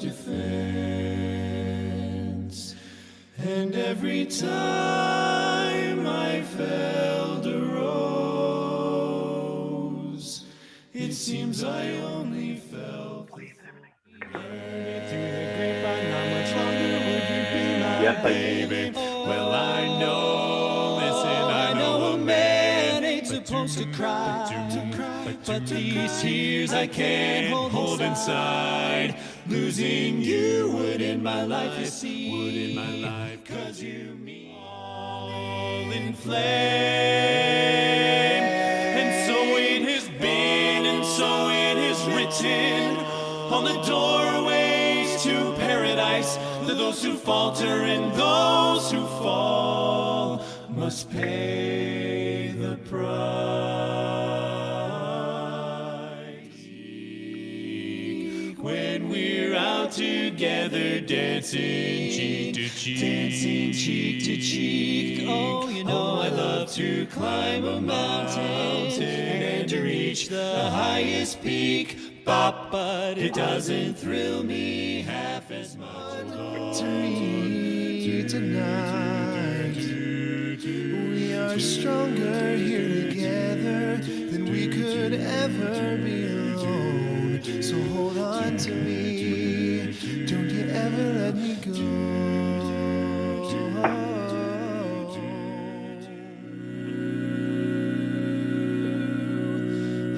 self-defense. And every time I felt a rose, it seems I only felt the Yes, baby. Well, I know, listen, I know a man ain't supposed to cry, but these tears I can't hold inside. Losing you would end my life, you see, would end my life, 'cause you mean all in flame. And so it has been, and so it is written on the doorways to paradise, that those who falter and those who fall must pay the price. When we're out together dancing cheek to cheek, dancing cheek to cheek. Oh, you know I love to climb a mountain and to reach the highest peak. But it doesn't thrill me half as much. Tonight, we are stronger here together than we could ever be alone. So hold on to me, don't you ever let me go.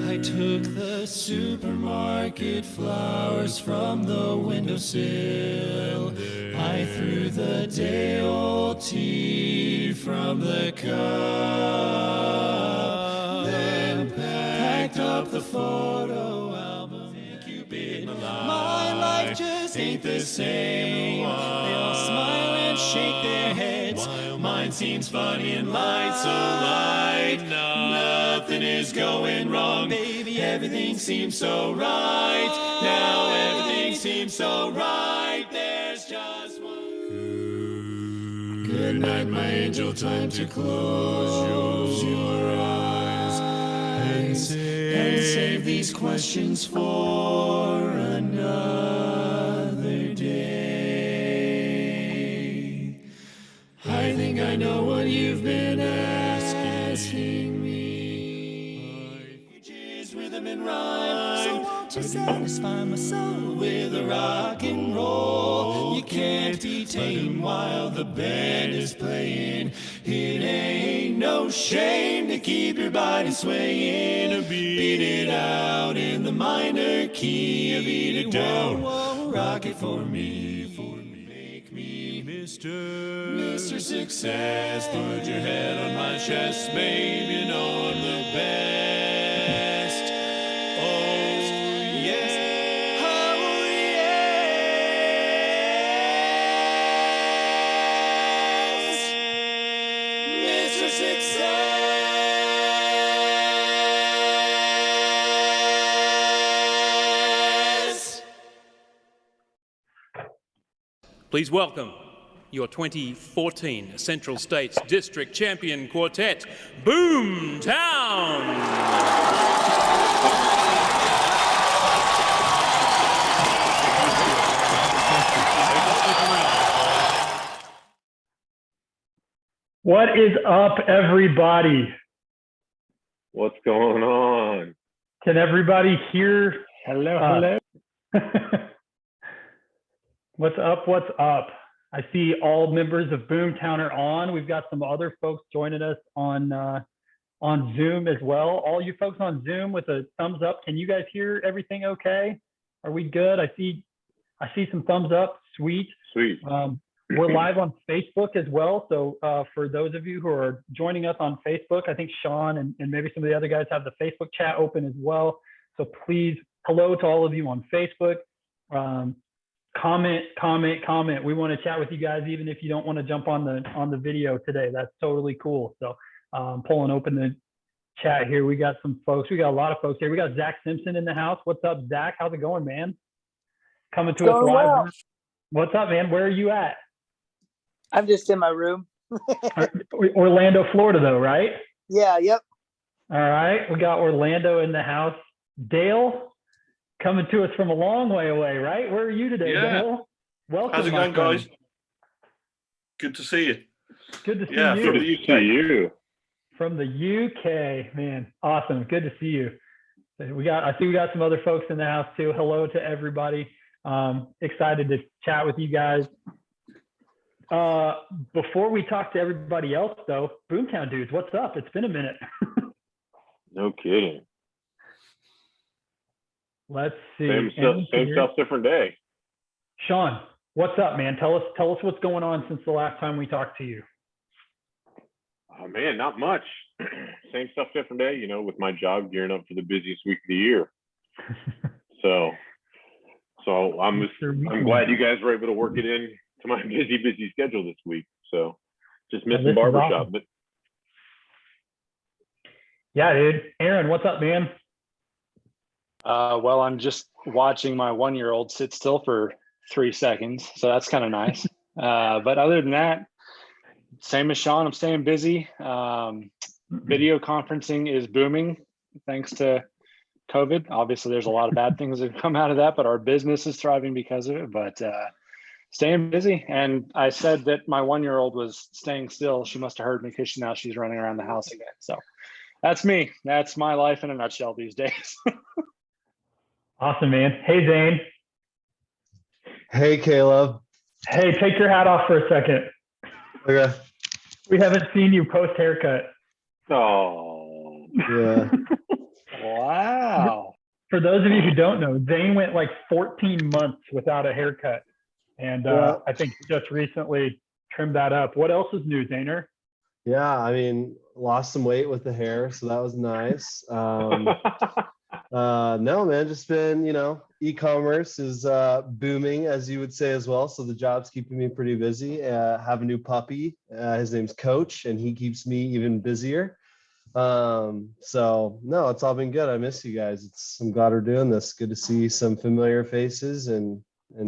I took the supermarket flowers from the windowsill. I threw the day-old tea from the cup. Then packed up the photo album. Cupid, my life just ain't the same. They all smile and shake their heads. Mine seems funny and light, so light. Nothing is going wrong, baby. Everything seems so right. Now everything seems so right. There's just one. Good night, my angel. Time to close your eyes and save these questions for another day. I think I know what you've been asking me. Rhythm and rhyme, so won't you satisfy my soul with a rock and roll? You can't be tamed while the band is playing. It ain't no shame to keep your body swaying. Beat it out in the minor key, beat it down. Rock it for me, make me Mr. Success. Put your head on my chest, babe, you know I'm the best. Please welcome your 2014 Central States District Champion Quartet, BoomTown! What is up, everybody? What's going on? Can everybody hear? Hello. What's up? What's up? I see all members of BoomTown are on. We've got some other folks joining us on Zoom as well. All you folks on Zoom with a thumbs up. Can you guys hear everything okay? Are we good? I see some thumbs up. Sweet. Sweet. We're live on Facebook as well. So for those of you who are joining us on Facebook, I think Sean and maybe some of the other guys have the Facebook chat open as well. So please, hello to all of you on Facebook. Comment. We want to chat with you guys, even if you don't want to jump on the video today. That's totally cool. So pulling open the chat here. We got some folks. We got a lot of folks here. We got Zach Simpson in the house. What's up, Zach? How's it going, man? Coming to us live. Well. What's up, man? Where are you at? I'm just in my room. Orlando, Florida, though, right? Yeah, yep. All right. We got Orlando in the house. Dale, coming to us from a long way away, right? Where are you today, Yeah. Dale? Welcome, How's it my going, friend. guys? Good to see you. Good to see Yeah, you. from Good the to UK. see you. From the UK, man. Awesome. Good to see you. I see we got some other folks in the house too. Hello to everybody. Excited to chat with you guys. Before we talk to everybody else though, BoomTown dudes, what's up? It's been a minute. No kidding. Let's see. Same Aaron's same here. stuff, different day. Sean, what's up, man? Tell us what's going on since the last time we talked to you. Oh man, not much. Same stuff, different day. You know, with my job gearing up for the busiest week of the year. So I'm glad you guys were able to work it in to my busy schedule this week. So just missing this is barbershop, awesome. but Yeah, dude. Aaron, what's up, man? Well, I'm just watching my 1-year-old sit still for 3 seconds, so that's kind of nice. But other than that, same as Sean, I'm staying busy. Video conferencing is booming thanks to COVID. Obviously, there's a lot of bad things that come out of that, but our business is thriving because of it. But staying busy. And I said that my 1-year-old was staying still. She must have heard me because now she's running around the house again. So that's me. That's my life in a nutshell these days. Awesome, man. Hey, Zane. Hey, Caleb. Hey, take your hat off for a second. Okay. We haven't seen you post haircut. oh, Yeah. Wow. For those of you who don't know, Zane went like 14 months without a haircut. And Yeah. I think just recently trimmed that up. What else is new, Zaner? Yeah. I mean, lost some weight with the hair, so that was nice. No, man, just been, e-commerce is booming, as you would say as well. So the job's keeping me pretty busy. Have a new puppy. His name's Coach, and he keeps me even busier. So no, it's all been good. I miss you guys. I'm glad we're doing this. Good to see some familiar faces and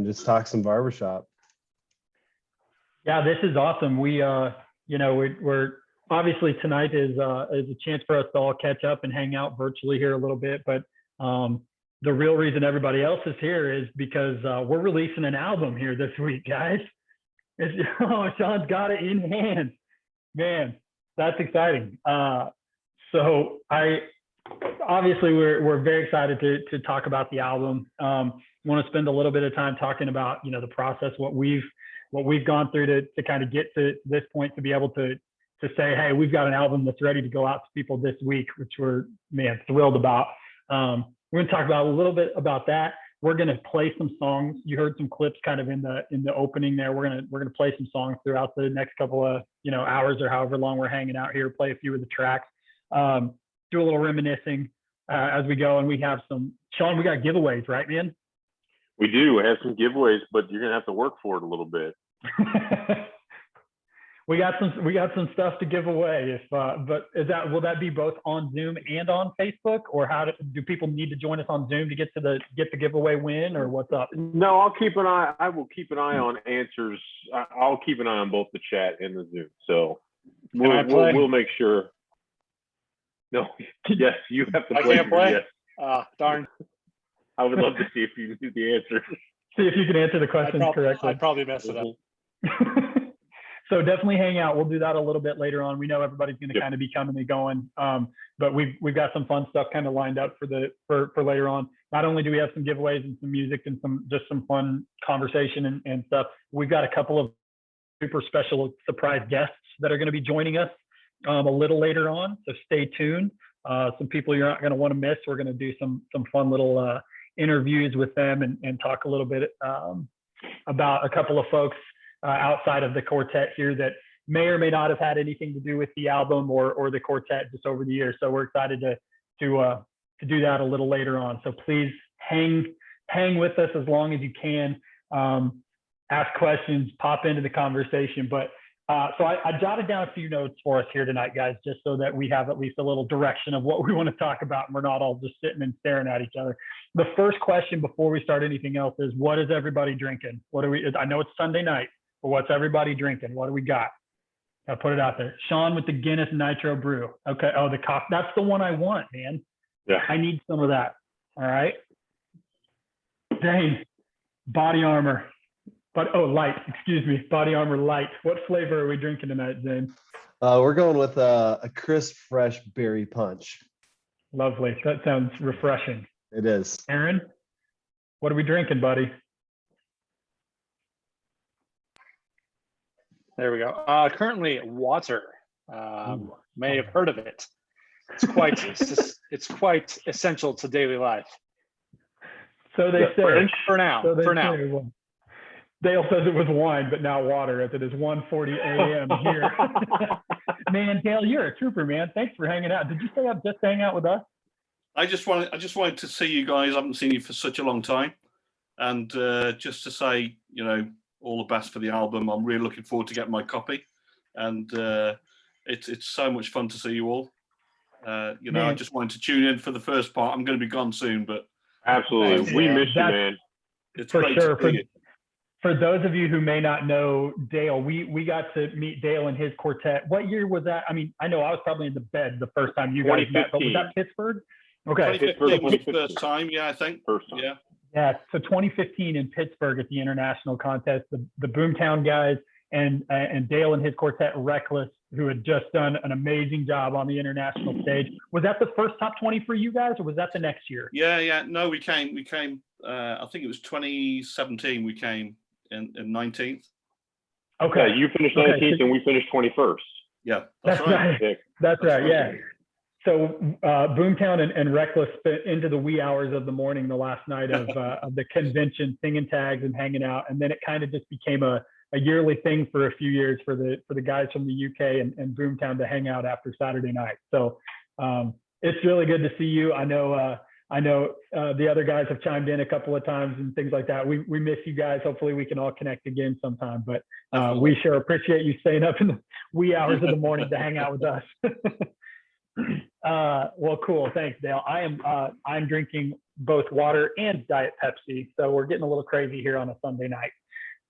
just talk some barbershop. Yeah, this is awesome. We're obviously tonight is a chance for us to all catch up and hang out virtually here a little bit. But the real reason everybody else is here is because we're releasing an album here this week, guys. Sean's got it in hand. Man, that's exciting. So we're very excited to talk about the album. Want to spend a little bit of time talking about the process, what we've gone through to kind of get to this point, to be able to say, hey, we've got an album that's ready to go out to people this week, which we're thrilled about. We're going to talk about a little bit about that. We're going to play some songs. You heard some clips kind of in the opening there. We're going to play some songs throughout the next couple of hours or however long we're hanging out here. Play a few of the tracks. Do a little reminiscing as we go, and we have some. Sean, we got giveaways, right, man? we do have some giveaways, but you're gonna have to work for it a little bit. We got some stuff to give away. But will that be both on Zoom and on Facebook, or do people need to join us on Zoom to get the giveaway win, or what's up? No, I will keep an eye on answers. I'll keep an eye on both the chat and the Zoom. So we'll make sure. No, yes, you have to I play. can't play? Yes. Darn. I would love to see if you knew the answer. See if you can answer the questions correctly. I'd probably mess it up. So definitely hang out. We'll do that a little bit later on. We know everybody's going to kind of be coming and going, but we've got some fun stuff kind of lined up for later on. Not only do we have some giveaways and some music and some fun conversation and stuff, we've got a couple of super special surprise guests that are going to be joining us a little later on. So stay tuned. Some people you're not going to want to miss. We're going to do some fun little interviews with them and talk a little bit about a couple of folks outside of the quartet here that may or may not have had anything to do with the album or the quartet just over the years. So we're excited to do that a little later on. So please hang with us as long as you can. Ask questions, pop into the conversation. But so I jotted down a few notes for us here tonight, guys, just so that we have at least a little direction of what we want to talk about, and we're not all just sitting and staring at each other. The first question before we start anything else is, what is everybody drinking? I know it's Sunday night, but what's everybody drinking? What do we got? I'll put it out there. Sean with the Guinness Nitro Brew. Okay. Oh, the coffee. That's the one I want, man. Yeah. I need some of that. All right. Dane, body armor. But light, excuse me, body armor light. What flavor are we drinking tonight, Zane? We're going with a crisp, fresh berry punch. Lovely. That sounds refreshing. It is. Aaron, what are we drinking, buddy? There we go. Currently water. May have heard of it. It's quite essential to daily life. So they say. For now. So they For now. say, well, Dale says it was wine, but not water, as it is 1:40 a.m. here. Man, Dale, you're a trooper, man. Thanks for hanging out. Did you stay up just to hang out with us? I just wanted to see you guys. I haven't seen you for such a long time, and just to say, you know, all the best for the album. I'm really looking forward to getting my copy, and it's so much fun to see you all. You know, I just wanted to tune in for the first part. I'm going to be gone soon, but Absolutely. We miss you, man. it's For great sure. to see you. For those of you who may not know Dale, we got to meet Dale and his quartet. What year was that? I mean, I know I was probably in the bed the first time you guys met, but was that Pittsburgh? Okay. 2015 was the first time, yeah, I think. First time. Yeah. Yeah, so 2015 in Pittsburgh at the international contest, the BoomTown guys and Dale and his quartet Reckless, who had just done an amazing job on the international stage. Was that the first top 20 for you guys, or was that the next year? Yeah. No, we came. I think it was 2017. We came in 19th. Okay. Yeah, you finished 19th and we finished 21st. Yeah, That's right. Yeah. That's right. Yeah. So BoomTown and Reckless spent into the wee hours of the morning the last night of the convention, singing tags and hanging out, and then it kind of just became a yearly thing for a few years for the guys from the UK and BoomTown to hang out after Saturday night. So it's really good to see you. I know the other guys have chimed in a couple of times and things like that. We miss you guys. Hopefully we can all connect again sometime. But we sure appreciate you staying up in the wee hours of the morning to hang out with us. Well, cool. Thanks, Dale. I'm drinking both water and Diet Pepsi, so we're getting a little crazy here on a Sunday night.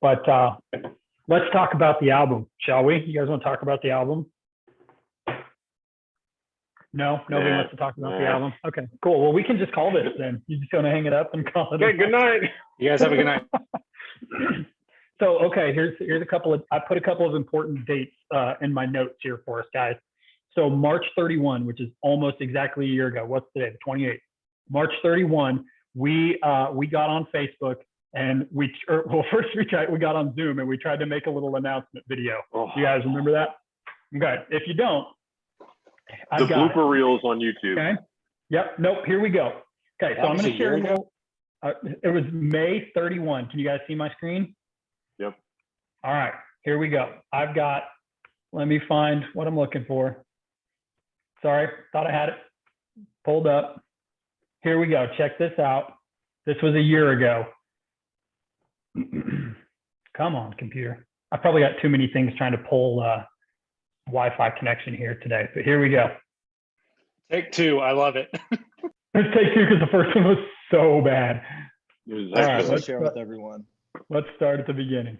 But let's talk about the album, shall we? You guys want to talk about the album? No, nobody wants to talk about the album. Okay, cool. Well, we can just call this then. You're just going to hang it up and call it. Okay, good night. You guys have a good night. So, okay, here's a couple of, I put a couple of important dates in my notes here for us, guys. So March 31, which is almost exactly a year ago. What's today? The 28th. March 31, we got on Facebook and we got on Zoom and we tried to make a little announcement video. Oh. You guys remember that? Okay. If you don't, The blooper reels on YouTube. Okay. Yep. Nope. Here we go. Okay. So I'm going to share a little. It was May 31. Can you guys see my screen? Yep. All right. Here we go. I've got. Let me find what I'm looking for. Sorry, thought I had it pulled up. Here we go. Check this out. This was a year ago. Come on, computer. I probably got too many things trying to pull Wi-Fi connection here today, but here we go. Take two. I love it. Let's take two because the first one was so bad. All right, Let's share with everyone. Let's start at the beginning.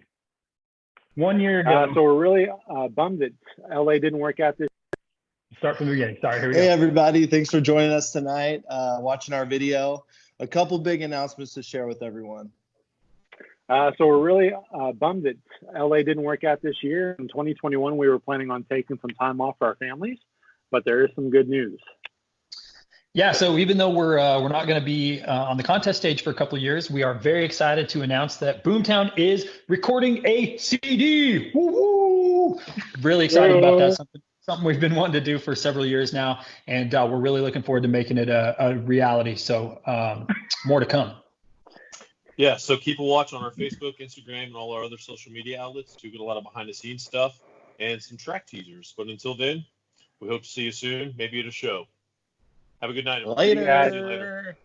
1 year ago. So we're really bummed that LA didn't work out this. Start from the beginning. Sorry, here we go. Hey, everybody. Thanks for joining us tonight, watching our video. A couple big announcements to share with everyone. So we're really bummed that LA didn't work out this year. In 2021, we were planning on taking some time off for our families, but there is some good news. Yeah, so even though we're not going to be on the contest stage for a couple of years, we are very excited to announce that BoomTown is recording a CD. Woo-hoo! Really excited about that. Something we've been wanting to do for several years now, and we're really looking forward to making it a reality. So more to come. Yeah, so keep a watch on our Facebook, Instagram, and all our other social media outlets to get a lot of behind-the-scenes stuff and some track teasers. But until then, we hope to see you soon, maybe at a show. Have a good night. Later. See you later.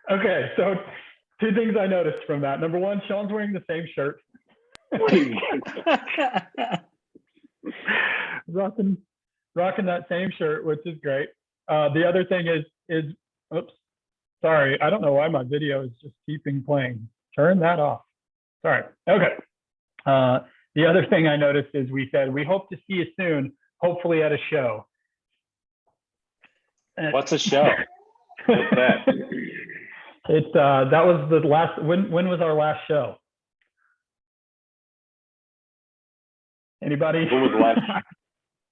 Okay, so two things I noticed from that. Number one, Sean's wearing the same shirt. rocking that same shirt, which is great. The other thing is oops, sorry, I don't know why my video is just keeping playing. Turn that off. Sorry. Okay. The other thing I noticed is we said we hope to see you soon, hopefully at a show. What's a show? What's that? That was the last. When was our last show? Anybody? When was the last?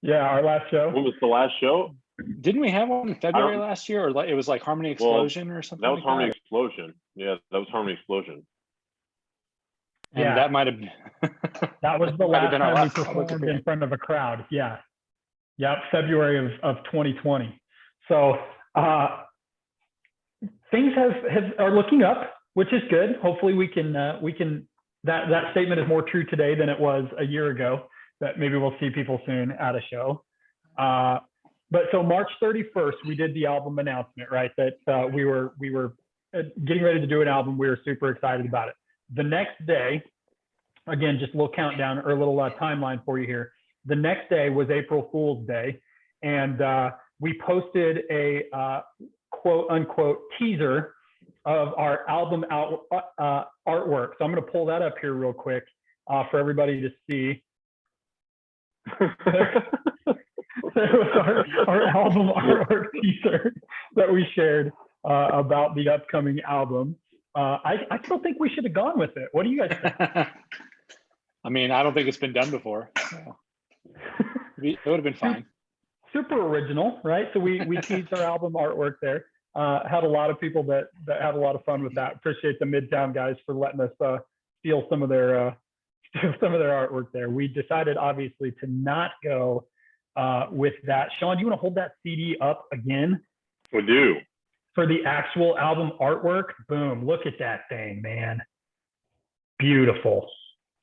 Yeah, our last show. When was the last show? Didn't we have one in February last year, or it was like Harmony Explosion or something? That was like Harmony that? Explosion. Yeah, that was Harmony Explosion. And Yeah. that might have been. That was the might have last been our time we last public performed in appearance. front of a crowd. Yeah. Yep, February of 2020. So things are looking up, which is good. Hopefully we can that statement is more true today than it was a year ago. That maybe we'll see people soon at a show. But so March 31st, we did the album announcement, right? That we were getting ready to do an album. We were super excited about it. The next day, again, just a little countdown or a little timeline for you here. The next day was April Fool's Day, and we posted a quote unquote teaser of our album artwork. So I'm going to pull that up here real quick for everybody to see. That was our album artwork teaser that we shared about the upcoming album. I still think we should have gone with it. What do you guys think? I mean, I don't think it's been done before. So. It would have been fine. Super original, right? So we teased our album artwork there. Had a lot of people that had a lot of fun with that. Appreciate the Midtown guys for letting us steal some of their artwork there. We decided obviously to not go with that. Sean, do you want to hold that CD up again? We do. For the actual album artwork. Boom! Look at that thing, man. Beautiful.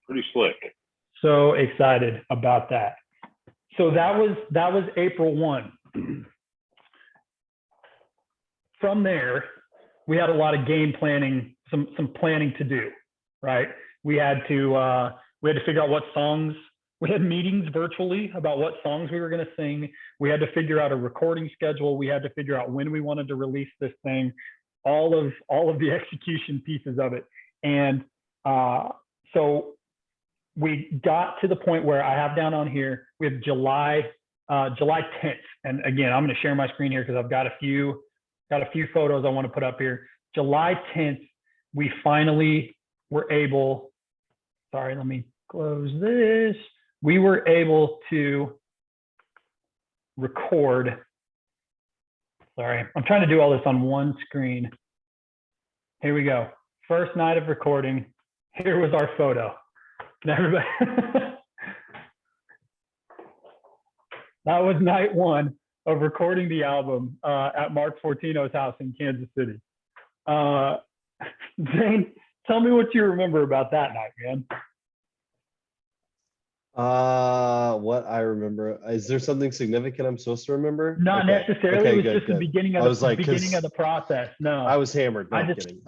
Pretty slick. So excited about that. So that was April 1. From there, we had a lot of game planning, some planning to do, right? We had to figure out what songs. We had meetings virtually about what songs we were going to sing. We had to figure out a recording schedule. We had to figure out when we wanted to release this thing, all of the execution pieces of it. And so we got to the point where I have down on here, we have July 10th. And again, I'm going to share my screen here because I've got a few photos I want to put up here. July 10th, we finally were able, sorry, let me close this. We were able to record. Sorry, I'm trying to do all this on one screen. Here we go. First night of recording. Here was our photo. And everybody, that was night one of recording the album at Mark Fortino's house in Kansas City. Zane, tell me what you remember about that night, man. What I remember. Is there something significant I'm supposed to remember? Not Okay. necessarily. Okay, it was good, just good. the beginning of I was the like, beginning of the process. No, I was hammered. No, I'm kidding.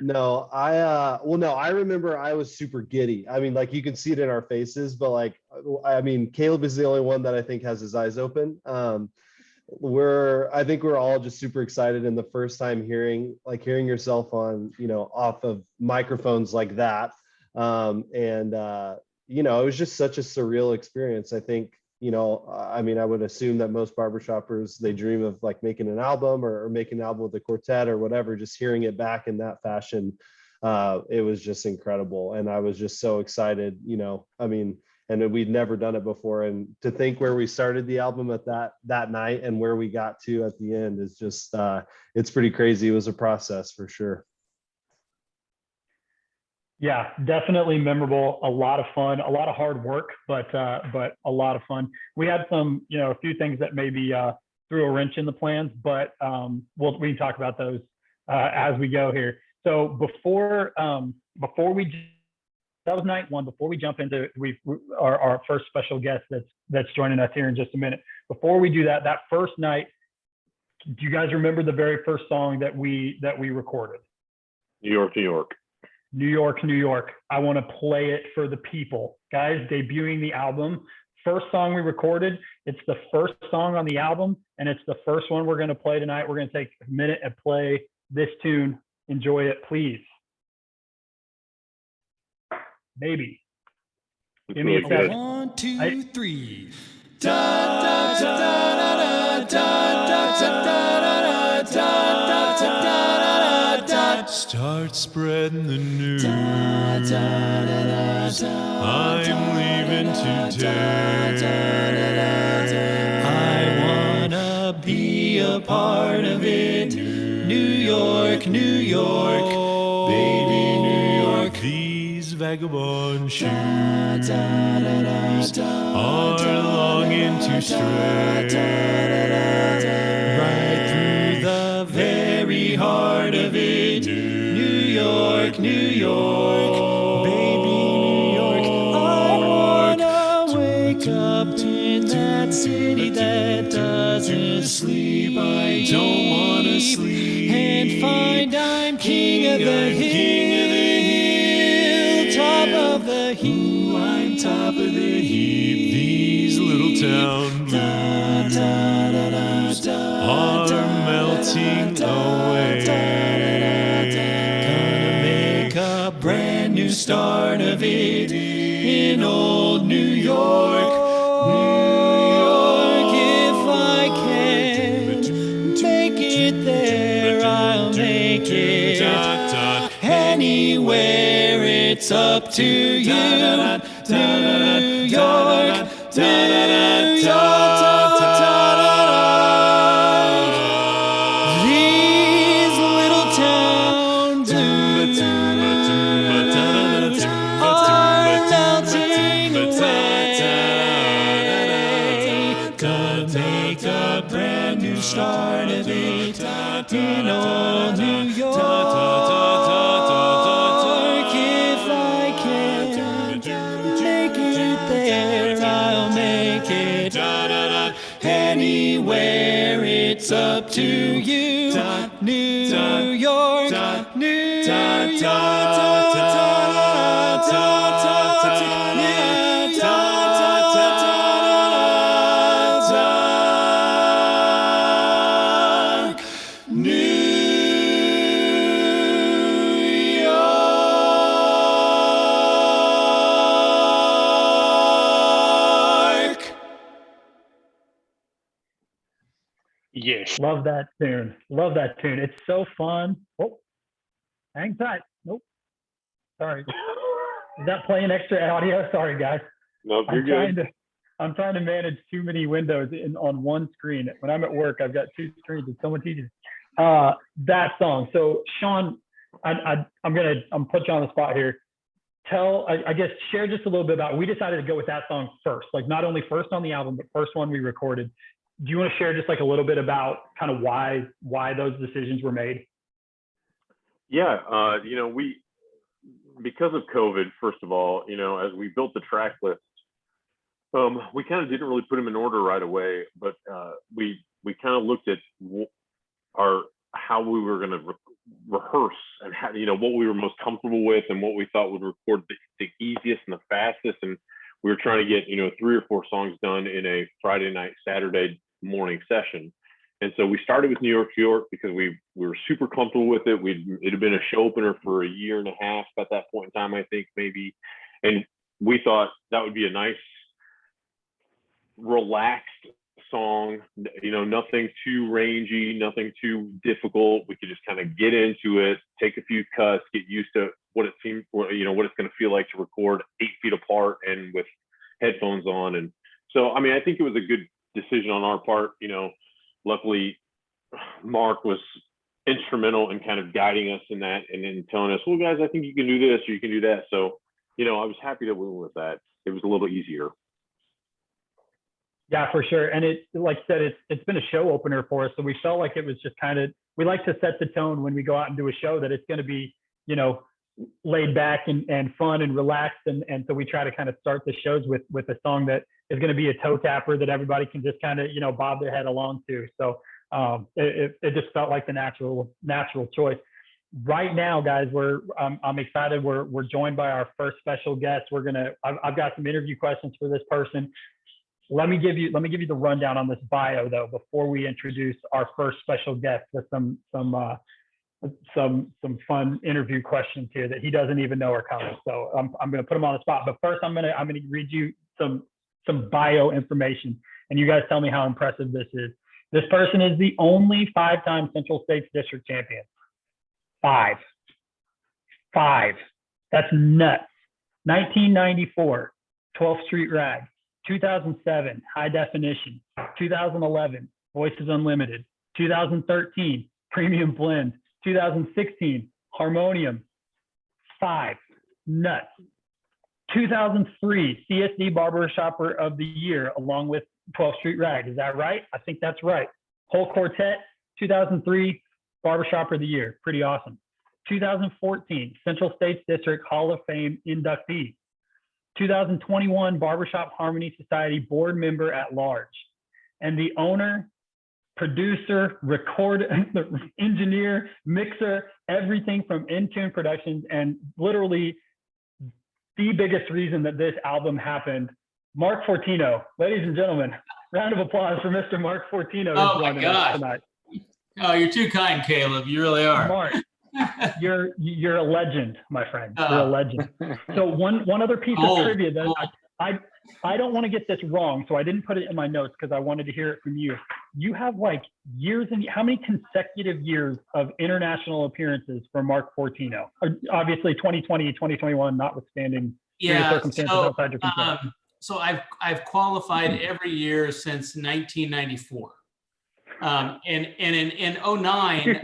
No, I remember I was super giddy. I mean, like you can see it in our faces, but like, I mean, Caleb is the only one that I think has his eyes open. I think we're all just super excited. And the first time hearing yourself on, off of microphones like that. It was just such a surreal experience. I think, I mean, I would assume that most barbershoppers, they dream of like making an album or making an album with a quartet or whatever, just hearing it back in that fashion. It was just incredible. And I was just so excited, I mean, and we'd never done it before. And to think where we started the album at that night and where we got to at the end is just, it's pretty crazy. It was a process for sure. Yeah, definitely memorable. A lot of fun, a lot of hard work, but a lot of fun. We had some, a few things that maybe threw a wrench in the plans, but we can talk about those as we go here. So before we, that was night one. Before we jump into our first special guest that's joining us here in just a minute. Before we do that first night, do you guys remember the very first song that we recorded? New York, New York. New York, New York. I want to play it for the people. Guys, debuting the album. First song we recorded. It's the first song on the album, and it's the first one we're going to play tonight. We're going to take a minute and play this tune. Enjoy it, please. Maybe. Give me a second. 1, 2, 3. Da da da da da da da da da da da da da da. Start spreading the news. I'm leaving today. I wanna be a part of it. New York, New York, baby New York. These vagabond shoes are longing to stray right through the very heart of it. New York, New York, baby New York. I wanna wake up in that city that doesn't sleep. I don't wanna sleep and find I'm king of the hill, top of the heap. I'm top of the heap. These little town blues are melting away. Gonna make a brand new start of it in old New York. New York, if I can make it there, I'll make it. Anywhere, it's up to you. New York, New York. These little town blues are melting away. Gonna make a brand new start of it in old New York. If I can make it there, I'll make it. Anywhere, it's up to you. New York, New York, New York. Yes. Love that tune. Love that tune. It's so fun. Oh, hang tight. Nope. Sorry. Is that playing extra audio? Sorry, guys. Nope, you're I'm trying to manage too many windows on one screen. When I'm at work, I've got two screens. It's so much easier. That song. So, Sean, I'm put you on the spot here. I guess share just a little bit about. We decided to go with that song first, like not only first on the album, but first one we recorded. Do you want to share just like a little bit about kind of why those decisions were made? Yeah, because of COVID, first of all, as we built the track list, we kind of didn't really put them in order right away, but we kind of looked at how we were going to rehearse and how, what we were most comfortable with and what we thought would record the easiest and the fastest. And we were trying to get 3 or 4 songs done in a Friday night, Saturday morning session. And so we started with New York, New York, because we were super comfortable with it. It had been a show opener for a year and a half at that point in time, I think, maybe. And we thought that would be a nice, relaxed song, nothing too rangy, nothing too difficult. We could just kind of get into it, take a few cuts, get used to what it seems, what it's going to feel like to record 8 feet apart and with headphones on. And so, I mean, I think it was a good decision on our part. Luckily, Mark was instrumental in kind of guiding us in that and then telling us, well, guys, I think you can do this or you can do that. So, I was happy that we went with that. It was a little easier. Yeah, for sure. And it, like I said, it's been a show opener for us. So we felt like it was just kind of, we like to set the tone when we go out and do a show that it's going to be, laid back and fun and relaxed. And so we try to kind of start the shows with a song that is going to be a toe tapper that everybody can just kind of, bob their head along to. So it just felt like the natural choice. Right now, guys, I'm excited. We're joined by our first special guest. I've got some interview questions for this person. Let me give you the rundown on this bio though before we introduce our first special guest with some fun interview questions here that he doesn't even know are coming. So I'm going to put him on the spot. But first, I'm going to read you some bio information, and you guys tell me how impressive this is. This person is the only 5-time Central States District champion. 5. 5. That's nuts. 1994, 12th Street Rag. 2007, High Definition. 2011, Voices Unlimited. 2013, Premium Blend. 2016, Harmonium. 5. Nuts. 2003, CSD Barbershopper of the Year, along with 12th Street Rag. Is that right? I think that's right. Whole quartet, 2003, Barbershopper of the Year. Pretty awesome. 2014, Central States District Hall of Fame inductee. 2021, Barbershop Harmony Society board member at large. And the owner, producer, engineer, mixer, everything from Intune Productions, and literally the biggest reason that this album happened, Mark Fortino. Ladies and gentlemen, round of applause for Mr. Mark Fortino. Oh my God. Tonight. Oh, you're too kind, Caleb. You really are. Mark, you're a legend, my friend. You're a legend. So one other piece of trivia that I don't want to get this wrong, so I didn't put it in my notes because I wanted to hear it from you. You have like years and how many consecutive years of international appearances for Mark Fortino? Obviously 2020, 2021, notwithstanding circumstances outside your control. So I've qualified every year since 1994. And in 09,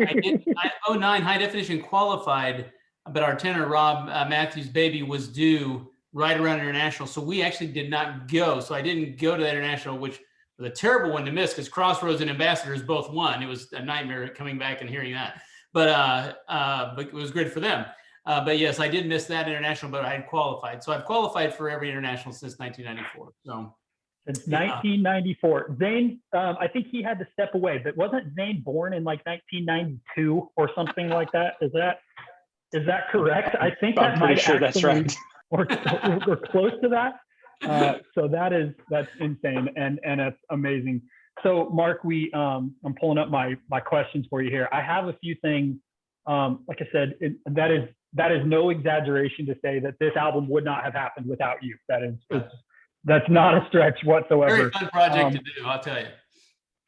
09 High Definition qualified, but our tenor Rob Matthews' baby was due right around international. So we actually did not go. So I didn't go to the international, which was a terrible one to miss because Crossroads and Ambassadors both won. It was a nightmare coming back and hearing that, but it was great for them. But yes, I did miss that international, but I had qualified. So I've qualified for every international since 1994. So since 1994. Zane, I think he had to step away, but wasn't Zane born in like 1992 or something like that? Is that correct? I think I'm pretty sure that's right. We're close to that. So that's insane and it's amazing. So Mark, I'm pulling up my questions for you here. I have a few things. Like I said, that is no exaggeration to say that this album would not have happened without you. That's not a stretch whatsoever. Very fun project to do, I'll tell you.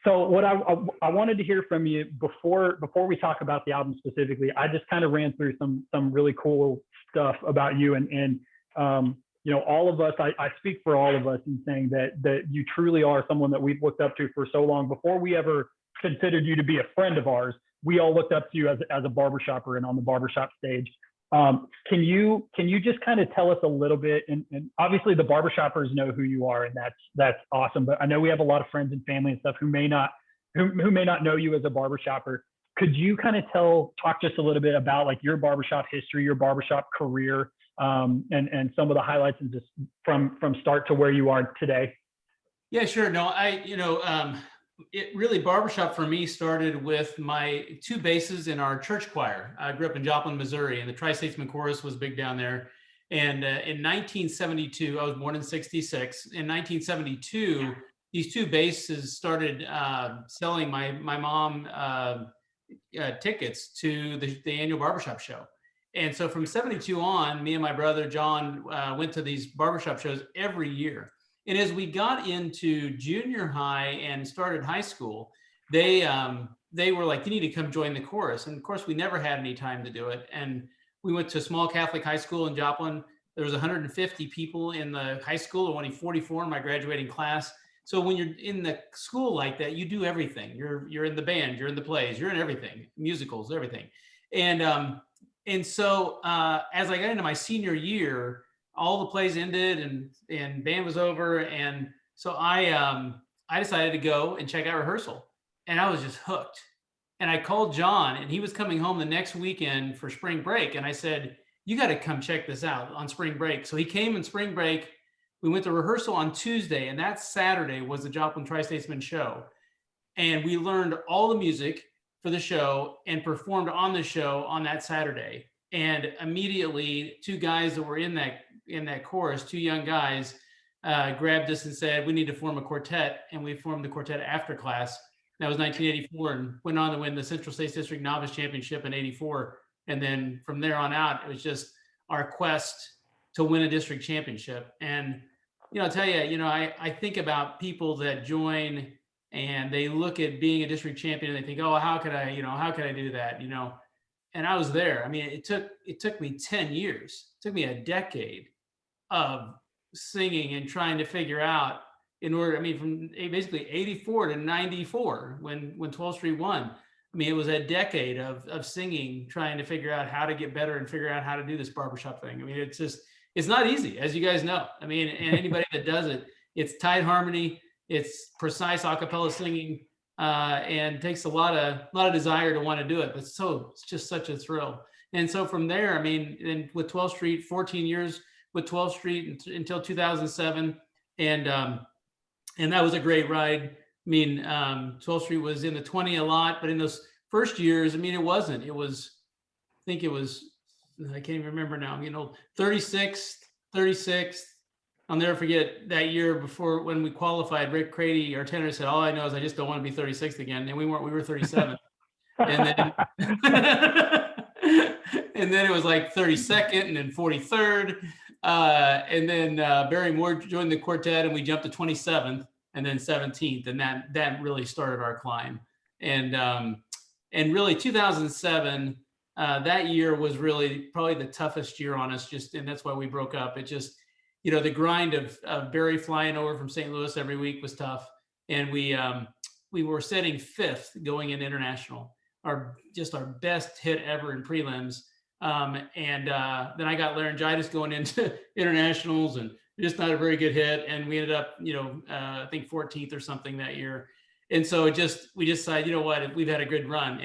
So what I wanted to hear from you before we talk about the album specifically, I just kind of ran through some really cool stuff about you and all of us, I speak for all of us in saying that you truly are someone that we've looked up to for so long. Before we ever considered you to be a friend of ours, we all looked up to you as a barbershopper and on the barbershop stage. Can you just kind of tell us a little bit, and obviously the barbershoppers know who you are, and that's awesome, but I know we have a lot of friends and family and stuff who may not know you as a barbershopper. Could you kind of talk just a little bit about like your barbershop history, your barbershop career, and some of the highlights and just from start to where you are today? Yeah, sure. No, it really barbershop for me started with my 2 basses in our church choir. I grew up in Joplin, Missouri, and the Tri-Statesman Chorus was big down there. And in 1972, I was born in 66. In 1972, these 2 basses started selling my mom tickets to the annual barbershop show. And so from 72 on, me and my brother John went to these barbershop shows every year. And as we got into junior high and started high school, they were like, you need to come join the chorus. And of course, we never had any time to do it. And we went to a small Catholic high school in Joplin. There was 150 people in the high school, only 44 in my graduating class. So when you're in the school like that, you do everything. You're in the band, you're in the plays, you're in everything, musicals, everything. And so as I got into my senior year, all the plays ended and band was over. And so I decided to go and check out rehearsal, and I was just hooked. And I called John, and he was coming home the next weekend for spring break. And I said, you got to come check this out on spring break. So he came in spring break. We went to rehearsal on Tuesday, and that Saturday was the Joplin Tri-Statesman show. And we learned all the music for the show and performed on the show on that Saturday. And immediately 2 guys that were in that chorus, 2 young guys, grabbed us and said, we need to form a quartet. And we formed the quartet after class. That was 1984, and went on to win the Central States District Novice Championship in 84. And then from there on out, it was just our quest to win a district championship. And, I'll tell you, I think about people that join and they look at being a district champion and they think, oh, how could I do that? I was there. I mean, it took me 10 years. It took me a decade of singing and trying to figure out in order, I mean, from basically 84 to 94 when 12th Street won. I mean, it was a decade of singing, trying to figure out how to get better and figure out how to do this barbershop thing. I mean, it's not easy, as you guys know. I mean, and anybody that does it, it's tight harmony, it's precise a cappella singing, and takes a lot of desire to want to do it. But it's just such a thrill. And so from there, I mean, and with 12th Street, 14 years with 12th Street until 2007, and that was a great ride. I mean, 12th Street was in the 20 a lot, but in those first years, I mean, it wasn't. It was, I think it was, I can't even remember now. I'm getting old. 36th. I'll never forget that year before when we qualified. Rick Crady, our tenor, said, "All I know is I just don't want to be 36th again." And we weren't. We were 37th. And then, and then it was like 32nd, and then 43rd, and then Barry Moore joined the quartet, and we jumped to 27th, and then 17th, and that really started our climb. And really 2007, that year was really probably the toughest year on us. And that's why we broke up. It just, you know, the grind of Barry flying over from St. Louis every week was tough, and we were sitting 5th going in international. Our best hit ever in prelims. Then I got laryngitis going into internationals, and just not a very good hit. And we ended up, you know, I think 14th or something that year. And so we just decided, you know what, we've had a good run,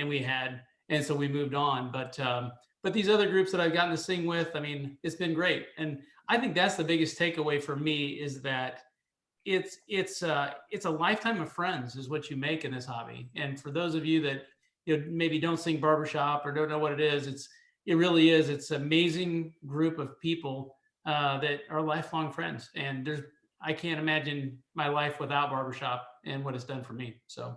and so we moved on. But these other groups that I've gotten to sing with, I mean, it's been great. And I think that's the biggest takeaway for me, is that it's a lifetime of friends is what you make in this hobby. And for those of you that, you know, maybe don't sing barbershop or don't know what it is, it really is. It's an amazing group of people that are lifelong friends. And I can't imagine my life without barbershop and what it's done for me. So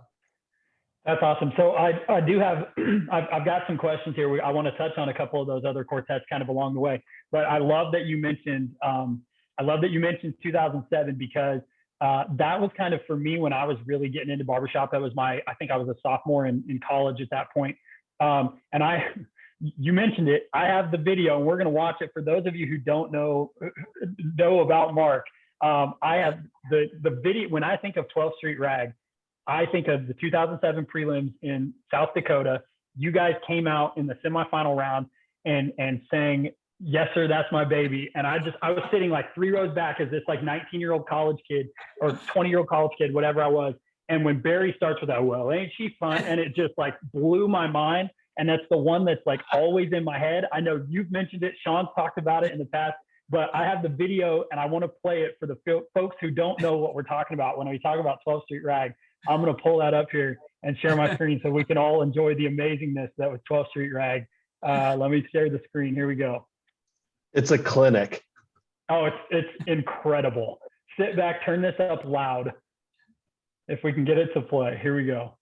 that's awesome. So I do have, I've got some questions here. I want to touch on a couple of those other quartets kind of along the way, but I love that you mentioned 2007, because that was kind of for me when I was really getting into barbershop. That was I think I was a sophomore in college at that point. You mentioned it. I have the video, and we're going to watch it. For those of you who don't know about Mark, I have the video. When I think of 12th Street Rag, I think of the 2007 prelims in South Dakota. You guys came out in the semifinal round and sang "Yes Sir, That's My Baby," and I was sitting like 3 rows back as this like 19-year-old college kid or 20-year-old college kid, whatever I was. And when Barry starts with that, "Well, ain't she fun?" and it just like blew my mind. And that's the one that's like always in my head. I know you've mentioned it. Sean's talked about it in the past, but I have the video, and I want to play it for the folks who don't know what we're talking about when we talk about 12th Street Rag. I'm going to pull that up here and share my screen so we can all enjoy the amazingness that was 12th Street Rag. Let me share the screen. Here we go. It's a clinic. Oh, it's incredible. Sit back, turn this up loud. If we can get it to play. Here we go.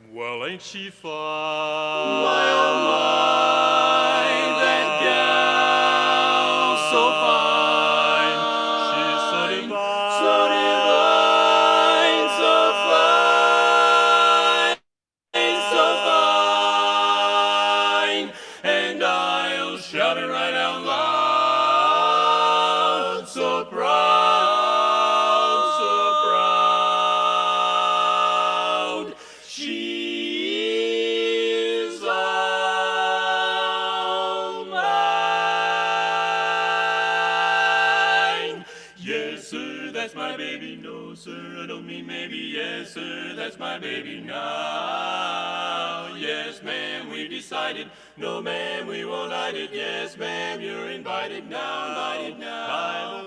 Well, ain't she fine? My, oh my, that gal, so fine. She's so divine, so fine, and I'll shout it right out loud, so proud, so proud. She's all mine. Yes, sir, that's my baby. No, sir, I don't mean maybe. Yes, sir, that's my baby now. Yes, ma'am, we decided. No, ma'am, we won't hide it. Yes, ma'am, you're invited now. Invited now.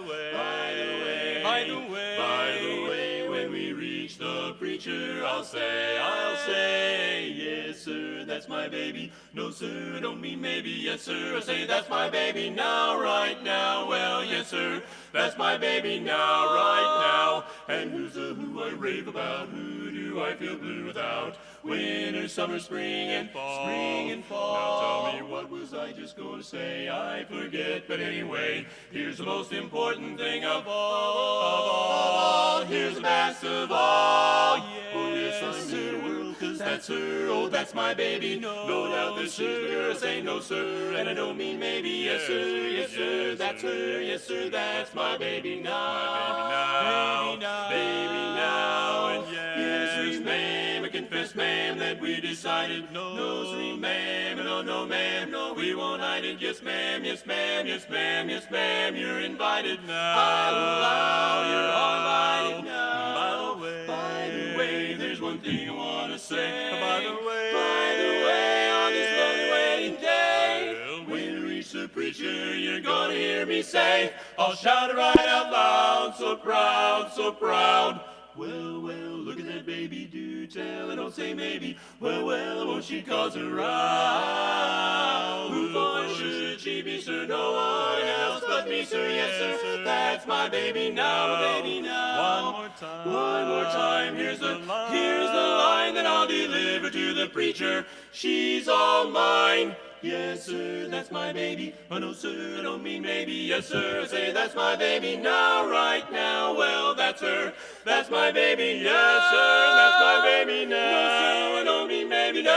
By the way, when we reach the preacher preacher, I'll say, yes, sir, that's my baby. No, sir, I don't mean maybe. Yes, sir, I say that's my baby now, right now. Well, yes, sir, that's my baby now, right now. And who's the who I rave about? Who do I feel blue without? Winter, summer, spring, and fall. Spring and fall. Now tell me, what was I just going to say? I forget, but anyway, here's the most important thing of all. Here's the best of all. Oh, yes, I'm the world, 'cause that's her. Oh, that's my baby. No doubt that she's the girl. Say no, sir, and I don't mean maybe. Yes, sir, that's her. Yes, sir, that's my baby now. Baby now. And yes, ma'am, I confess, ma'am, that we decided. No, sweet ma'am, no, ma'am, no, we won't hide it. Yes, ma'am, yes, ma'am, yes, ma'am, yes, ma'am, you're invited now. I'll allow you're all invited now. By the way, there's one thing I want to say. By the way, on this lonely wedding day, when I reach the preacher, you're gonna hear me say, I'll shout it right out loud, so proud, so proud. Well, look at that baby, do tell, and don't say maybe. Well, won't she cause a row? Who for should she be, sir? No one else but me, sir. Yes, sir, that's my baby now, baby now. One more time, here's the line that I'll deliver to the preacher. She's all mine. Yes, sir, that's my baby. Oh, no, sir, I don't mean maybe. Yes, sir, I say that's my baby now, right now. Well, that's her. That's my baby. Yes, sir, that's my baby now. No, sir, I don't mean maybe. No,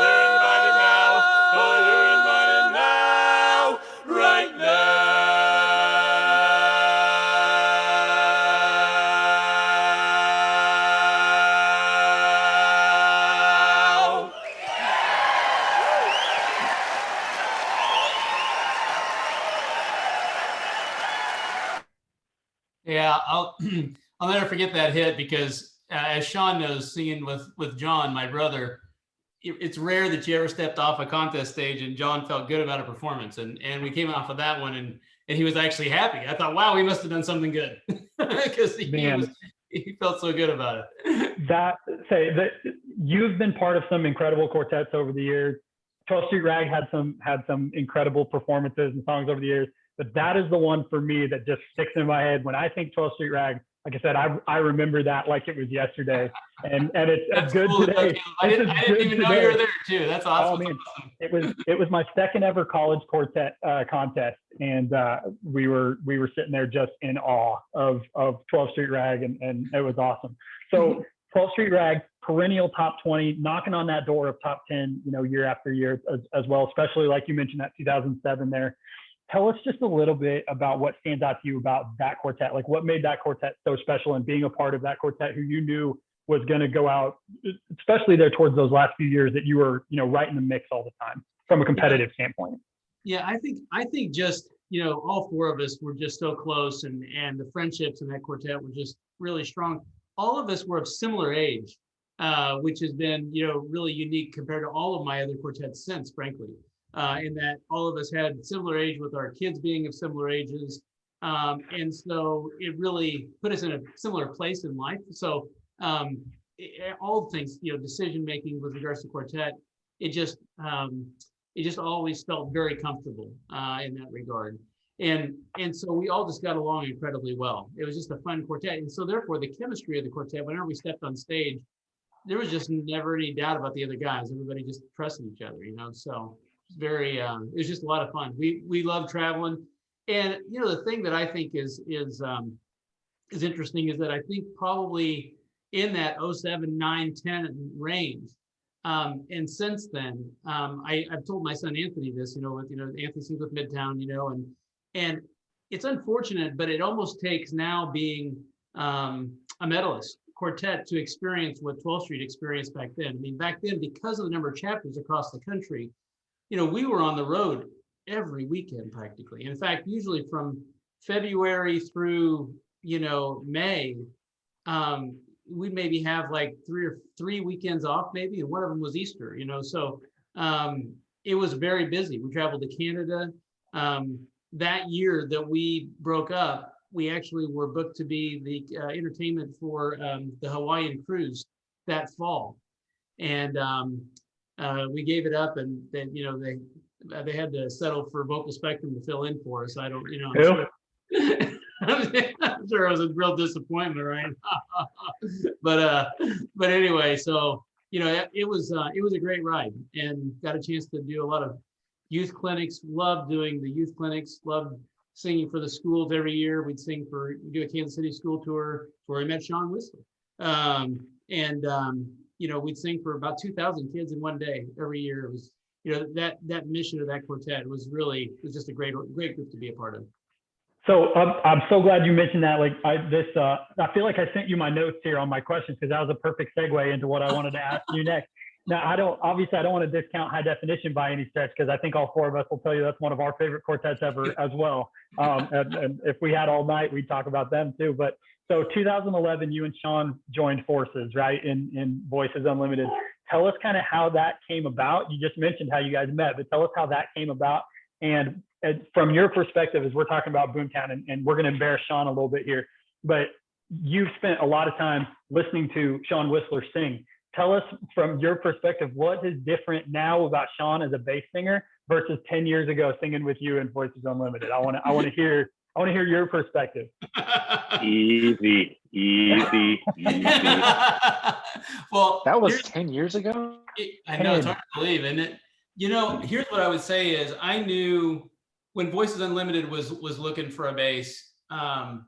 you're invited now. Oh, you're invited now, right now. Yeah, I'll never forget that hit because as Sean knows, singing with John, my brother, it's rare that you ever stepped off a contest stage and John felt good about a performance. And we came off of that one and he was actually happy. I thought, wow, we must have done something good because he felt so good about it. That you've been part of some incredible quartets over the years. 12th Street Rag had some incredible performances and songs over the years, but that is the one for me that just sticks in my head. When I think 12th Street Rag, like I said, I remember that like it was yesterday, and it's good cool today. I didn't even know you were there too. That's awesome. Oh man, it was my second ever college quartet contest, and we were sitting there just in awe of 12th Street Rag, and it was awesome. So 12th Street Rag, perennial top 20, knocking on that door of top 10, year after year as well. Especially like you mentioned that 2007 there. Tell us just a little bit about what stands out to you about that quartet. Like what made that quartet so special, and being a part of that quartet who you knew was going to go out, especially there towards those last few years that you were, right in the mix all the time from a competitive standpoint. Yeah, I think just, all four of us were just so close, and the friendships in that quartet were just really strong. All of us were of similar age, which has been, really unique compared to all of my other quartets since, frankly. In that all of us had similar age with our kids being of similar ages. And so it really put us in a similar place in life. So all things, decision-making with regards to quartet, it just always felt very comfortable in that regard. And so we all just got along incredibly well. It was just a fun quartet. And so therefore the chemistry of the quartet, whenever we stepped on stage, there was just never any doubt about the other guys. Everybody just trusted each other, so very it was just a lot of fun. We love traveling, and the thing that I think is interesting is that I think probably in that 07, 9, 10 range, and since then I've told my son Anthony this, Anthony sings with Midtown, and it's unfortunate, but it almost takes now being a medalist quartet to experience what 12th Street experienced back then. I mean, back then, because of the number of chapters across the country, we were on the road every weekend practically. In fact, usually from February through, May, we maybe have like three weekends off maybe, and one of them was Easter, so it was very busy. We traveled to Canada. That year that we broke up, we actually were booked to be the entertainment for the Hawaiian cruise that fall. And we gave it up, and then, you know, they had to settle for Vocal Spectrum to fill in for us. I don't, you know, I'm sure, I'm sure it was a real disappointment, right? but anyway, so, you know, it was a great ride, and got a chance to do a lot of youth clinics. Loved doing the youth clinics. Loved singing for the schools every year. We'd do a Kansas City school tour where I met Sean Whistler. You know, we'd sing for about 2,000 kids in one day every year. It was, you know, that mission of that quartet was just a great group to be a part of. So I'm so glad you mentioned that. Like I feel like I sent you my notes here on my questions, because that was a perfect segue into what I wanted to ask you next. Now, I don't want to discount High Definition by any stretch, because I think all four of us will tell you that's one of our favorite quartets ever as well. And if we had all night, we'd talk about them too. But so 2011, you and Sean joined forces, right, in Voices Unlimited. Tell us kind of how that came about. You just mentioned how you guys met, but tell us how that came about. And from your perspective, as we're talking about BoomTown, and we're going to embarrass Sean a little bit here, but you've spent a lot of time listening to Sean Whistler sing. Tell us from your perspective, what is different now about Sean as a bass singer versus 10 years ago singing with you in Voices Unlimited? I want to hear your perspective. Easy. Well, that was 10 years ago. I know, it's hard to believe, isn't it? You know, here's what I would say is, I knew when Voices Unlimited was looking for a bass, I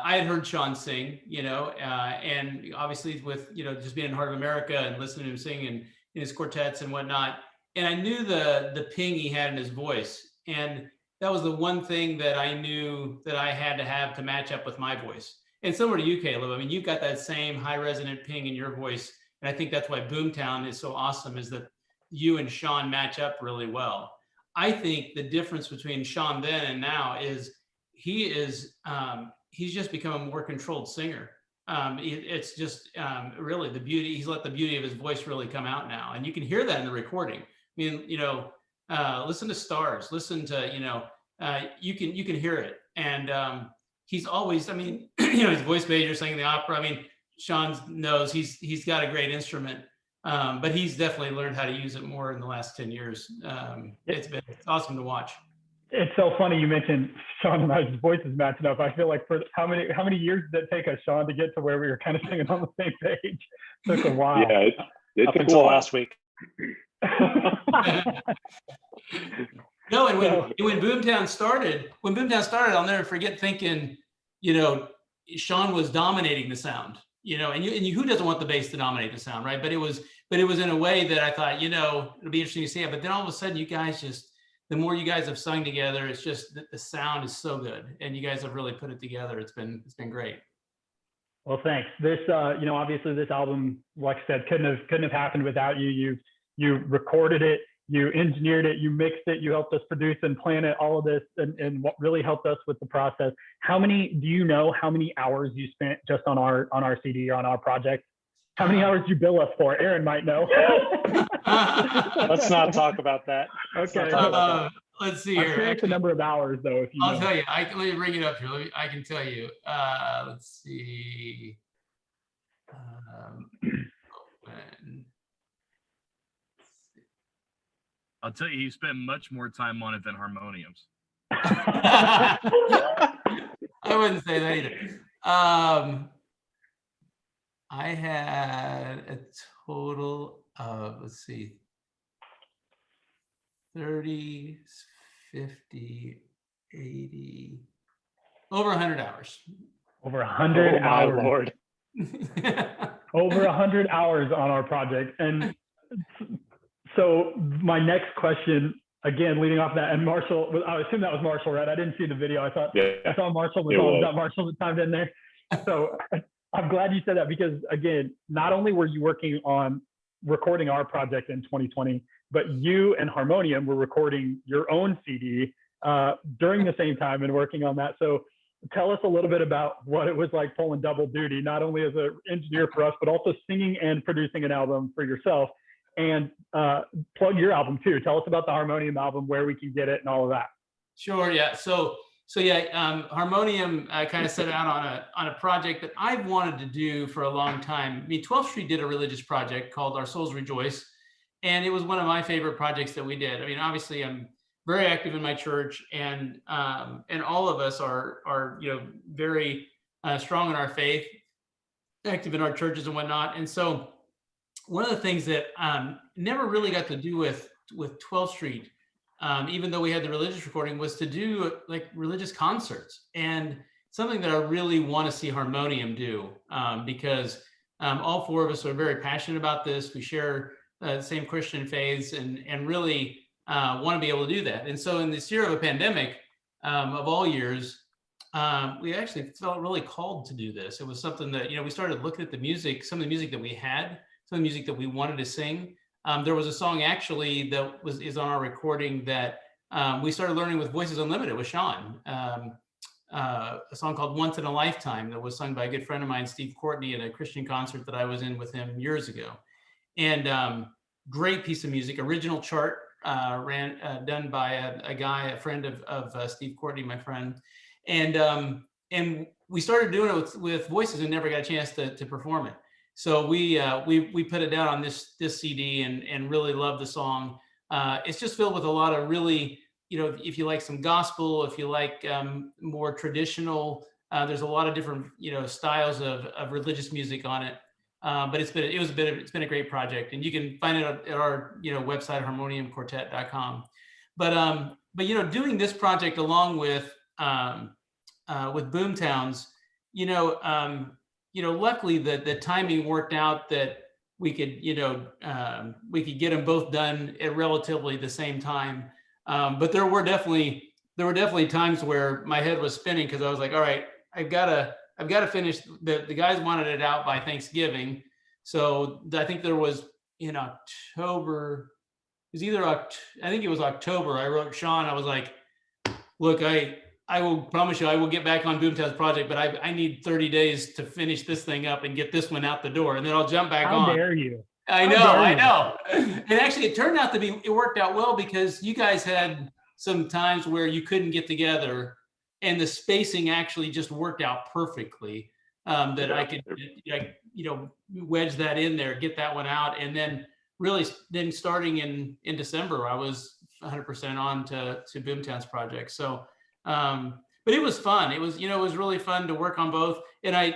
had heard Sean sing, you know, and obviously with, you know, just being in Heart of America and listening to him sing in his quartets and whatnot. And I knew the ping he had in his voice. And that was the one thing that I knew that I had to have to match up with my voice. And similar to you, Caleb, I mean, you've got that same high resonant ping in your voice. And I think that's why BoomTown is so awesome, is that you and Sean match up really well. I think the difference between Sean then and now is he's just become a more controlled singer. It's just really the beauty. He's let the beauty of his voice really come out now, and you can hear that in the recording. I mean, you know, listen to Stars, listen to, you know, you can hear it. And he's always, I mean, you know, he's voice major, singing the opera. I mean, Sean knows he's got a great instrument, but he's definitely learned how to use it more in the last 10 years. It's awesome to watch. It's so funny you mentioned Sean and I's voices matching up. I feel like for how many years did it take us, Sean, to get to where we were kind of singing on the same page? It took a while. Yeah, it up took until a while. last week. No, and when BoomTown started, I'll never forget thinking, you know, Sean was dominating the sound, you know, and who doesn't want the bass to dominate the sound, right? But it was in a way that I thought, you know, it'll be interesting to see it. But then all of a sudden, you guys just, the more you guys have sung together, it's just that the sound is so good, and you guys have really put it together. It's been great. Well, thanks. This, you know, obviously this album, like I said, couldn't have happened without you. You recorded it, you engineered it, you mixed it, you helped us produce and plan it, all of this, and what really helped us with the process. Do you know how many hours you spent just on our CD or on our project? How many hours did you bill us for? Aaron might know. Let's not talk about that. Okay. Let's see I'm here. curious the number of hours, though. If you I'll know. tell you. Let me bring it up here. I can tell you. Let's see. I'll tell you spent much more time on it than harmoniums. I wouldn't say that either. I had a total of, let's see, 30, 50, 80, over 100 hours. Over 100 hours. My Lord. Over 100 hours on our project. And so my next question, again, leading off that, and Marshall, I assume that was Marshall, right? I didn't see the video. I saw Marshall was that Marshall that timed in there. So I'm glad you said that, because again, not only were you working on recording our project in 2020, but you and Harmonium were recording your own CD during the same time and working on that. So tell us a little bit about what it was like pulling double duty, not only as an engineer for us, but also singing and producing an album for yourself. And plug your album too. Tell us about the Harmonium album, where we can get it, and all of that. Sure. Yeah. So So yeah, Harmonium kind of set out on a project that I've wanted to do for a long time. I mean, 12th Street did a religious project called Our Souls Rejoice, and it was one of my favorite projects that we did. I mean, obviously, I'm very active in my church, and all of us are very strong in our faith, active in our churches and whatnot. And so, one of the things that never really got to do with 12th Street, even though we had the religious recording, was to do like religious concerts, and something that I really want to see Harmonium do, because all four of us are very passionate about this. We share the same Christian faiths, and really want to be able to do that. And so in this year of a pandemic, of all years, we actually felt really called to do this. It was something that, we started looking at the music, some of the music that we had, some of the music that we wanted to sing. There was a song actually that is on our recording that we started learning with Voices Unlimited with Sean, a song called Once in a Lifetime that was sung by a good friend of mine, Steve Courtney, at a Christian concert that I was in with him years ago. And great piece of music, original chart, done by a friend of Steve Courtney, my friend. And we started doing it with Voices and never got a chance to perform it. So we put it down on this CD and really love the song. It's just filled with a lot of really, if you like some gospel, if you like more traditional, there's a lot of different styles of religious music on it. But it's been a great project, and you can find it at our website, harmoniumquartet.com. But doing this project along with BoomTowns, luckily the timing worked out that we could get them both done at relatively the same time. But there were definitely times where my head was spinning, because I was like, all right, I've got to finish. The guys wanted it out by Thanksgiving, so I think there was in October. It was I think it was October. I wrote Sean. I was like, look, I will promise you I will get back on BoomTown's project, but I need 30 days to finish this thing up and get this one out the door, and then I'll jump back on. How dare you? I know. And actually, it turned out it worked out well, because you guys had some times where you couldn't get together, and the spacing actually just worked out perfectly. That I could, wedge that in there, get that one out, and then really, starting in December, I was 100% on to BoomTown's project. So, but it was fun. It was really fun to work on both. And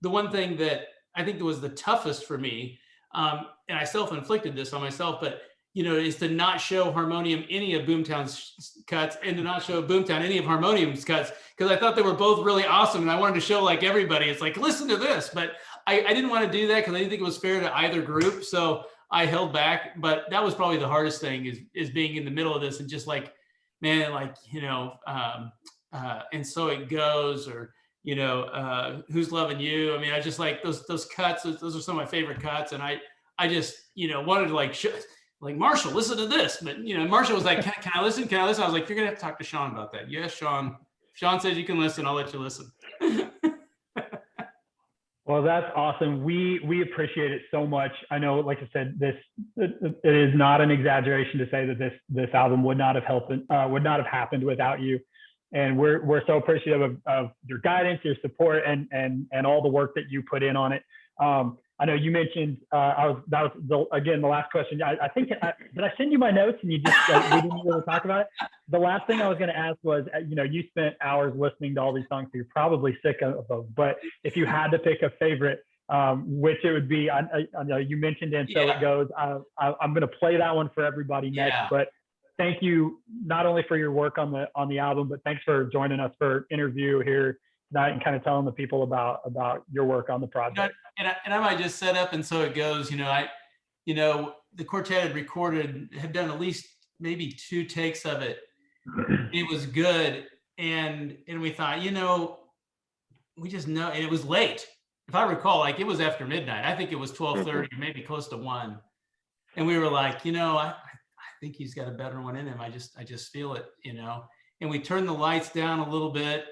the one thing that I think that was the toughest for me, and I self-inflicted this on myself, but is to not show Harmonium any of BoomTown's cuts, and to not show BoomTown any of Harmonium's cuts, because I thought they were both really awesome, and I wanted to show like everybody, it's like, listen to this. But I didn't want to do that, because I didn't think it was fair to either group, so I held back. But that was probably the hardest thing, is being in the middle of this and just like, man, like, and so it goes, or Who's Loving You. I mean, I just like those cuts. Those are some of my favorite cuts, and I just wanted to like Marshall, listen to this. But Marshall was like, can I listen? Can I listen? I was like, you're gonna have to talk to Sean about that. Yes, Sean. Sean says you can listen. I'll let you listen. Well, that's awesome. We appreciate it so much. I know, like I said, it is not an exaggeration to say that this album would not have happened without you. And we're so appreciative of your guidance, your support, and all the work that you put in on it. I know you mentioned that was the last question. I think did I send you my notes and you just we didn't really talk about it? The last thing I was going to ask was, you spent hours listening to all these songs, so you're probably sick of them. But if you had to pick a favorite, which it would be, I know you mentioned And So It Goes. I'm going to play that one for everybody next. Yeah. But thank you not only for your work on the album, but thanks for joining us for an interview here tonight and kind of telling the people about your work on the project. And I might just set up And So It Goes. The quartet had done at least maybe 2 takes of it. It was good, and we thought, we just know, and it was late. If I recall, like it was after midnight. I think it was 12:30 or maybe close to 1. And we were like, I think he's got a better one in him. I just feel it, And we turned the lights down a little bit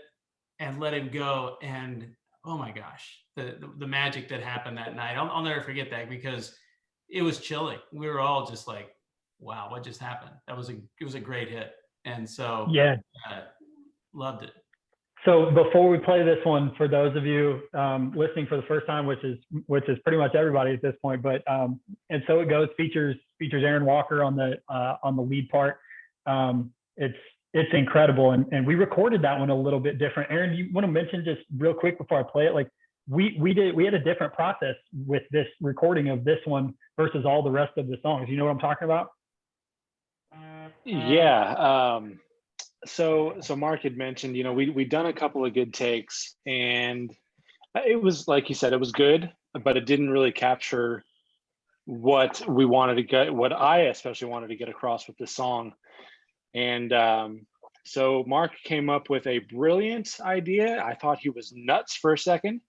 and let him go. And oh my gosh, the magic that happened that night. I'll never forget that, because it was chilling. We were all just like, wow, what just happened? It was a great hit. And so yeah, Loved it. So before we play this one, for those of you listening for the first time, which is pretty much everybody at this point, but and so it goes features Aaron Walker on the lead part. It's incredible, and we recorded that one a little bit different. Aaron, you want to mention just real quick before I play it, like we had a different process with this recording of this one versus all the rest of the songs. You know what I'm talking about? Yeah. So Mark had mentioned, we'd done a couple of good takes, and it was, like you said, it was good, but it didn't really capture what we wanted to get, what I especially wanted to get across with this song. And so Mark came up with a brilliant idea. I thought he was nuts for a second,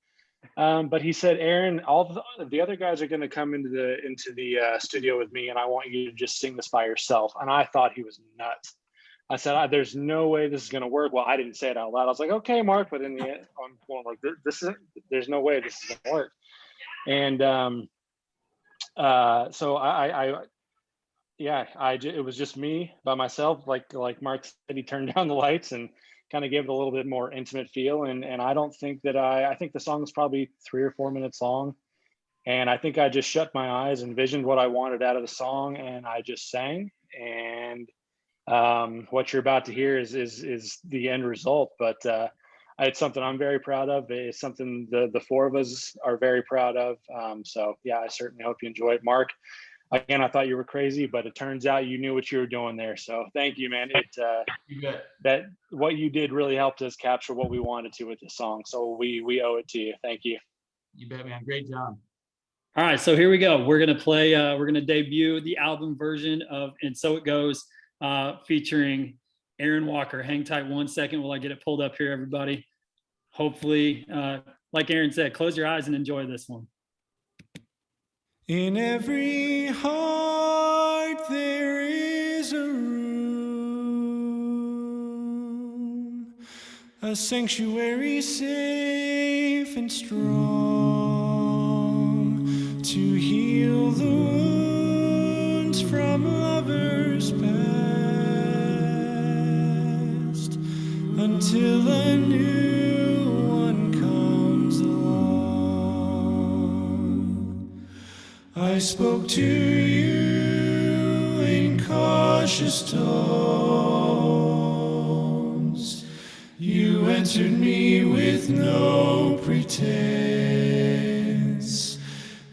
but he said, Aaron, all the other guys are going to come into the studio with me, and I want you to just sing this by yourself. And I thought he was nuts. I said, there's no way this is going to work. Well, I didn't say it out loud. I was like, okay, Mark, but in the end, I'm going like, there's no way this is going to work. And so it was just me by myself. Like Mark said, he turned down the lights and kind of gave it a little bit more intimate feel. And I don't think that I think the song is probably 3 or 4 minutes long. And I think I just shut my eyes, envisioned what I wanted out of the song, and I just sang. And what you're about to hear is the end result, but it's something I'm very proud of. It's something the 4 of us are very proud of. So yeah, I certainly hope you enjoy it. Mark, again, I thought you were crazy, but it turns out you knew what you were doing there. So thank you, man. That what you did really helped us capture what we wanted to with the song. So we owe it to you. Thank you. You bet, man. Great job. All right, so here we go. We're gonna play. We're gonna debut the album version of "And So It Goes," featuring Aaron Walker. Hang tight 1 second while I get it pulled up here, everybody. Hopefully, like Aaron said, close your eyes and enjoy this one. In every heart there is a room, a sanctuary safe and strong, to heal the wounds from lovers past, until a new one comes along. I spoke to you in cautious tones. You answered me with no pretense,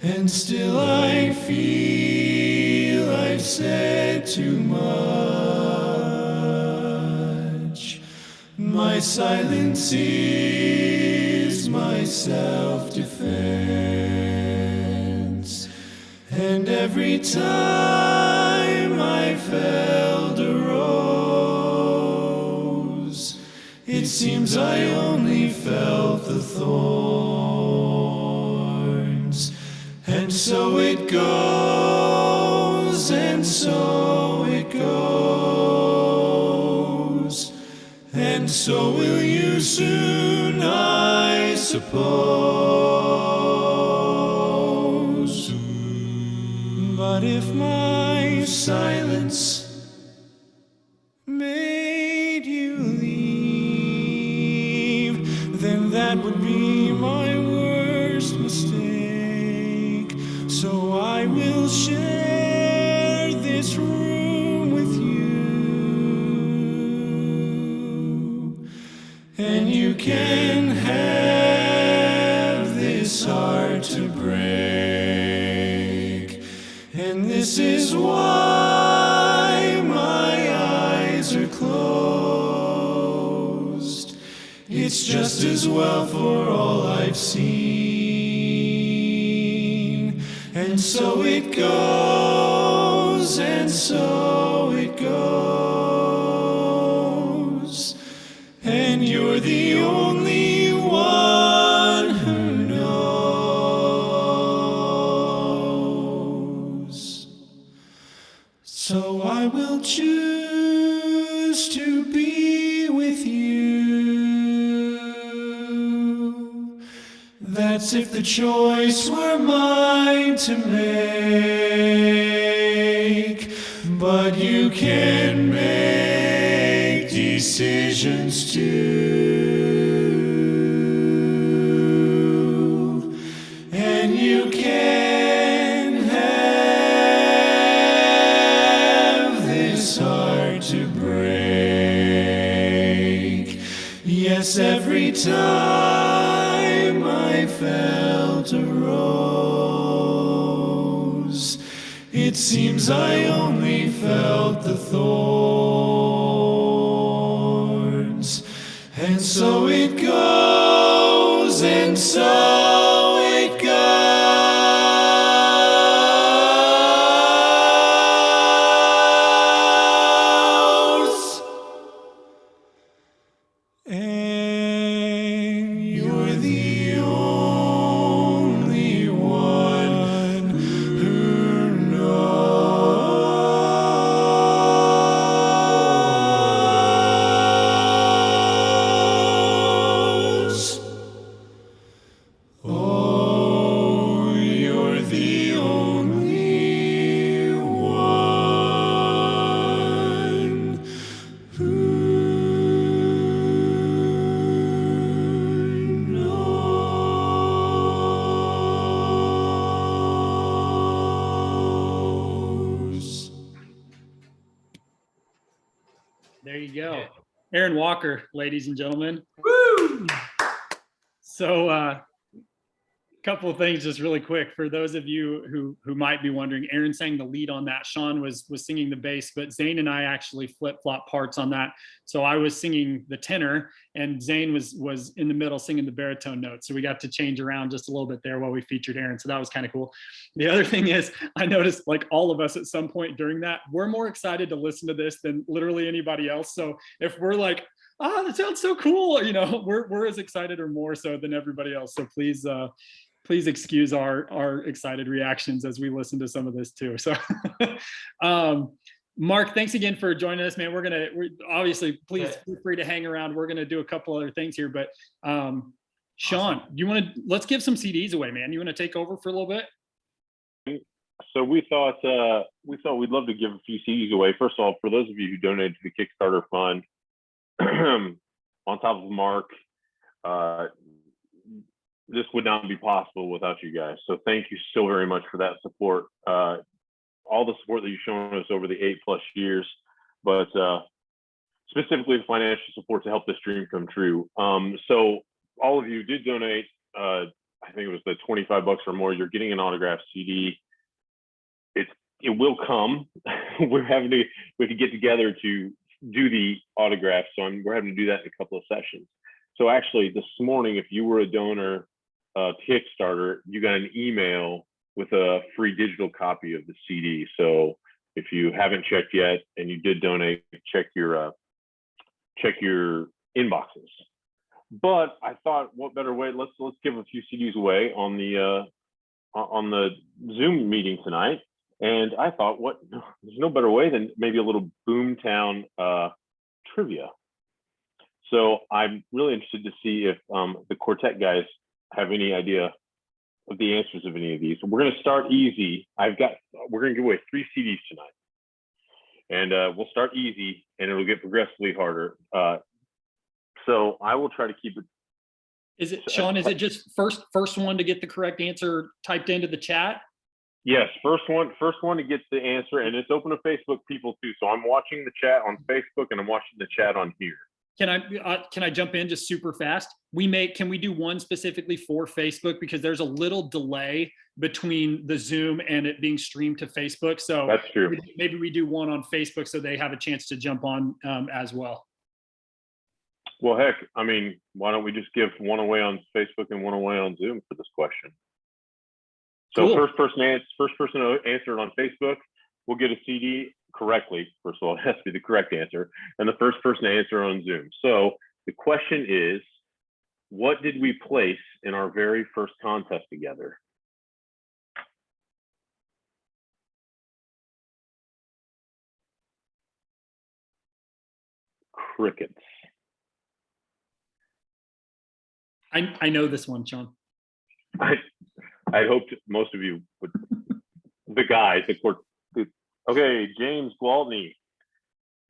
and still I feel I've said too much. My silence is my self-defense, and every time I felt a rose, it seems I only felt the thorns. And so it goes, and so it goes, and so will you soon, I suppose. But if my silence made you leave, then that would be my worst mistake. So I will share this room with you, and you can have this heart to break. And this is why my eyes are closed. It's just as well for all I've seen. And so it goes, and so it goes, and you're the only one who knows. So I will choose to be with you. That's if the choice were mine to make. But you can make decisions too. And you can have this heart to break. Yes, every time I felt a rose, it seems I only felt the thorns. And so it goes, and so it goes. And you're the only one who knows. Oh, you're the only one who knows. There you go. Aaron Walker, ladies and gentlemen. Woo! So couple of things just really quick for those of you who might be wondering. Aaron sang the lead on that. Sean was singing the bass, but Zane and I actually flip-flop parts on that. So I was singing the tenor and Zane was in the middle singing the baritone note. So we got to change around just a little bit there while we featured Aaron. So that was kind of cool. The other thing is I noticed like all of us at some point during that, we're more excited to listen to this than literally anybody else. So if we're like, oh, that sounds so cool, you know, we're as excited or more so than everybody else. So please excuse our excited reactions as we listen to some of this too. So Mark, thanks again for joining us, man. We're obviously, please feel free to hang around. We're going to do a couple other things here, but Sean, let's give some CDs away, man. You want to take over for a little bit? So we thought we'd love to give a few CDs away. First of all, for those of you who donated to the Kickstarter fund, on top of Mark, this would not be possible without you guys. So thank you so very much for that support. All the support that you've shown us over the 8+ years, but specifically the financial support to help this dream come true. So all of you did donate, I think it was the $25 or more. You're getting an autographed CD. It will come. we have to get together to do the autograph. So we're having to do that in a couple of sessions. So actually this morning, if you were a donor to Kickstarter, you got an email with a free digital copy of the CD. So if you haven't checked yet and you did donate, check your inboxes. But I thought, what better way? Let's give a few CDs away on the Zoom meeting tonight. And I thought, there's no better way than maybe a little BoomTown trivia. So I'm really interested to see if the quartet guys have any idea of the answers of any of these. We're going to start easy. We're going to give away 3 CDs tonight, and we'll start easy, and it'll get progressively harder. So I will try to keep it. Is it, Sean? Is it just first one to get the correct answer typed into the chat? Yes, first one to get the answer, and it's open to Facebook people too. So I'm watching the chat on Facebook, and I'm watching the chat on here. Can I jump in just super fast? Can we do one specifically for Facebook, because there's a little delay between the Zoom and it being streamed to Facebook. So that's true. Maybe we do one on Facebook so they have a chance to jump on as well. Well, heck, I mean, why don't we just give one away on Facebook and one away on Zoom for this question? So cool. first person to answer it on Facebook will get a CD correctly. First of all, it has to be the correct answer, and the first person to answer on Zoom. So the question is, what did we place in our very first contest together? Crickets. I know this one, Sean. I hoped most of you would. The guys, okay, James Gwaltney.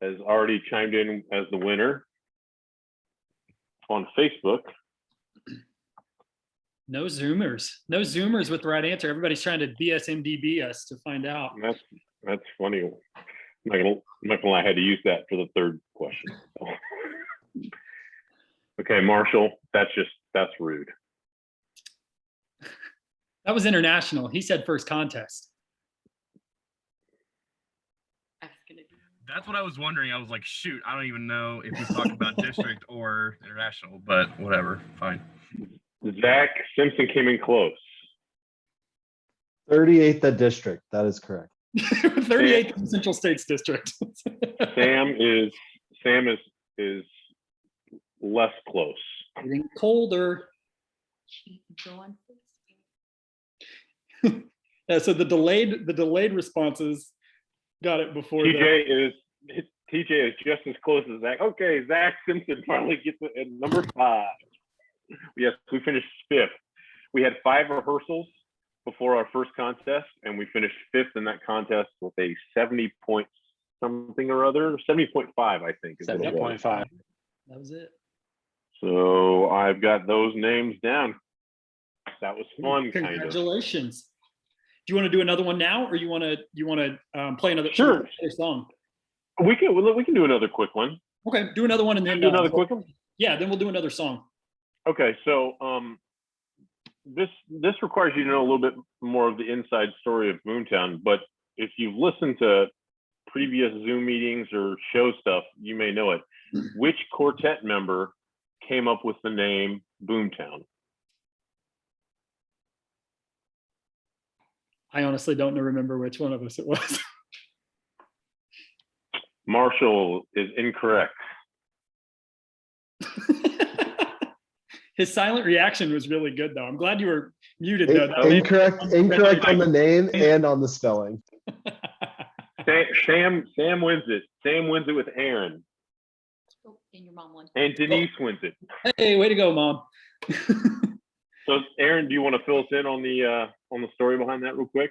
has already chimed in as the winner on Facebook. No Zoomers with the right answer. Everybody's trying to BSMDB us to find out. That's funny. I'm not gonna lie, I had to use that for the third question. Okay, Marshall, that's rude. That was international. He said first contest. That's what I was wondering. I was like, shoot, I don't even know if he's talking about district or international, but whatever, fine. Zach Simpson came in close. 38th district. That is correct. 38th Central States District. Sam is less close. Getting colder. Yeah, so the delayed responses got it before. TJ is just as close as Zach. Okay, Zach Simpson finally gets it at number 5. Yes, we finished 5th. We had 5 rehearsals before our first contest, and we finished 5th in that contest with a 70 point something or other, 70.5, I think. 70.5. That was it. So I've got those names down. That was fun. Congratulations. Do you want to do another one now, or you want to play another song? We can do another quick one. Okay, do another one and then do another quick one. Yeah, then we'll do another song. Okay, so this requires you to know a little bit more of the inside story of BoomTown, but if you've listened to previous Zoom meetings or show stuff, you may know it. Which quartet member came up with the name BoomTown? I honestly don't remember which one of us it was. Marshall is incorrect. His silent reaction was really good, though. I'm glad you were muted, though. Incorrect on the name and on the spelling. Sam wins it. Sam wins it with Aaron. And your mom won. And Denise wins it. Hey, way to go, Mom. So, Aaron, do you want to fill us in on the story behind that real quick?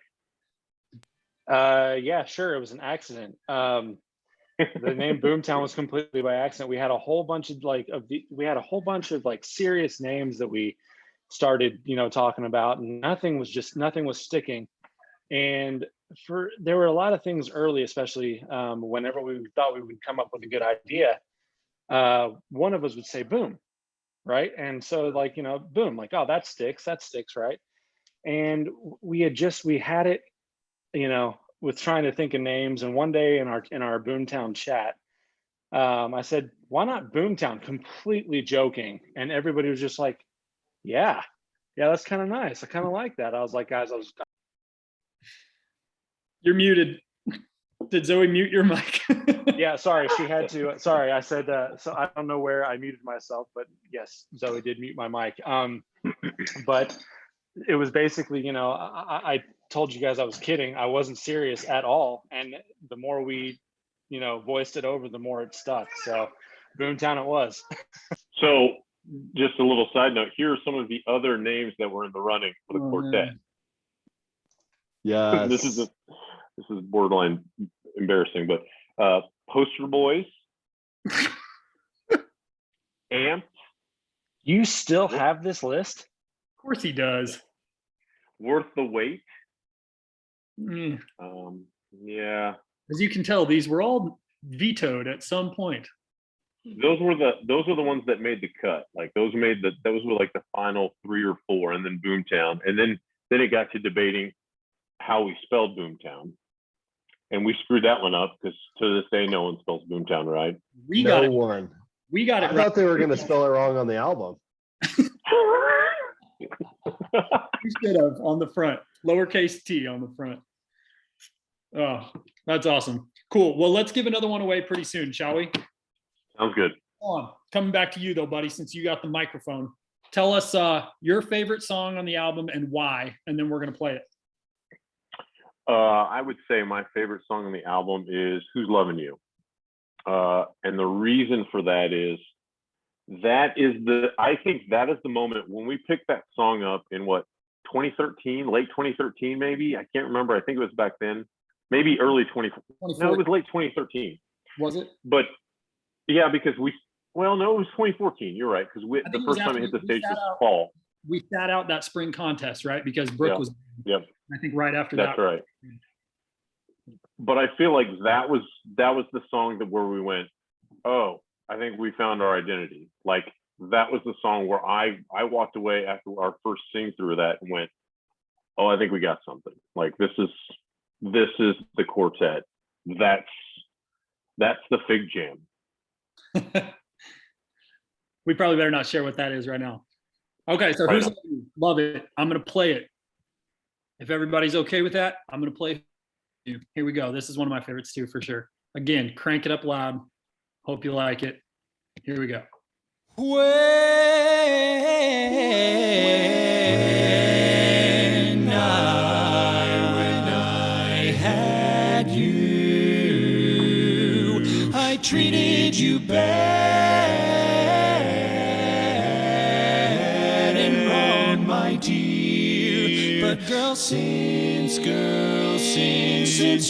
Yeah, sure. It was an accident. The name BoomTown was completely by accident. We had a whole bunch of serious names that we started, talking about, and nothing was sticking. And there were a lot of things early, especially whenever we thought we would come up with a good idea. One of us would say boom, right? And so boom, oh, that sticks, right? And we had it, with trying to think of names. And one day in our BoomTown chat, I said, why not BoomTown? Completely joking. And everybody was just like, yeah, that's kind of nice. I kind of like that. I was like, guys, You're muted. Did Zoe mute your mic? Yeah, sorry, she had to. Sorry, I said, so I don't know where I muted myself, but yes, Zoe did mute my mic. But it was basically, I told you guys I was kidding. I wasn't serious at all. And the more we, voiced it over, the more it stuck. So BoomTown it was. So just a little side note, here are some of the other names that were in the running for the quartet. Yeah. This is borderline embarrassing, but Poster Boys, Amp. You still have this list? Of course he does. Worth the Wait. Yeah. As you can tell, these were all vetoed at some point. Those were the ones that made the cut. Like those were like the final 3 or 4, and then BoomTown, and then it got to debating how we spelled BoomTown, and we screwed that one up because to this day no one spells BoomTown right. We got it I thought they were going to spell it wrong on the album. You should have on the front, lowercase t on the front. Oh, that's awesome. Cool. Well, let's give another one away pretty soon, shall we? Sounds good. Coming back to you though, buddy, since you got the microphone. Tell us your favorite song on the album and why, and then we're going to play it. I would say my favorite song on the album is Who's Loving You? And the reason for that is I think that is the moment when we picked that song up in 2013, late 2013, maybe. I can't remember. I think it was back then, maybe early 2014. No, it was late 2013. Was it? But yeah, because well, no, it was 2014. You're right, because I the think it was first time after it hit the we stage sat was out. fall. We sat out that spring contest, right? Because Brooke Yeah. was. Yep. I think right after That's that. right. But I feel like that was the song that where we went, oh, I think we found our identity. Like that was the song where I walked away after our first sing through of that and went, oh, I think we got something. Like this is the quartet. That's the Fig Jam. We probably better not share what that is right now. Okay, so Right who's love it? I'm gonna play it. If everybody's okay with that, I'm gonna play you. Here we go. This is one of my favorites too, for sure. Again, crank it up loud. Hope you like it. Here we go. When I had you, I treated you bad and wrong, my dear. But girl, since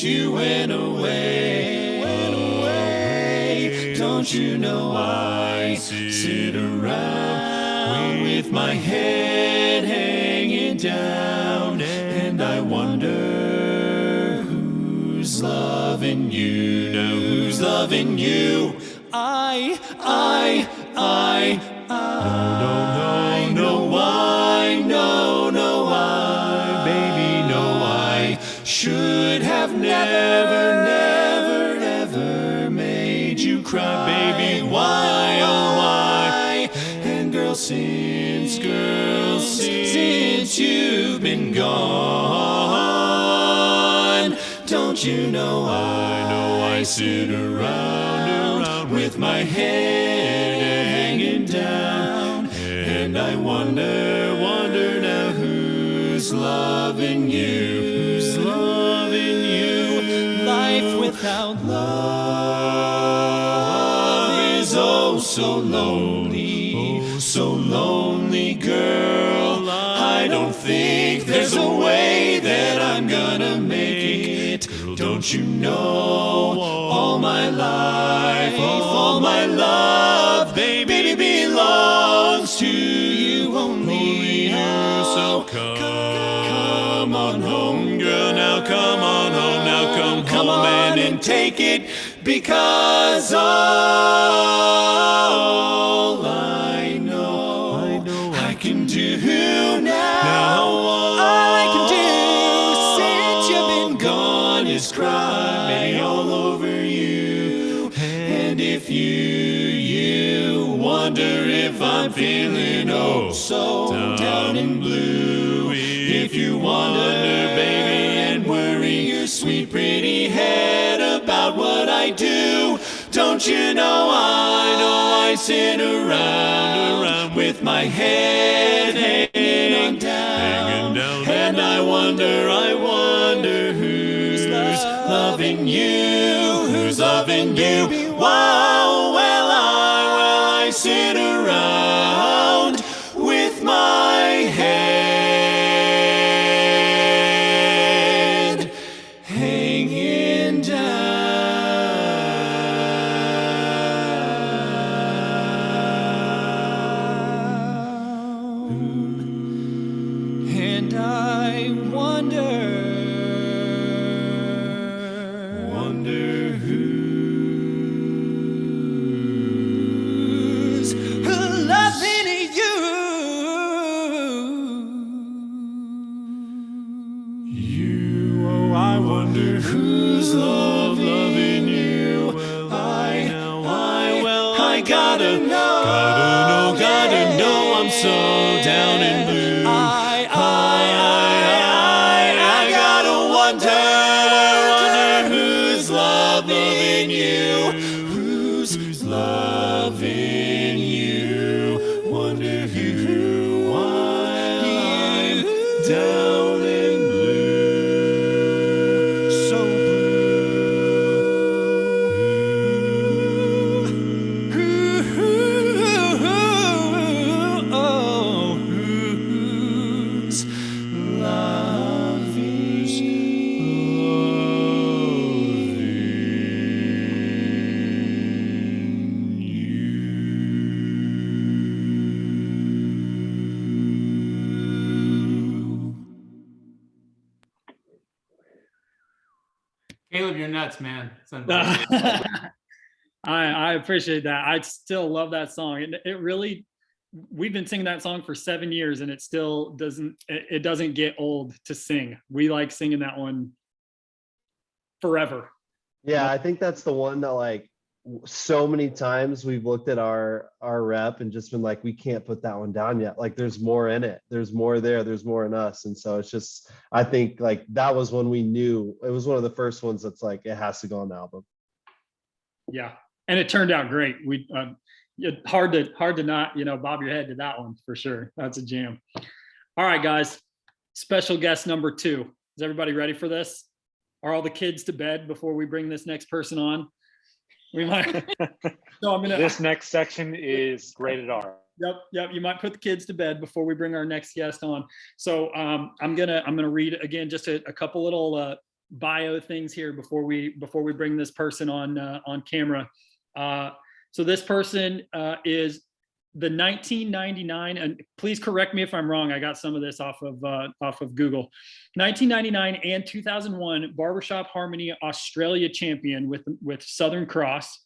you went away, don't you know I sit around with my head hanging down, and I wonder who's loving you now, who's loving you. I should have never, ever made you cry, baby. Why, oh why? And girl, since you've been gone, don't you know I sit around with my head hanging down, and I wonder now who's loving you, who's loving you. Life without love is oh so lonely, girl. I don't think there's a way that I'm gonna make it. Don't you know all my life, all my love, baby, belongs to you, only you. So come on home, girl, now come on home, now come home and take it, because all I know I can do now, all I can do since you've been gone is cry, baby, all over you. And if you wonder if I'm feeling oh so down and blue, if you wonder, baby, and worry your sweet pretty head about what I do, don't you know I sit around with my head hanging down, and I wonder who's loving you, who's loving you. Wow, well I sit around with my head hanging down, and I wonder who's loving you. Oh, I wonder who's loving you. I gotta know, I'm so down and blue. I gotta wonder who's loving you, who's loving you. Wonder who, while I'm down and blue, so who's loving nuts, man. It's unbelievable. I appreciate that. I still love that song. It really, we've been singing that song for 7 years and it still doesn't get old to sing. We like singing that one forever. Yeah, I think that's the one that like so many times we've looked at our rep and just been like, we can't put that one down yet. Like there's more in it. There's more there. There's more in us. And so it's just, I think like that was when we knew it was one of the first ones that's like, it has to go on the album. Yeah. And it turned out great. We hard to not, bob your head to that one for sure. That's a jam. All right, guys. Special guest number 2. Is everybody ready for this? Are all the kids to bed before we bring this next person on? We might. So I'm gonna. This next section is rated R. Yep. You might put the kids to bed before we bring our next guest on. So I'm gonna read again just a couple little bio things here before we bring this person on camera. So this person is the 1999, and please correct me if I'm wrong. I got some of this off of Google. 1999 and 2001 Barbershop Harmony Australia champion with Southern Cross.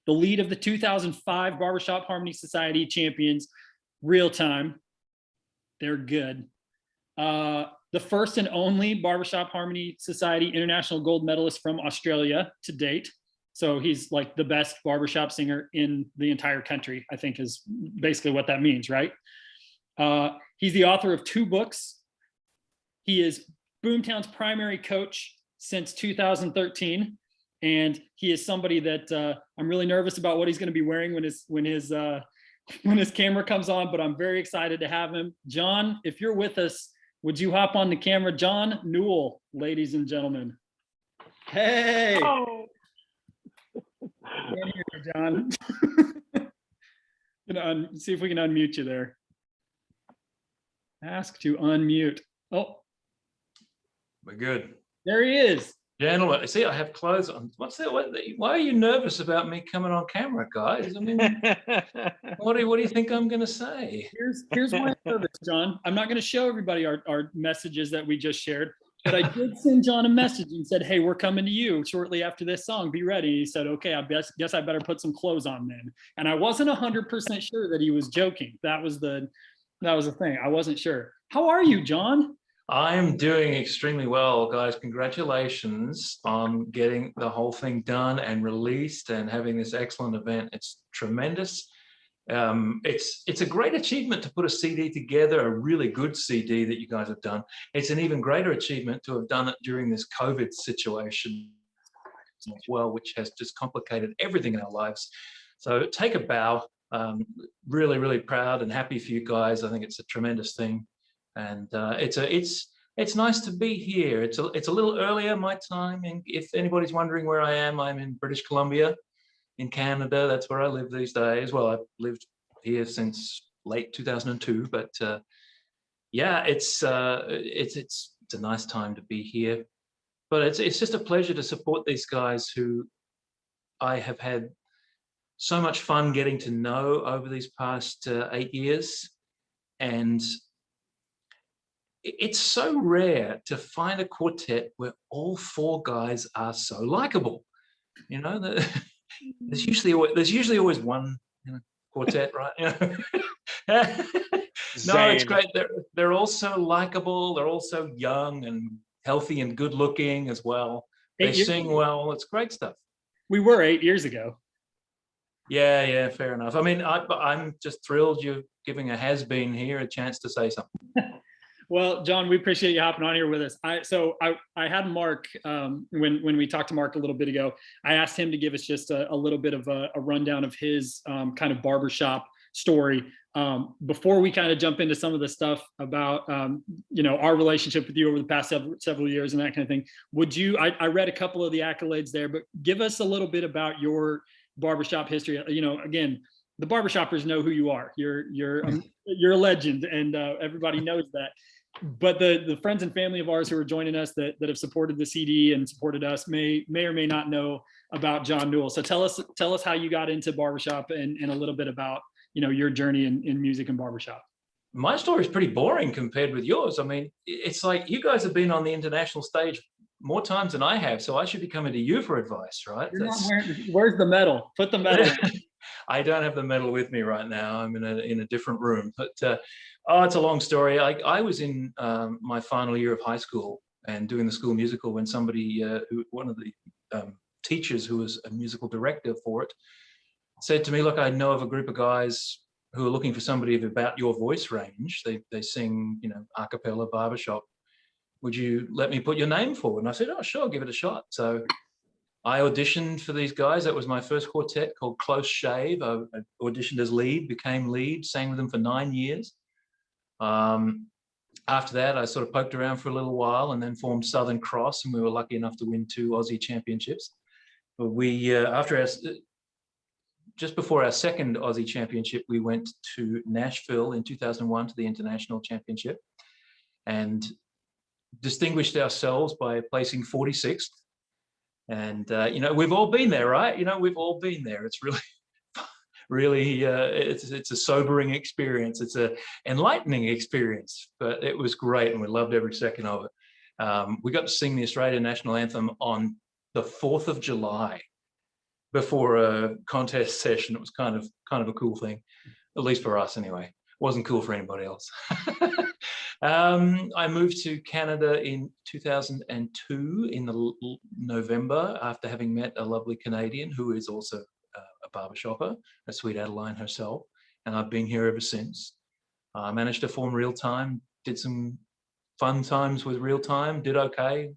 The lead of the 2005 Barbershop Harmony Society champions, Real Time. They're good. The first and only Barbershop Harmony Society international gold medalist from Australia to date. So he's like the best barbershop singer in the entire country, I think is basically what that means, right? He's the author of 2 books. He is BoomTown's primary coach since 2013. And he is somebody that I'm really nervous about what he's going to be wearing when his camera comes on, but I'm very excited to have him. John, if you're with us, would you hop on the camera? John Newell, ladies and gentlemen. Hey. Oh. Get here, John. See if we can unmute you there. Ask to unmute. Oh, We're good. there he is. Gentlemen, see, I have clothes on. What's that? Why are you nervous about me coming on camera, guys? I mean, what do you think I'm going to say? Here's why I'm nervous, John. I'm not going to show everybody our messages that we just shared, but I did send John a message and said, hey, we're coming to you shortly after this song. Be ready. He said, okay, I guess I better put some clothes on then. And I wasn't 100% sure that he was joking. That was the thing. I wasn't sure. How are you, John? I'm doing extremely well, guys. Congratulations on getting the whole thing done and released and having this excellent event. It's tremendous. It's a great achievement to put a CD together, a really good CD that you guys have done. It's an even greater achievement to have done it during this COVID situation as well, which has just complicated everything in our lives. So take a bow. Really, really proud and happy for you guys. I think it's a tremendous thing. And it's nice to be here. It's a little earlier my time, and if anybody's wondering where I am, I'm in British Columbia, in Canada. That's where I live these days. Well, I've lived here since late 2002, but yeah, it's a nice time to be here. But it's just a pleasure to support these guys who I have had so much fun getting to know over these past 8 years, and it's so rare to find a quartet where all 4 guys are so likable. You know, there's usually always one quartet, right? No, it's great. They're all so likable. They're all so young and healthy and good looking as well. They sing well. It's great stuff. We were 8 years ago. Yeah, fair enough. I mean, I'm just thrilled you're giving a has-been here a chance to say something. Well, John, we appreciate you hopping on here with us. I had Mark, when we talked to Mark a little bit ago, I asked him to give us just a little bit of a rundown of his kind of barbershop story. Before we kind of jump into some of the stuff about, our relationship with you over the past several years and that kind of thing, would you, I read a couple of the accolades there, but give us a little bit about your barbershop history. Again, the barbershoppers know who you are. You're a legend, and everybody knows that. But the friends and family of ours who are joining us that have supported the CD and supported us may or may not know about John Newell. So tell us how you got into barbershop and a little bit about your journey in music and barbershop. My story is pretty boring compared with yours. I mean, it's like you guys have been on the international stage more times than I have, so I should be coming to you for advice, right? You're not wearing, where's the medal? Put the medal on. I don't have the medal with me right now. I'm in a different room. But oh, it's a long story. I was in my final year of high school and doing the school musical when somebody, one of the teachers who was a musical director for it, said to me, "Look, I know of a group of guys who are looking for somebody of about your voice range. They sing, a cappella, barbershop. Would you let me put your name forward?" And I said, "Oh, sure, give it a shot." So I auditioned for these guys. That was my first quartet called Close Shave. I auditioned as lead, became lead, sang with them for 9 years. After that, I sort of poked around for a little while and then formed Southern Cross, and we were lucky enough to win 2 Aussie championships. But we, just before our second Aussie championship, we went to Nashville in 2001 to the International Championship and distinguished ourselves by placing 46th. And, we've all been there, right? We've all been there. It's really, really, it's a sobering experience. It's an enlightening experience, but it was great and we loved every second of it. We got to sing the Australian National Anthem on the 4th of July before a contest session. It was kind of a cool thing, at least for us anyway. It wasn't cool for anybody else. I moved to Canada in 2002 in November after having met a lovely Canadian who is also a barbershopper, a sweet Adeline herself, and I've been here ever since. I managed to form Real Time, did some fun times with Real Time, did okay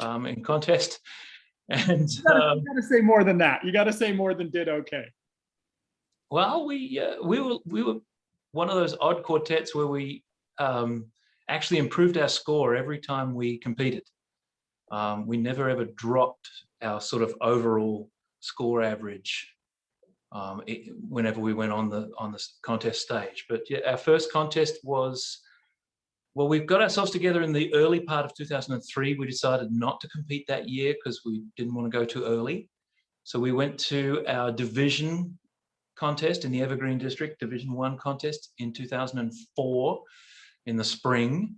in contest. And you gotta say more than that. You gotta say more than did okay. Well, we were one of those odd quartets where we actually improved our score every time we competed. We never ever dropped our sort of overall score average whenever we went on the contest stage. But yeah, our first contest was, well, we got ourselves together in the early part of 2003. We decided not to compete that year because we didn't want to go too early. So we went to our division contest in the Evergreen District, Division 1 contest in 2004 in the spring,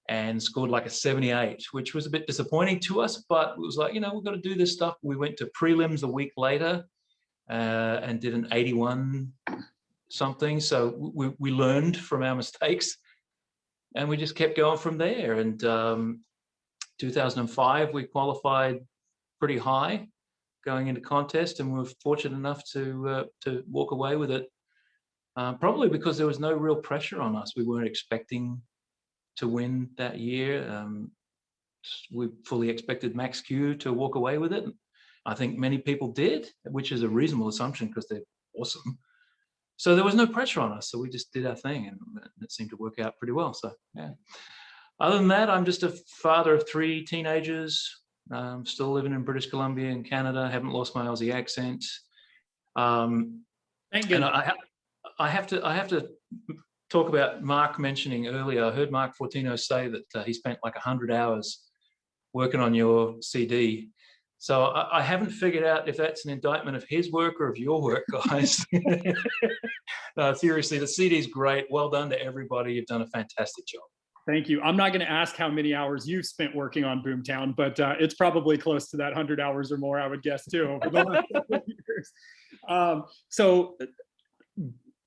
and scored like a 78, which was a bit disappointing to us, but it was like, we've got to do this stuff. We went to prelims a week later and did an 81 something. So we learned from our mistakes and we just kept going from there. And 2005, we qualified pretty high going into contest, and we were fortunate enough to walk away with it. Probably because there was no real pressure on us. We weren't expecting to win that year. We fully expected Max Q to walk away with it. I think many people did, which is a reasonable assumption because they're awesome. So there was no pressure on us. So we just did our thing and it seemed to work out pretty well. So yeah. Other than that, I'm just a father of 3 teenagers. Still living in British Columbia in Canada. Haven't lost my Aussie accent. Thank you. And I have to talk about Mark mentioning earlier. I heard Mark Fortino say that he spent like 100 hours working on your CD. So I haven't figured out if that's an indictment of his work or of your work, guys. No, seriously, the CD is great. Well done to everybody. You've done a fantastic job. Thank you. I'm not going to ask how many hours you've spent working on BoomTown, but it's probably close to that 100 hours or more, I would guess, too, over the last couple of years. So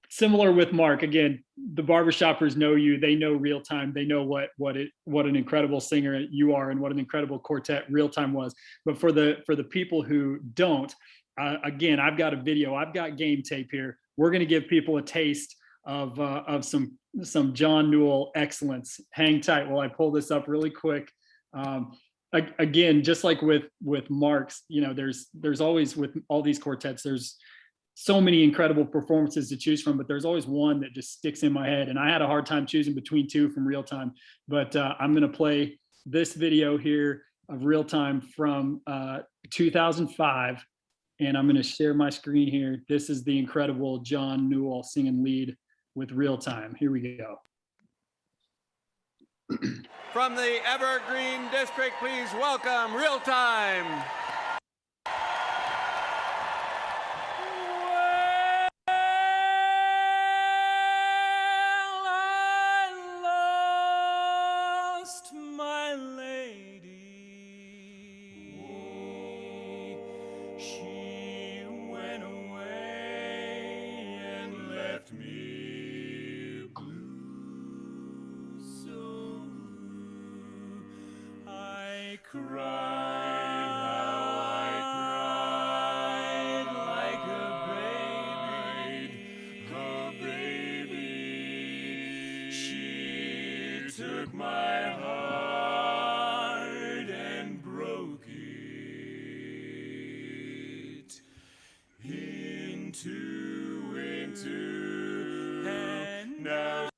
similar with Mark, again, the barbershoppers know you. They know Real Time. They know what an incredible singer you are and what an incredible quartet Real Time was. But for the people who don't, again, I've got a video. I've got game tape here. We're going to give people a taste of some John Newell excellence. Hang tight while I pull this up really quick. Again, just like with Mark's, there's always, with all these quartets, there's so many incredible performances to choose from, but there's always one that just sticks in my head. And I had a hard time choosing between 2 from Real Time, but I'm going to play this video here of Real Time from 2005. And I'm going to share my screen here. This is the incredible John Newell singing lead with Real Time. Here we go. From the Evergreen District, please welcome Real Time. My lady cried, how I cried like a baby. She took my heart and broke it into, and now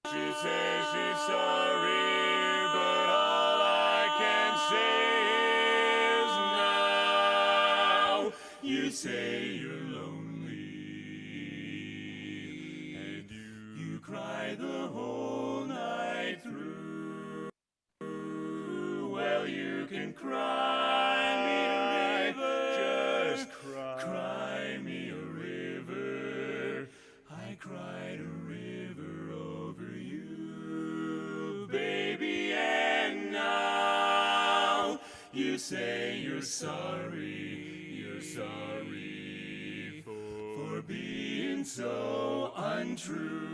she says she's sorry, but all I can say is now you say you're lonely, and you cry the whole night through. Well, you can cry me a river, just cry me a river. I cried a river over you, baby, and now you say you're sorry for being so untrue.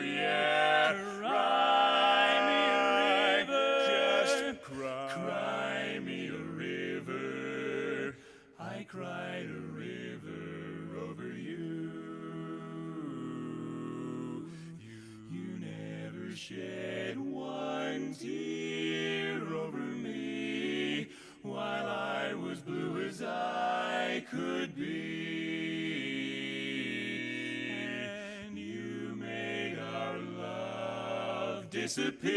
Yeah, cry me a river, just cry me a river. I cried a river over you. You never shed one tear over me while I was blue as I could be. And you made our love disappear.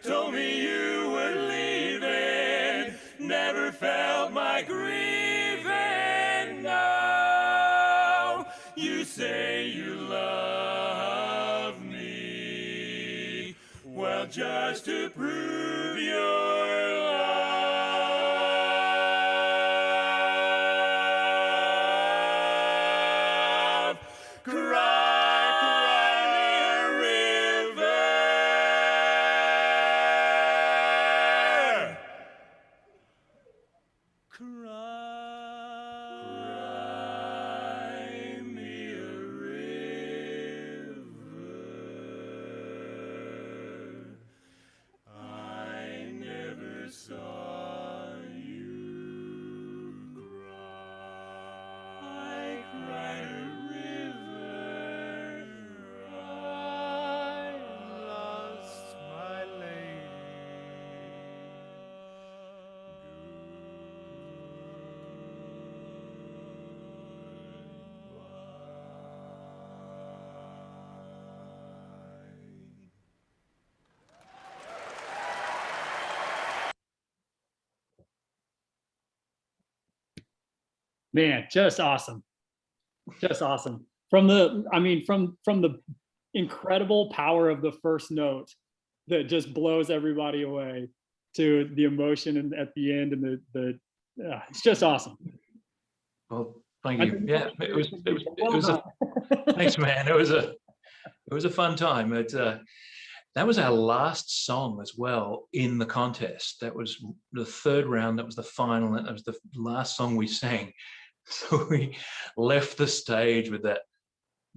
Told me you were leaving, never felt my grief, and now you say you love me. Well, just to prove your love, cry me a river. Cry me a river. I never saw you cry. I cried a river. I lost my lady. Man, just awesome. Just awesome. From the, I mean, from the incredible power of the first note that just blows everybody away to the emotion and at the end and it's just awesome. Well, thank you. Yeah, it was a thanks, man. It was a fun time. That was our last song as well in the contest. That was the third round. That was the final. That was the last song we sang. So we left the stage with that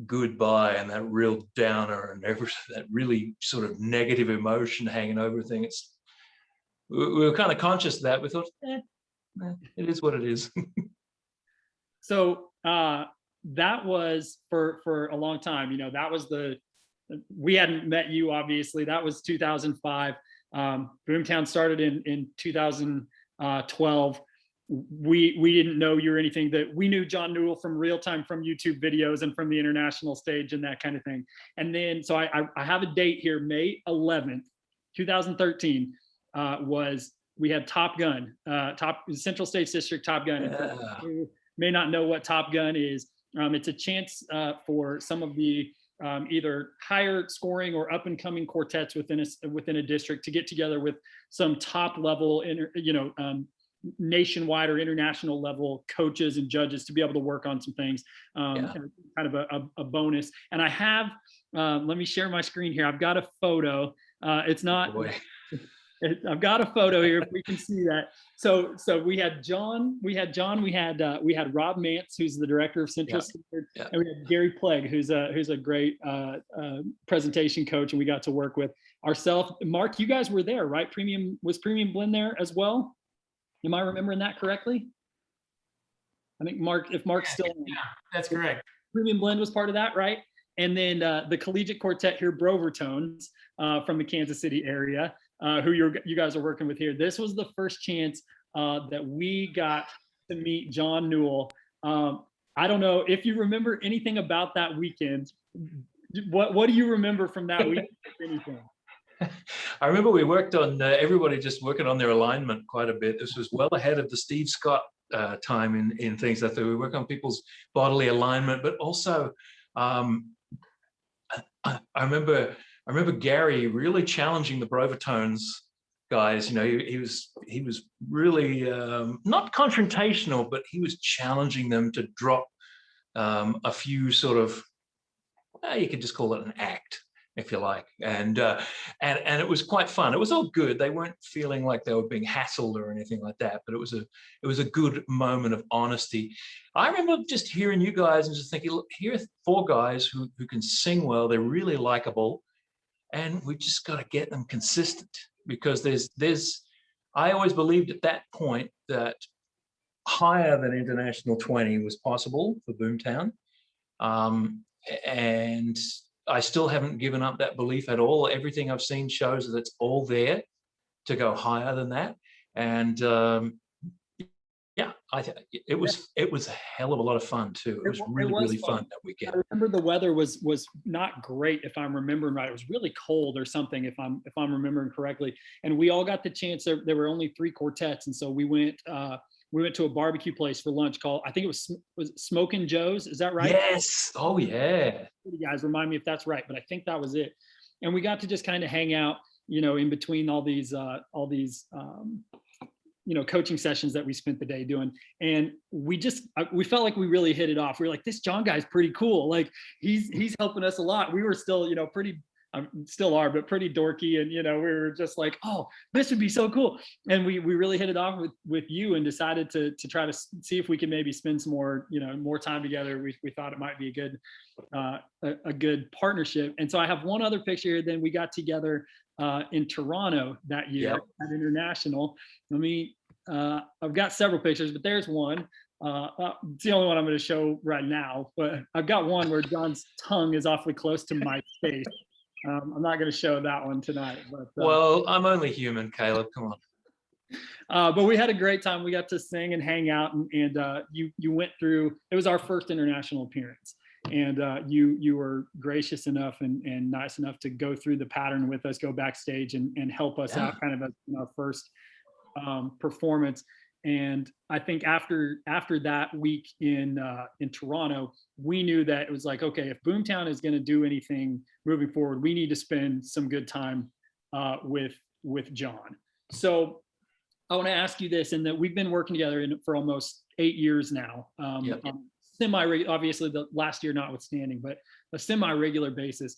goodbye and that real downer and that really sort of negative emotion hanging over everything. We were kind of conscious of that. We thought, it is what it is. So that was for a long time. You know, that was we hadn't met you, obviously. That was 2005. BoomTown started in 2012. We didn't know you or anything. That we knew John Newell from real time, from YouTube videos and from the international stage and that kind of thing. And then, so I have a date here, May 11th, 2013, we had Top Gun, Central States District Top Gun. Yeah. You may not know what Top Gun is. It's a chance for some of the either higher scoring or up and coming quartets within a district to get together with some top level, nationwide or international level coaches and judges to be able to work on some things, kind of a bonus. And I have, let me share my screen here. I've got a photo. It's not, I've got a photo here if we can see that. So we had John, we had Rob Mance, who's the director of Central Standard, and we had Gary Plegg, who's a great presentation coach, and we got to work with. ourselves. Mark, you guys were there, right? Was Premium Blend there as well? Am I remembering that correctly? I think if Mark's still in. Yeah, that's correct. Premium Blend was part of that, right? And then the collegiate quartet here, Brovertones, from the Kansas City area, who you guys are working with here. This was the first chance that we got to meet John Newell. I don't know if you remember anything about that weekend. What do you remember from that weekend, if anything? I remember we worked on everybody just working on their alignment quite a bit. This was well ahead of the Steve Scott time in things like that. We work on people's bodily alignment, but also I remember Gary really challenging the Brovertones guys. You know, he was really not confrontational, but he was challenging them to drop a few sort of, you could just call it an act, if you like, and it was quite fun. It was all good. They weren't feeling like they were being hassled or anything like that, but it was a good moment of honesty. I remember just hearing you guys and just thinking, look, here are 4 guys who can sing well. They're really likable, and we just got to get them consistent, because I always believed at that point that higher than International 20 was possible for BoomTown, and I still haven't given up that belief at all. Everything I've seen shows that it's all there to go higher than that. And yeah, it was a hell of a lot of fun too. It was really fun that weekend. I remember the weather was not great, if I'm remembering right. It was really cold or something, if I'm remembering correctly. And we all got the chance. There were only 3 quartets, and so we went to a barbecue place for lunch called, I think it was Smokin' Joe's. Is that right? Yes. Oh yeah. You guys remind me if that's right, but I think that was it. And we got to just kind of hang out, you know, in between all these you know, coaching sessions that we spent the day doing. And we felt like we really hit it off. We were like, this John guy's pretty cool. Like he's helping us a lot. We were still, you know, still are, but pretty dorky. And, you know, we were just like, oh, this would be so cool. And we really hit it off with you, and decided to try to see if we could maybe spend some more time together. We thought it might be a good partnership. And so I have one other picture here. Then we got together in Toronto that year at International. I've got several pictures, but there's one. It's the only one I'm going to show right now, but I've got one where John's tongue is awfully close to my face. I'm not going to show that one tonight. But, well, I'm only human, Caleb. Come on. But we had a great time. We got to sing and hang out, and you went through. It was our first international appearance, and you were gracious enough and nice enough to go through the pattern with us, go backstage, and help us out, kind of in our first performance. And I think after that week in Toronto, we knew that it was like, okay, if BoomTown is going to do anything moving forward, we need to spend some good time with John. So I want to ask you this, and that we've been working together for almost 8 years now, obviously the last year notwithstanding, but a semi-regular basis.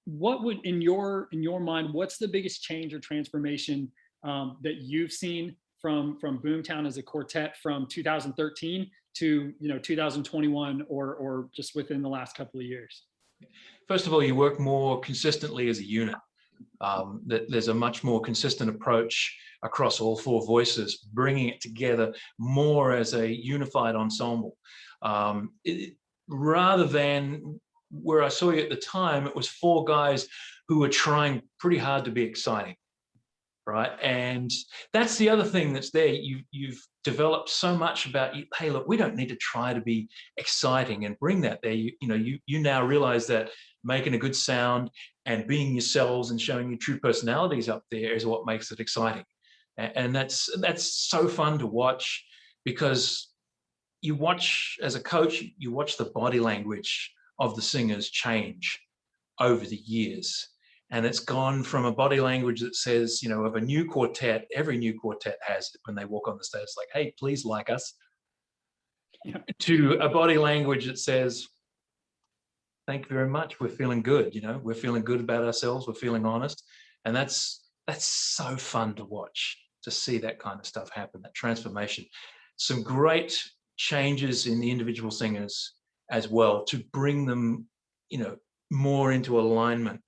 What would, in your mind, what's the biggest change or transformation that you've seen from BoomTown as a quartet from 2013 to 2021, or just within the last couple of years? First of all, you work more consistently as a unit. There's a much more consistent approach across all 4 voices, bringing it together more as a unified ensemble. Rather than where I saw you at the time, it was 4 guys who were trying pretty hard to be exciting. Right, and that's the other thing that's there. You've developed so much about, hey, look, we don't need to try to be exciting and bring that there. You now realize that making a good sound and being yourselves and showing your true personalities up there is what makes it exciting, and that's so fun to watch, because you watch, as a coach, you watch the body language of the singers change over the years. And it's gone from a body language that says, of a new quartet, every new quartet has it when they walk on the stage, it's like, hey, please like us, to a body language that says, thank you very much, we're feeling good, we're feeling good about ourselves, we're feeling honest. And that's so fun to watch, to see that kind of stuff happen, that transformation. Some great changes in the individual singers as well, to bring them, more into alignment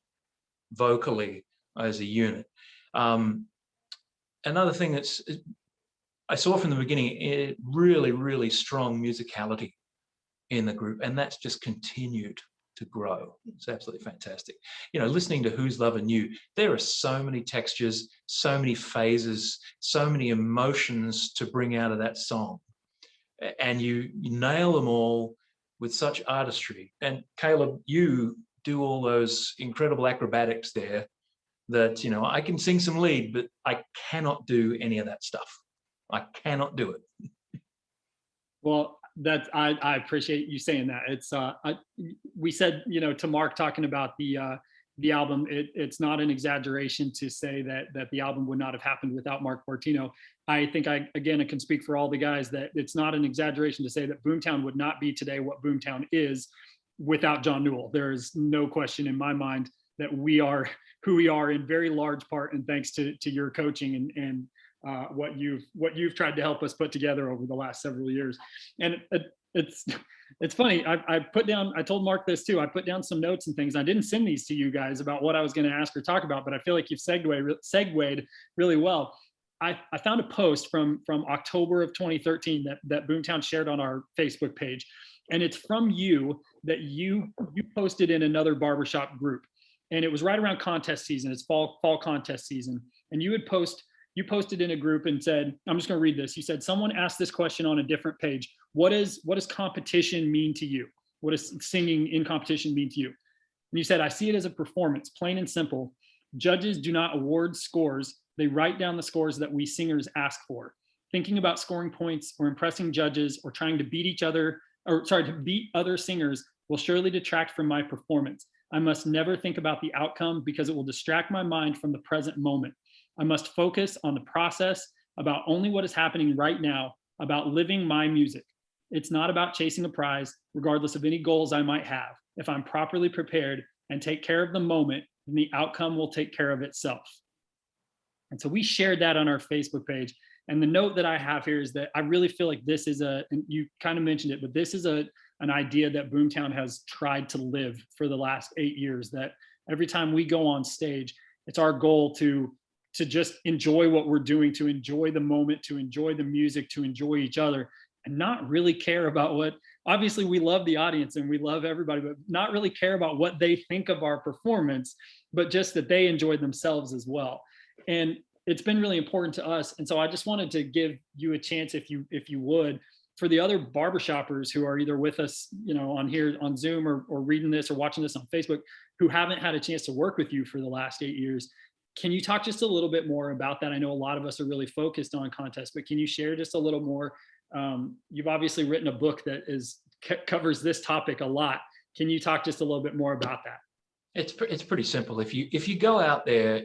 vocally, as a unit. Another thing I saw from the beginning, really, really strong musicality in the group, and that's just continued to grow. It's absolutely fantastic. You know, listening to Who's Loving You, there are so many textures, so many phases, so many emotions to bring out of that song. And you nail them all with such artistry. And Caleb, you do all those incredible acrobatics there that, you know, I can sing some lead, but I cannot do any of that stuff. I cannot do it. Well, I appreciate you saying that. It's we said, you know, to Mark talking about the album, it's not an exaggeration to say that the album would not have happened without Mark Martino. I think I can speak for all the guys that it's not an exaggeration to say that BoomTown would not be today what BoomTown is without John Newell. There is no question in my mind that we are who we are in very large part, and thanks to your coaching and what you've tried to help us put together over the last several years. And it's funny. I told Mark this too. I put down some notes and things. I didn't send these to you guys about what I was going to ask or talk about, but I feel like you've segued really well. I found a post from October of 2013 that BoomTown shared on our Facebook page, and it's from you that you posted in another barbershop group, and it was right around contest season. It's fall contest season, and you posted in a group and said, I'm just going to read this. You said, someone asked this question on a different page. What does competition mean to you? What does singing in competition mean to you? And you said, I see it as a performance, plain and simple. Judges do not award scores. They write down the scores that we singers ask for. Thinking about scoring points or impressing judges or trying to beat other singers will surely detract from my performance. I must never think about the outcome because it will distract my mind from the present moment. I must focus on the process, about only what is happening right now, about living my music. It's not about chasing a prize, regardless of any goals I might have. If I'm properly prepared and take care of the moment, then the outcome will take care of itself. And so we shared that on our Facebook page. And the note that I have here is that I really feel like this is and you kind of mentioned it, but this is an idea that BoomTown has tried to live for the last 8 years, that every time we go on stage, it's our goal to just enjoy what we're doing, to enjoy the moment, to enjoy the music, to enjoy each other, and not really care about what, obviously we love the audience and we love everybody, but not really care about what they think of our performance, but just that they enjoy themselves as well. And it's been really important to us. And so I just wanted to give you a chance, if you would, for the other barbershoppers who are either with us, you know, on here on Zoom or reading this or watching this on Facebook, who haven't had a chance to work with you for the last 8 years. Can you talk just a little bit more about that? I know a lot of us are really focused on contests, but can you share just a little more? You've obviously written a book that covers this topic a lot. Can you talk just a little bit more about that? It's pretty simple. If you go out there,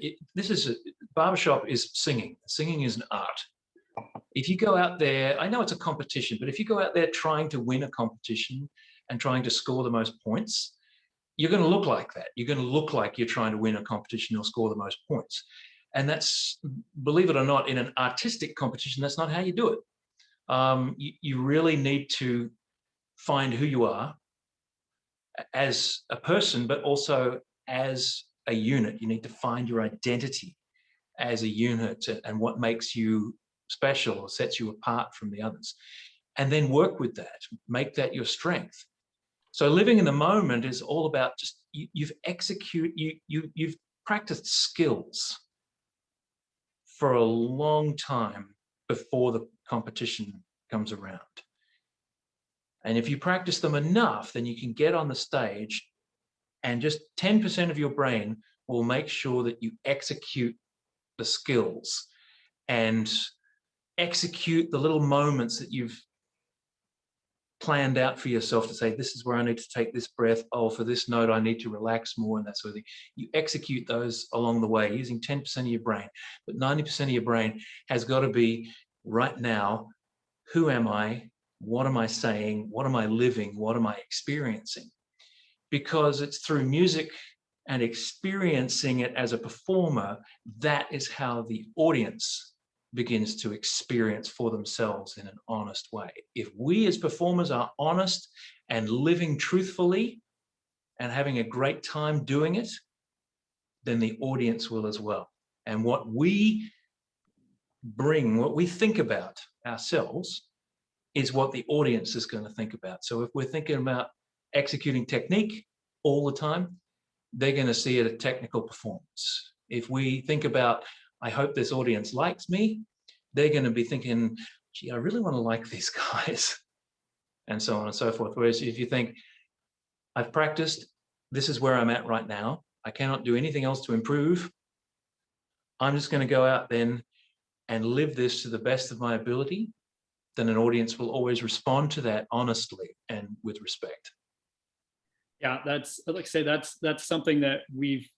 barbershop is singing. Singing is an art. If you go out there, I know it's a competition, but if you go out there trying to win a competition and trying to score the most points, you're going to look like that. You're going to look like you're trying to win a competition or score the most points. And that's, believe it or not, in an artistic competition, that's not how you do it. You really need to find who you are as a person, but also as a unit. You need to find your identity as a unit and what makes you special or sets you apart from the others. And then work with that, make that your strength. So living in the moment is all about just, you've practiced skills for a long time before the competition comes around. And if you practice them enough, then you can get on the stage and just 10% of your brain will make sure that you execute the skills and execute the little moments that you've planned out for yourself to say, this is where I need to take this breath. Oh, for this note, I need to relax more, and that sort of thing. You execute those along the way using 10% of your brain, but 90% of your brain has got to be right now. Who am I? What am I saying? What am I living? What am I experiencing? Because it's through music and experiencing it as a performer, that is how the audience begins to experience for themselves in an honest way. If we as performers are honest and living truthfully and having a great time doing it, then the audience will as well. And what we bring, what we think about ourselves, is what the audience is going to think about. So if we're thinking about executing technique all the time, they're going to see it a technical performance. If we think about, I hope this audience likes me, they're going to be thinking, gee, I really want to like these guys, and so on and so forth. Whereas if you think, I've practiced, this is where I'm at right now, I cannot do anything else to improve, I'm just going to go out then and live this to the best of my ability, then an audience will always respond to that honestly and with respect. Yeah, that's, like I say, that's something that we've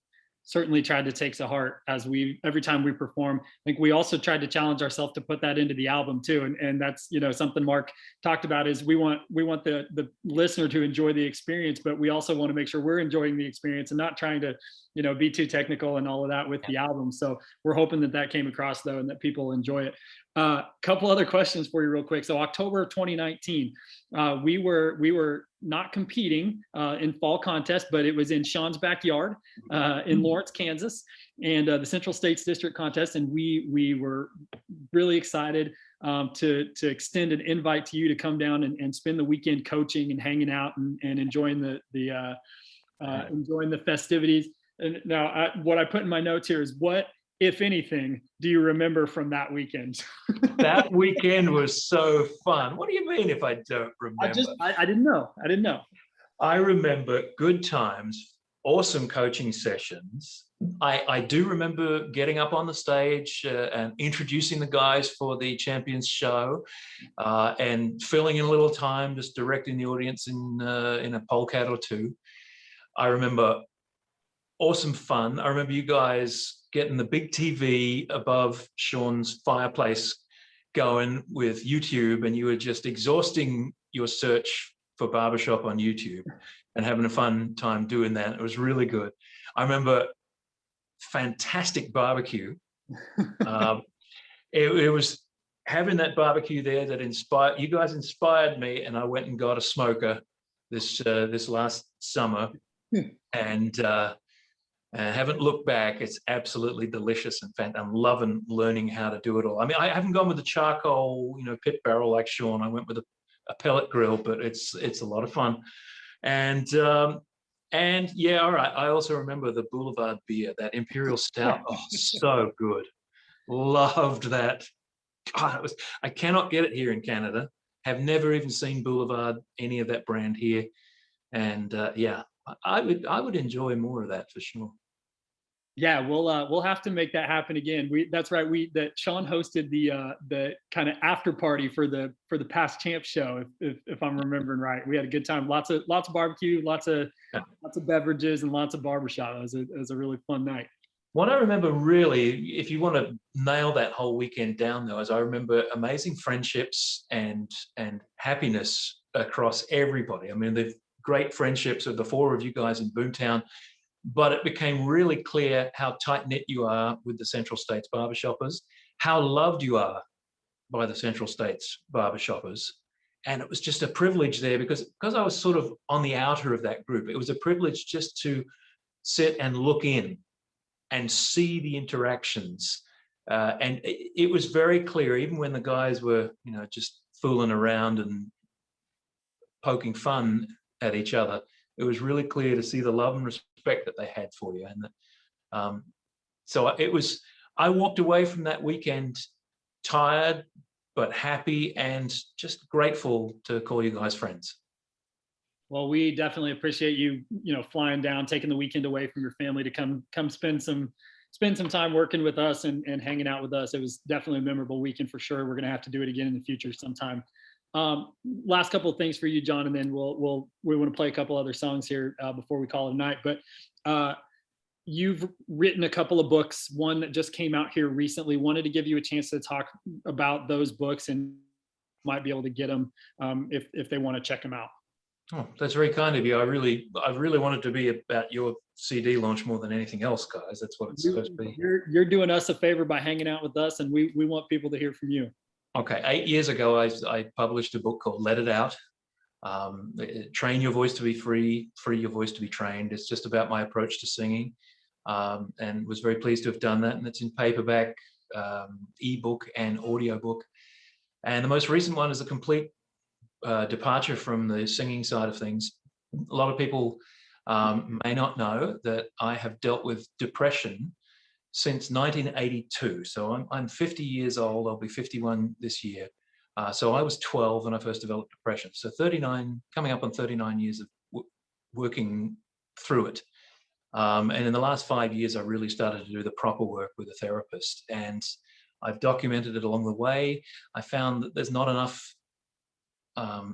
certainly tried to take to heart as every time we perform. I think we also tried to challenge ourselves to put that into the album too. And that's, something Mark talked about, is we want the listener to enjoy the experience, but we also want to make sure we're enjoying the experience and not trying to, be too technical and all of that with the album. So we're hoping that came across though, and that people enjoy it. Couple other questions for you real quick. So October of 2019, we were not competing in fall contest, but it was in Sean's backyard in Lawrence, Kansas, and the Central States District contest. And we were really excited to extend an invite to you to come down and spend the weekend coaching and hanging out and enjoying enjoying the festivities. And now what I put in my notes here is, what, if anything, do you remember from that weekend? That weekend was so fun. What do you mean if I don't remember? I didn't know. I remember good times, awesome coaching sessions. I do remember getting up on the stage and introducing the guys for the Champions show and filling in a little time, just directing the audience in a polecat or two. I remember awesome fun. I remember you guys getting the big TV above Sean's fireplace going with YouTube, and you were just exhausting your search for barbershop on YouTube and having a fun time doing that. It was really good. I remember fantastic barbecue. It was having that barbecue there that inspired you guys, inspired me, and I went and got a smoker this last summer, and haven't looked back. It's absolutely delicious. In fact, I'm loving learning how to do it all. I mean, I haven't gone with the charcoal, pit barrel like Sean. I went with a pellet grill, but it's a lot of fun. And yeah, all right. I also remember the Boulevard beer, that Imperial Stout. Oh, so good. Loved that. God, I cannot get it here in Canada. Have never even seen Boulevard, any of that brand here. And yeah, I would enjoy more of that for sure. Yeah, we'll have to make that happen again. That's right. That Sean hosted the kind of after party for the past champ show, if I'm remembering right. We had a good time. Lots of barbecue, lots of beverages, and lots of barbershop. It was a really fun night. What I remember really, if you want to nail that whole weekend down though, is I remember amazing friendships and happiness across everybody. I mean, the great friendships of the four of you guys in BoomTown. But it became really clear how tight-knit you are with the Central States barbershoppers, how loved you are by the Central States barbershoppers. And it was just a privilege there because I was sort of on the outer of that group. It was a privilege just to sit and look in and see the interactions. And it was very clear, even when the guys were, just fooling around and poking fun at each other, it was really clear to see the love and respect that they had for you. And so I walked away from that weekend tired, but happy and just grateful to call you guys friends. Well, we definitely appreciate you, flying down, taking the weekend away from your family to come spend some time working with us and hanging out with us. It was definitely a memorable weekend for sure. We're going to have to do it again in the future sometime. Last couple of things for you, John, and then we want to play a couple other songs here before we call it a night. But you've written a couple of books, one that just came out here recently. Wanted to give you a chance to talk about those books, and might be able to get them if they want to check them out. Oh, that's very kind of you. I really wanted to be about your CD launch more than anything else, guys. That's what it's supposed to be. You're doing us a favor by hanging out with us, and we want people to hear from you. Okay, 8 years ago, I published a book called Let It Out. Train your voice to be free, free your voice to be trained. It's just about my approach to singing. and was very pleased to have done that. And it's in paperback, ebook, and audiobook. And the most recent one is a complete departure from the singing side of things. A lot of people may not know that I have dealt with depression since 1982. So I'm 50 years old. I'll be 51 this year. So I was 12 when I first developed depression. So 39, coming up on 39 years of working through it. And in the last 5 years, I really started to do the proper work with a therapist. And I've documented it along the way. I found that there's not enough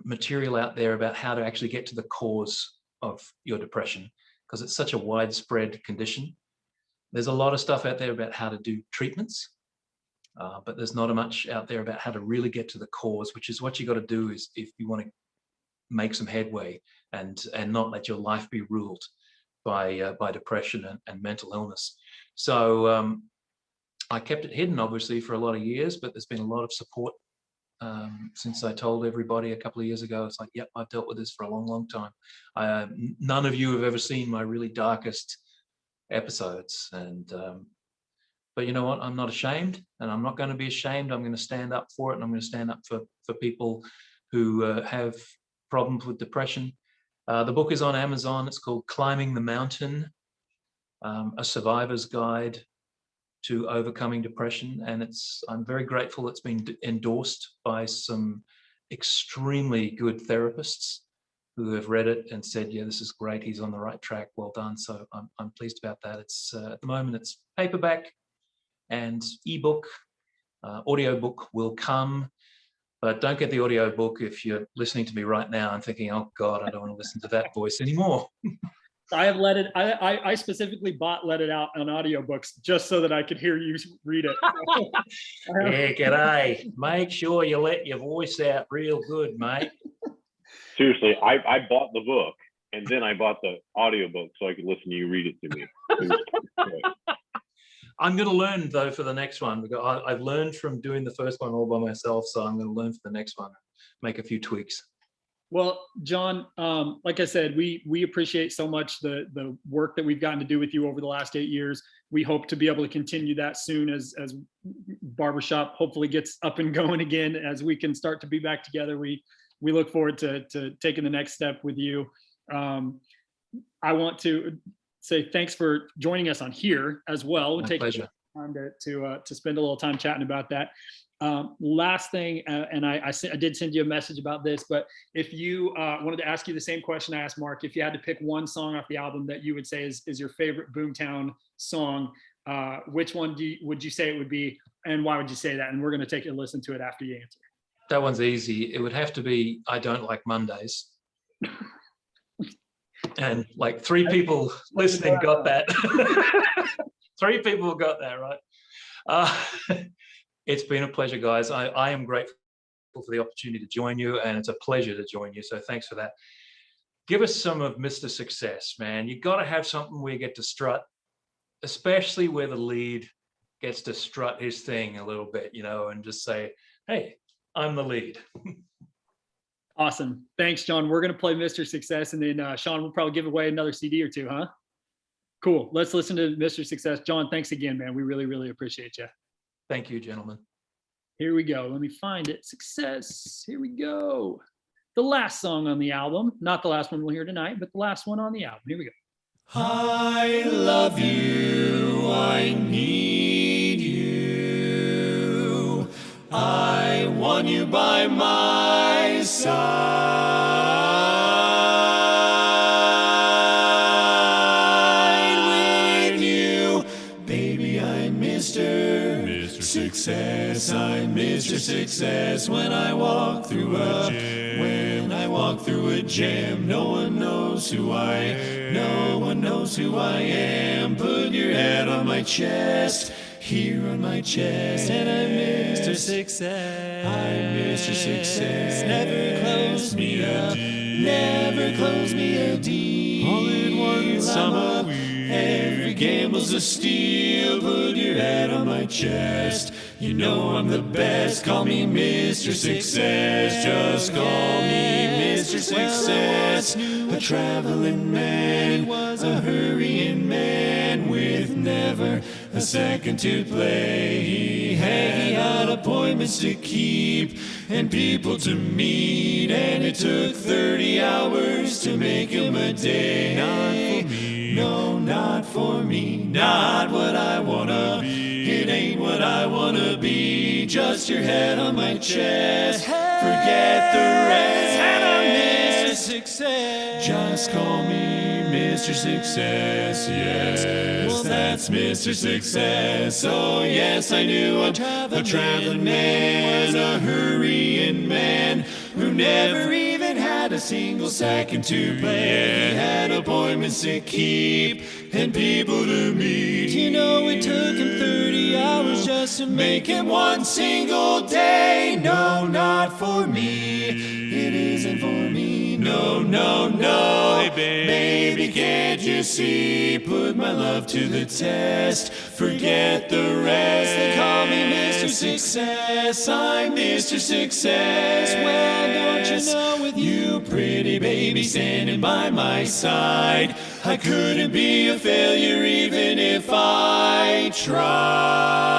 material out there about how to actually get to the cause of your depression, because it's such a widespread condition. There's a lot of stuff out there about how to do treatments, but there's not much out there about how to really get to the cause, which is what you got to do is if you want to make some headway and not let your life be ruled by depression and mental illness. So I kept it hidden, obviously, for a lot of years, but there's been a lot of support since I told everybody a couple of years ago. It's like, yep, I've dealt with this for a long, long time. None of you have ever seen my really darkest episodes, and but you know what? I'm not ashamed, and I'm not going to be ashamed. I'm going to stand up for it, and I'm going to stand up for people who have problems with depression. The book is on Amazon. It's called Climbing the Mountain, A Survivor's Guide to Overcoming Depression. And I'm very grateful it's been endorsed by some extremely good therapists who have read it and said, yeah, this is great. He's on the right track. Well done. So I'm pleased about that. It's at the moment, it's paperback and ebook. Audiobook will come. But don't get the audio book if you're listening to me right now and thinking, oh God, I don't want to listen to that voice anymore. I have let it, I specifically let it out on audiobooks just so that I could hear you read it. Yeah, g'day. Make sure you let your voice out real good, mate. Seriously, I bought the book and then I bought the audiobook so I could listen to you read it to me. It was great. I'm going to learn, though, for the next one. Because I've learned from doing the first one all by myself, so I'm going to learn for the next one, make a few tweaks. Well, John, like I said, we appreciate so much the work that we've gotten to do with you over the last 8 years. We hope to be able to continue that soon as Barbershop hopefully gets up and going again, as we can start to be back together. We look forward to taking the next step with you. I want to say thanks for joining us on here as well. We'll take pleasure. Time to spend a little time chatting about that. Last thing, and I did send you a message about this, but if you wanted to ask you the same question I asked Mark, if you had to pick one song off the album that you would say is your favorite BoomTown song, which one would you say it would be, and why would you say that? And we're going to take a listen to it after you answer. That one's easy. It would have to be I Don't Like Mondays. And like 3 people listening got that. 3 people got that, right? It's been a pleasure, guys. I am grateful for the opportunity to join you, and it's a pleasure to join you. So thanks for that. Give us some of Mr. Success, man. You got to have something where you get to strut, especially where the lead gets to strut his thing a little bit, you know, and just say, hey, I'm the lead. Awesome. Thanks, John. We're going to play Mr. Success, and then Sean will probably give away another CD or 2, huh? Cool. Let's listen to Mr. Success. John, thanks again, man. We really, really appreciate you. Thank you, gentlemen. Here we go. Let me find it. Success. Here we go. The last song on the album. Not the last one we'll hear tonight, but the last one on the album. Here we go. I love you. I need you. I want you by my side. With you, baby, I'm Mr. Success. I'm Mr. Success. When I walk through a jam, no one knows who I am. Put your head on my chest, here on my chest, and I'm Mr. Success. I'm Mr. Success. Never close me up, never close me a deal. All in one summer, every gamble's a steal. Put your head on my chest, you know I'm the best. Call me Mr. Success, just call me Mr. Success. A traveling man, a hurrying man with a second to play. He had appointments to keep and people to meet, and it took 30 hours to make him a day. Not for me. No, not for me. Not what I wanna be. It ain't what I wanna be. Just your head on my chest. Forget the rest. And I'm Mr. Success. Just call me Mr. Success. Yes, that's Mr. Success. Oh yes, I knew a traveling man, a hurrying man who never even had a single second to play. He had appointments to keep and people to meet. You know, it took him 30 hours just to make him one single day. No, not for me. It isn't for me. No, no, no. Hey, baby, can't you see? Put my love to the test. Forget the rest. They call me Mr. Success. I'm Mr. Success. Well, don't you know, with you, pretty baby, standing by my side, I couldn't be a failure even if I tried.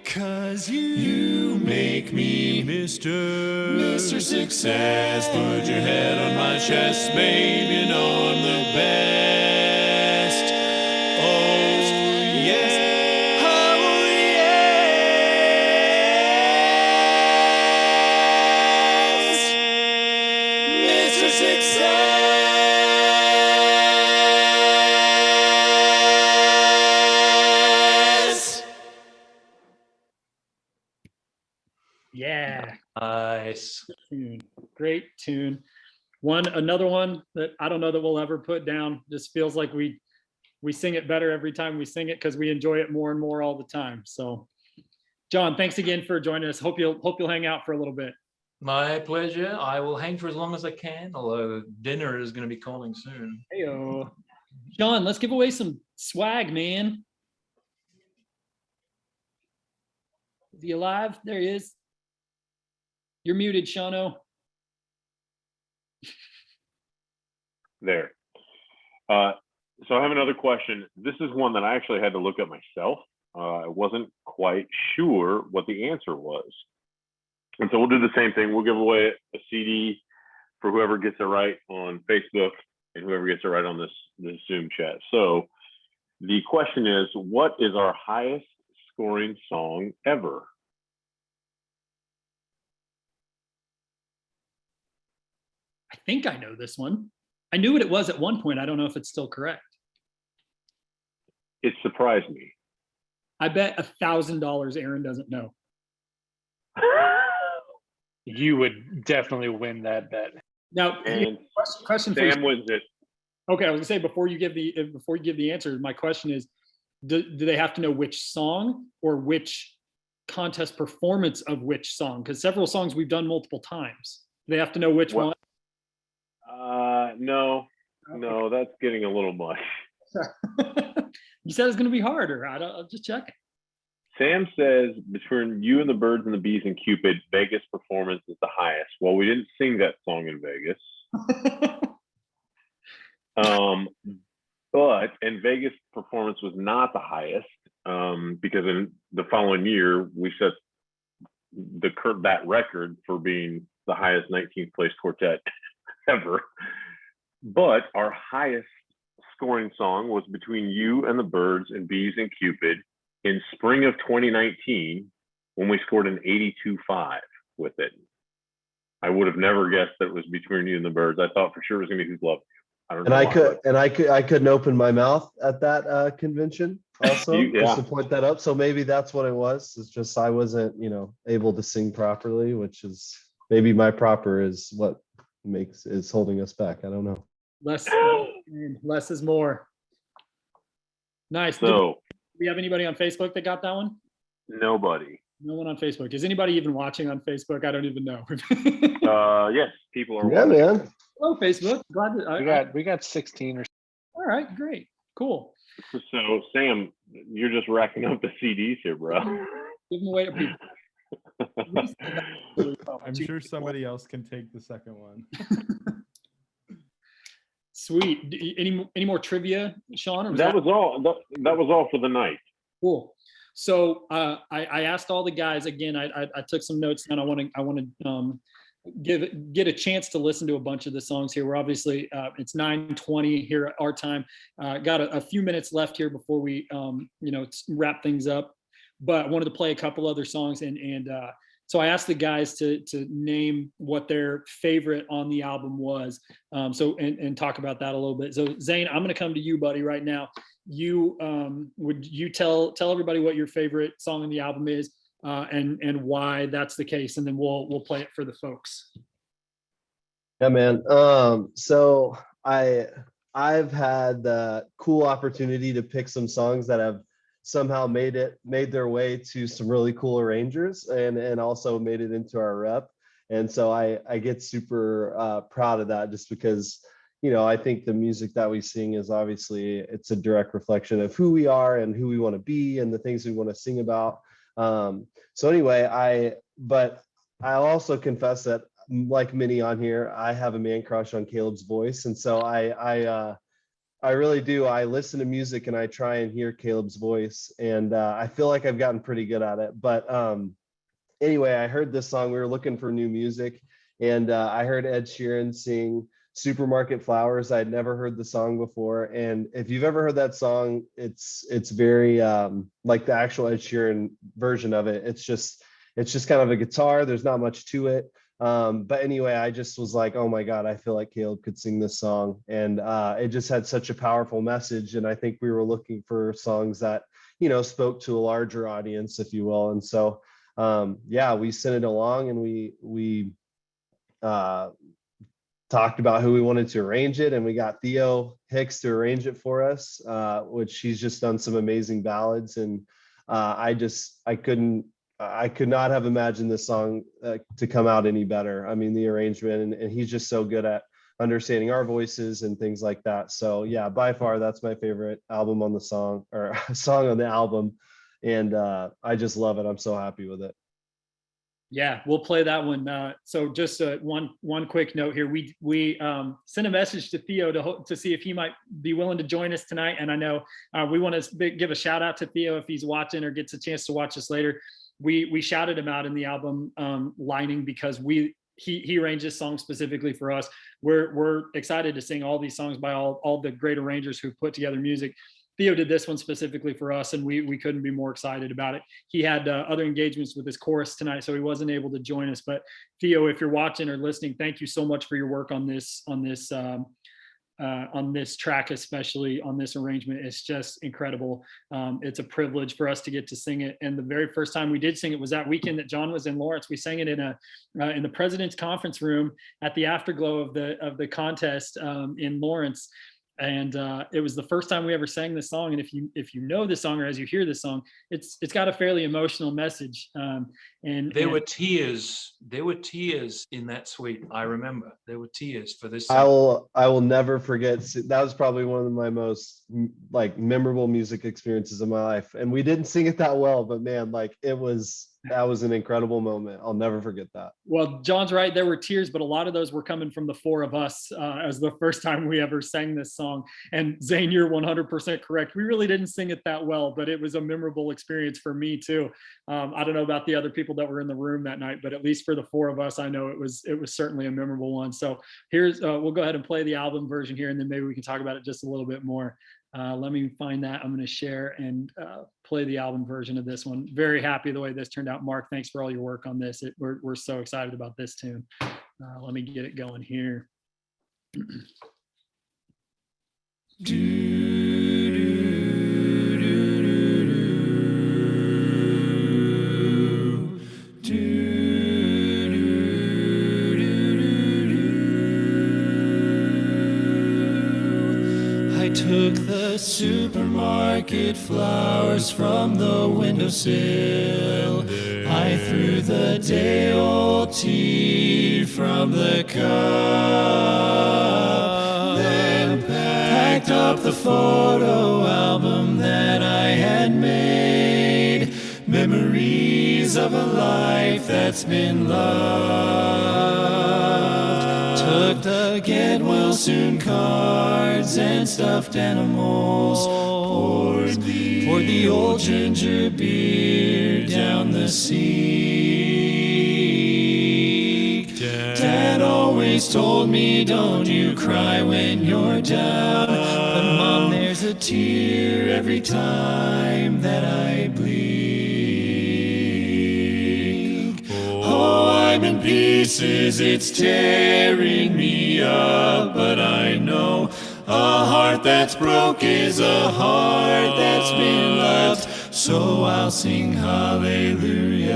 'Cause you make me Mr. Success. Put your head on my chest, babe, you know I'm the best. Oh yes, oh yes, Mr. Success. Yeah. Nice. Great tune. Another one that I don't know that we'll ever put down. Just feels like we sing it better every time we sing it because we enjoy it more and more all the time. So, John, thanks again for joining us. Hope you'll hang out for a little bit. My pleasure. I will hang for as long as I can, although dinner is going to be calling soon. Heyo. John, let's give away some swag, man. Is he alive? There he is. You're muted, Shano. There. So I have another question. This is one that I actually had to look up myself. I wasn't quite sure what the answer was. And so we'll do the same thing. We'll give away a CD for whoever gets it right on Facebook and whoever gets it right on this Zoom chat. So the question is, what is our highest scoring song ever? I think I know this one. I knew what it was at one point. I don't know if it's still correct. It surprised me. I bet $1,000 Aaron doesn't know. You would definitely win that bet. Now, And question for you. Sam wins it. Okay, I was gonna say before you give the answer, my question is, do they have to know which song or which contest performance of which song? Because several songs we've done multiple times. Do they have to know which one? No, that's getting a little much. You said it's gonna be harder. I'll just check it. Sam says between You and the Birds and the Bees and Cupid, Vegas performance is the highest. Well, we didn't sing that song in Vegas. And Vegas performance was not the highest because in the following year we set that record for being the highest 19th place quartet ever. But our highest scoring song was Between You and the Birds and Bees and Cupid in spring of 2019 when we scored an 82.5 with it. I would have never guessed that it was Between You and the Birds. I thought for sure it was gonna be Who's Loving You. I don't know. I couldn't open my mouth at that convention also just to point that up. So maybe that's what it was. It's just I wasn't, able to sing properly, which is maybe my proper is what is holding us back. I don't know. Less is more. Nice. So, do we have anybody on Facebook that got that one? Nobody. No one on Facebook. Is anybody even watching on Facebook? I don't even know. Yes, people are watching. Yeah, man. Hello, Facebook. Glad that we got 16 or. All right, great, cool. So Sam, you're just racking up the CDs here, bro. Give them away to people. I'm sure somebody else can take the second one. Sweet. Any more trivia, Sean? Or That was all. That was all for the night. Cool. So I asked all the guys again. I took some notes and I want to get a chance to listen to a bunch of the songs here. We're obviously it's 9:20 here at our time. Got a few minutes left here before we wrap things up. But I wanted to play a couple other songs and so I asked the guys to name what their favorite on the album was. And talk about that a little bit. So Zane, I'm going to come to you, buddy, right now. Would you tell everybody what your favorite song on the album is and why that's the case, and then we'll play it for the folks. Yeah, man. So I've had the cool opportunity to pick some songs that have somehow made their way to some really cool arrangers and also made it into our rep. And so I get super proud of that, just because, I think the music that we sing is obviously, it's a direct reflection of who we are and who we want to be and the things we want to sing about. So anyway, but I'll also confess that, like many on here, I have a man crush on Caleb's voice. And so I really do. I listen to music and I try and hear Caleb's voice, and I feel like I've gotten pretty good at it. But anyway, I heard this song. We were looking for new music, and I heard Ed Sheeran sing Supermarket Flowers. I'd never heard the song before. And if you've ever heard that song, it's very like the actual Ed Sheeran version of it. It's just kind of a guitar. There's not much to it. But anyway, I just was like, oh my God, I feel like Caleb could sing this song. And it just had such a powerful message. And I think we were looking for songs that, spoke to a larger audience, if you will. And so, yeah, we sent it along, and we talked about who we wanted to arrange it. And we got Theo Hicks to arrange it for us, which he's just done some amazing ballads. And I could not have imagined this song to come out any better. I mean, the arrangement, and he's just so good at understanding our voices and things like that. So yeah, by far, that's my favorite album on the song, or song on the album. And I just love it. I'm so happy with it. Yeah, we'll play that one. So just one quick note here. We sent a message to Theo to see if he might be willing to join us tonight. And I know we want to give a shout out to Theo if he's watching or gets a chance to watch us later. We shouted him out in the album lining because he arranged this song specifically for us. We're excited to sing all these songs by all the great arrangers who put together music. Theo did this one specifically for us, and we couldn't be more excited about it. He had other engagements with his chorus tonight, so he wasn't able to join us. But Theo, if you're watching or listening, thank you so much for your work on this track, especially on this arrangement. It's just incredible. It's a privilege for us to get to sing it. And the very first time we did sing it was that weekend that John was in Lawrence. We sang it in the President's Conference Room at the afterglow of the contest in Lawrence. And it was the first time we ever sang this song. And if you know this song, or as you hear this song, it's got a fairly emotional message. And there were tears in that suite. I remember there were tears for this song. I will never forget. That was probably one of my most memorable music experiences of my life. And we didn't sing it that well, but man, that was an incredible moment. I'll never forget that. Well, John's right. There were tears, but a lot of those were coming from the four of us as the first time we ever sang this song. And Zane, you're 100% correct. We really didn't sing it that well, but it was a memorable experience for me too. I don't know about the other people that were in the room that night, but at least for the four of us, I know it was certainly a memorable one. So we'll go ahead and play the album version here, and then maybe we can talk about it just a little bit more. Let me find that. I'm going to share and play the album version of this one. Very happy the way this turned out. Mark, thanks for all your work on this. We're so excited about this tune. Let me get it going here. I took the supermarket flowers from the windowsill. I threw the day-old tea from the cup. Then packed up the photo album that I had made. Memories of a life that's been loved. looked again, well, soon cards and stuffed animals poured the old ginger beer down the sink. Dad always told me, don't you cry when you're down, but Mom, there's a tear every time that I blink. Oh, I'm in pieces, it's tearing me up, but I know a heart that's broke is a heart that's been loved. So I'll sing hallelujah.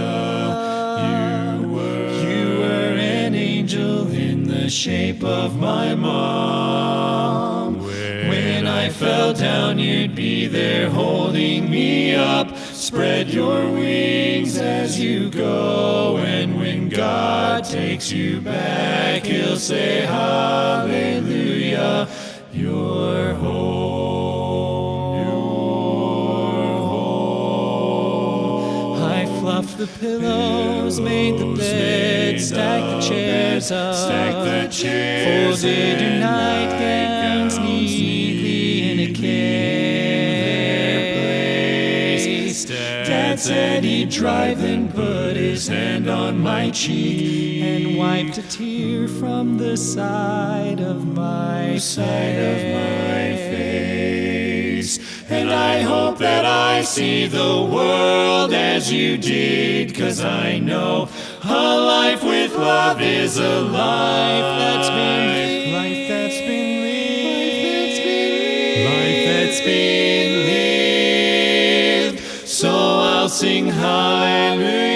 You were an angel in the shape of my mom. When I fell down, you'd be there holding me up. Spread your wings as you go, and when God takes you back, he'll say hallelujah. You're home. You're home. I fluffed the pillows, made the bed, stacked the chairs up, folded your nightgowns neatly in a case. Dad said he'd drive, then put his hand on my cheek and wiped a tear from the side of my face. And I hope that I see the world as you did, 'cause I know a life with love is a life that's been lived, life that's been lived, life that's been lived. So I'll sing hallelujah.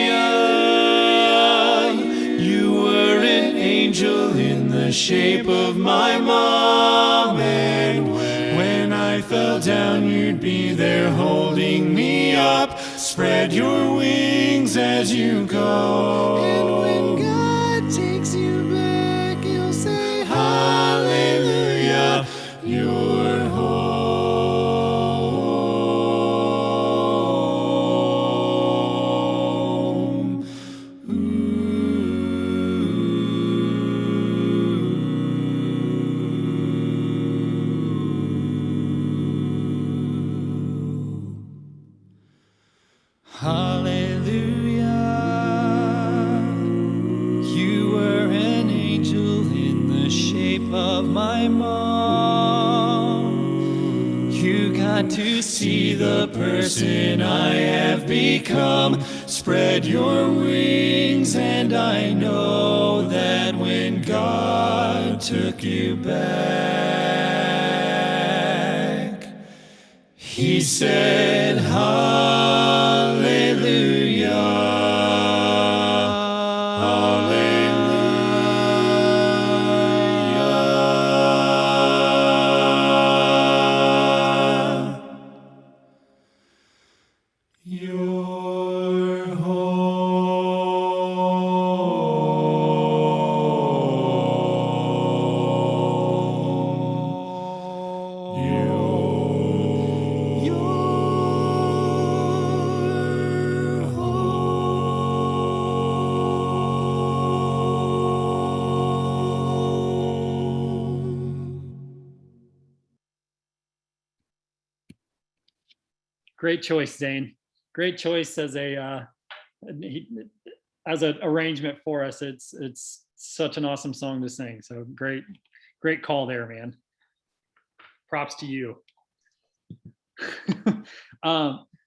You were an angel in the shape of my mom, and when I fell down, you'd be there holding me up. Spread your wings as you go, and when God takes you back, he'll say hallelujah. You're home. Hallelujah. You were an angel in the shape of my mom. You got to see the person I have become. Spread your wings, and I know that when God took you back, he said hallelujah. Hallelujah. You're Great choice, Zane. Great choice as an arrangement for us. It's such an awesome song to sing. So great call there, man. Props to you.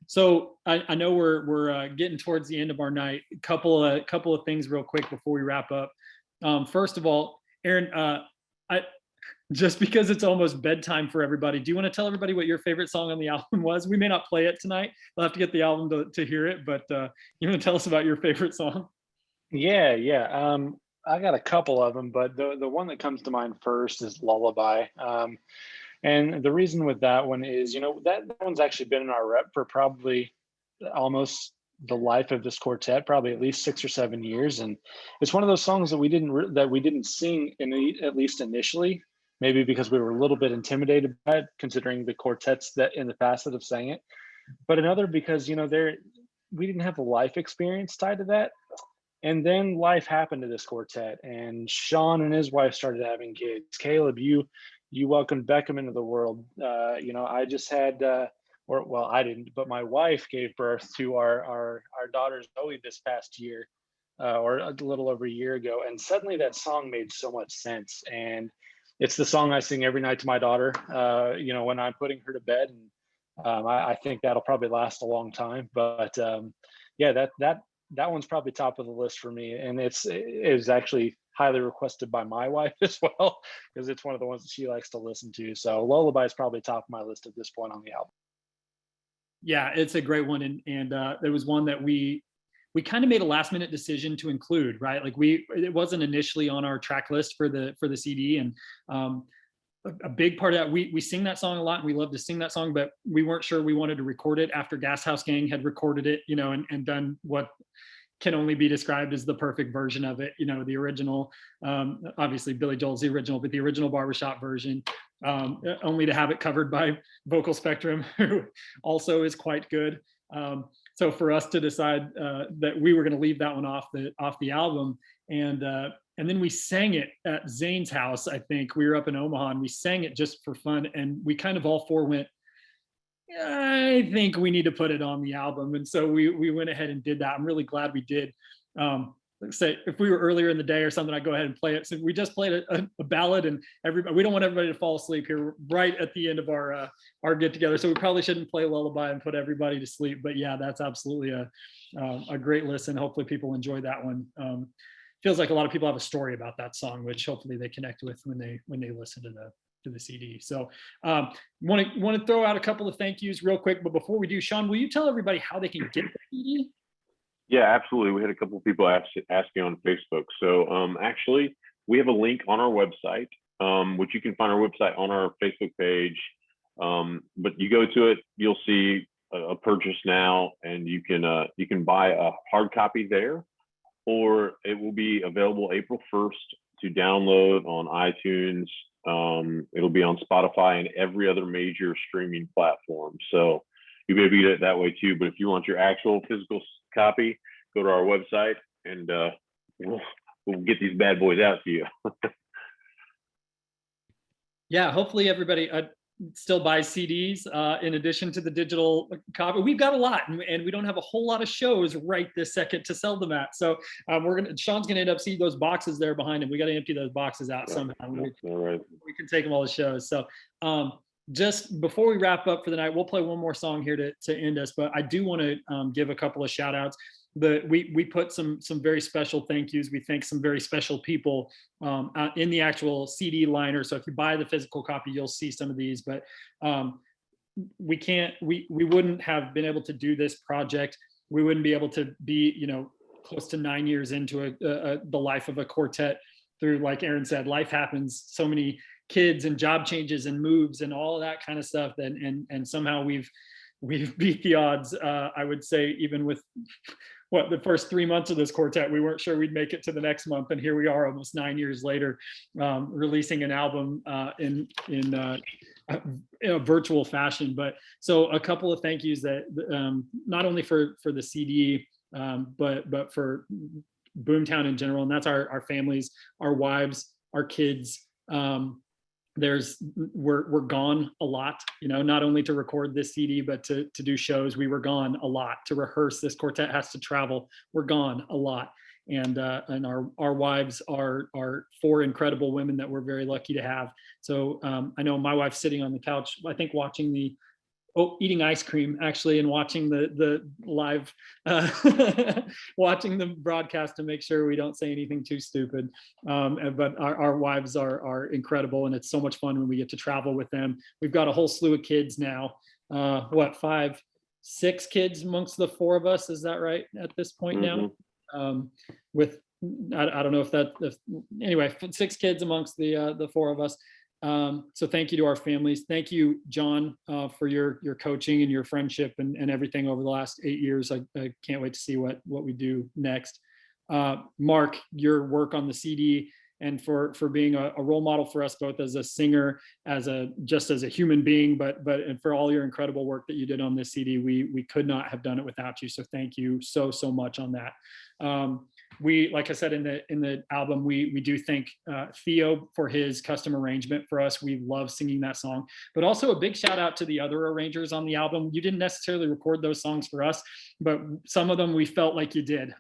So I know we're getting towards the end of our night. Couple of things real quick before we wrap up. First of all, Aaron, just because it's almost bedtime for everybody, do you want to tell everybody what your favorite song on the album was? We may not play it tonight. We'll have to get the album to hear it, but you want to tell us about your favorite song? Yeah. I got a couple of them, but the one that comes to mind first is Lullaby. And the reason with that one is, that one's actually been in our rep for probably almost the life of this quartet, probably at least 6 or 7 years. And it's one of those songs that we didn't sing at least initially, maybe because we were a little bit intimidated by it, considering the quartets that in the past that have sang it. But another because, we didn't have the life experience tied to that. And then life happened to this quartet, and Sean and his wife started having kids. Caleb, you welcomed Beckham into the world. I just had, or well, I didn't, but my wife gave birth to our daughter Zoe this past year, or a little over a year ago. And suddenly that song made so much sense. And it's the song I sing every night to my daughter, when I'm putting her to bed. And I think that'll probably last a long time. But yeah, that one's probably top of the list for me, and it's actually highly requested by my wife as well, because it's one of the ones that she likes to listen to. So Lullaby is probably top of my list at this point on the album. Yeah, it's a great one, and there was one that we kind of made a last minute decision to include, right? Like it wasn't initially on our track list for the CD, and a big part of that, we sing that song a lot and we love to sing that song, but we weren't sure we wanted to record it after Gas House Gang had recorded it, and done what can only be described as the perfect version of it. The original, obviously Billy Joel's the original, but the original barbershop version, only to have it covered by Vocal Spectrum, who also is quite good. So for us to decide that we were going to leave that one off the album, and then we sang it at Zane's house. I think we were up in Omaha and we sang it just for fun, and we kind of all four went, I think we need to put it on the album. And so we went ahead and did that. I'm really glad we did. Say if we were earlier in the day or something, I'd go ahead and play it. So we just played a ballad, and we don't want everybody to fall asleep here right at the end of our get together. So we probably shouldn't play Lullaby and put everybody to sleep. But yeah, that's absolutely a great listen. Hopefully people enjoy that one. Feels like a lot of people have a story about that song, which hopefully they connect with when they listen to the CD. So want to throw out a couple of thank yous real quick. But before we do, Sean, will you tell everybody how they can get the CD? Yeah, absolutely. We had a couple of people asking on Facebook. So actually, we have a link on our website, which you can find our website on our Facebook page. But you go to it, you'll see a purchase now, and you can buy a hard copy there, or it will be available April 1st to download on iTunes. It'll be on Spotify and every other major streaming platform. So you'll be able to get it that way too. But if you want your actual physical copy, go to our website, and we'll get these bad boys out to you. Yeah, hopefully everybody still buys CDs in addition to the digital copy. We've got a lot, and we don't have a whole lot of shows right this second to sell them at. So Sean's gonna end up seeing those boxes there behind him. We got to empty those boxes out somehow. We can take them all the shows. So just before we wrap up for the night, we'll play one more song here to end us. But I do want to give a couple of shout outs. We put some very special thank yous. We thank some very special people in the actual CD liner. So if you buy the physical copy, you'll see some of these. But we wouldn't have been able to do this project. We wouldn't be able to be close to 9 years into the life of a quartet through, like Aaron said, life happens. So many kids and job changes and moves and all of that kind of stuff. And somehow we've beat the odds. I would say even with the first 3 months of this quartet, we weren't sure we'd make it to the next month, and here we are almost 9 years later, releasing an album in a virtual fashion. But so a couple of thank yous that not only for the CD, but for BoomTown in general, and that's our families, our wives, our kids. We're gone a lot, not only to record this CD, but to do shows. We were gone a lot to rehearse. This quartet has to travel. We're gone a lot. And our wives are four incredible women that we're very lucky to have. So I know my wife's sitting on the couch, I think watching eating ice cream actually, and watching the live, watching the broadcast to make sure we don't say anything too stupid. But our wives are incredible, and it's so much fun when we get to travel with them. We've got a whole slew of kids now. 5, 6 kids amongst the four of us. Is that right at this point now? With I don't know anyway, 6 kids amongst the four of us. So thank you to our families. Thank you, John, for your coaching and your friendship and everything over the last 8 years. I can't wait to see what we do next. Mark, your work on the CD, and for being a role model for us both as a singer, just as a human being, and for all your incredible work that you did on this CD. We could not have done it without you. So thank you so much on that. we, like I said in the album, we do thank Theo for his custom arrangement for us. We love singing that song. But also a big shout out to the other arrangers on the album. You didn't necessarily record those songs for us, but some of them we felt like you did.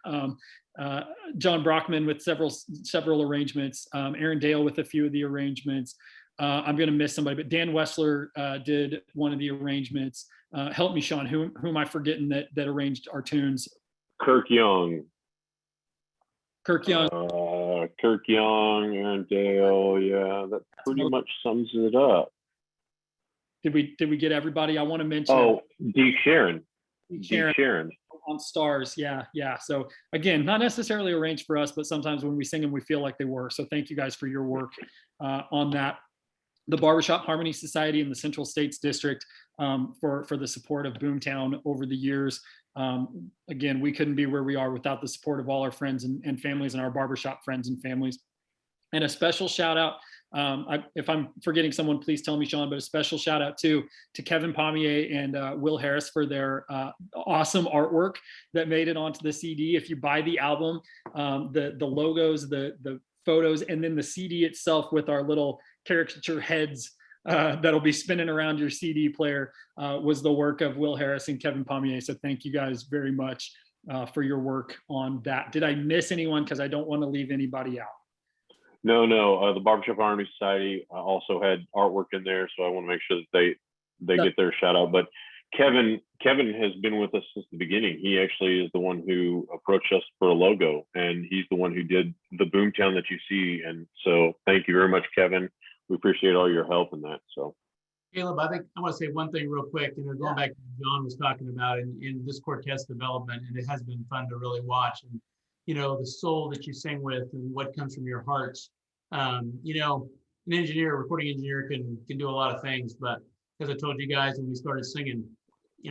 John Brockman with several arrangements, Aaron Dale with a few of the arrangements. I'm going to miss somebody, but Dan Wessler did one of the arrangements. Help me, Sean, who am I forgetting that arranged our tunes? Kirk Young. Kirk Young, Aaron Dale. Yeah, that pretty much sums it up. Did we get everybody? I want to mention. Oh, Deke Sharon. Deke Sharon on Stars. Yeah. So again, not necessarily arranged for us, but sometimes when we sing them, we feel like they were. So thank you guys for your work on that. The Barbershop Harmony Society in the Central States District for the support of BoomTown over the years. Again, we couldn't be where we are without the support of all our friends and families and our barbershop friends and families. And a special shout out, if I'm forgetting someone, please tell me, Sean, but a special shout out to Kevin Pommier and Will Harris for their awesome artwork that made it onto the CD. If you buy the album, the logos, the photos, and then the CD itself with our little caricature heads that'll be spinning around your CD player was the work of Will Harris and Kevin Pommier. So thank you guys very much for your work on that. Did I miss anyone? Because I don't want to leave anybody out. No. The Barbershop Harmony Society also had artwork in there, so I want to make sure that they get their shout out. But Kevin has been with us since the beginning. He actually is the one who approached us for a logo, and he's the one who did the BoomTown that you see. And so thank you very much, Kevin. We appreciate all your help in that. So, Caleb, I think I want to say one thing real quick. Going back to what John was talking about in this quartet's development, and it has been fun to really watch. And the soul that you sing with, and what comes from your hearts. An recording engineer can do a lot of things, but as I told you guys when we started singing,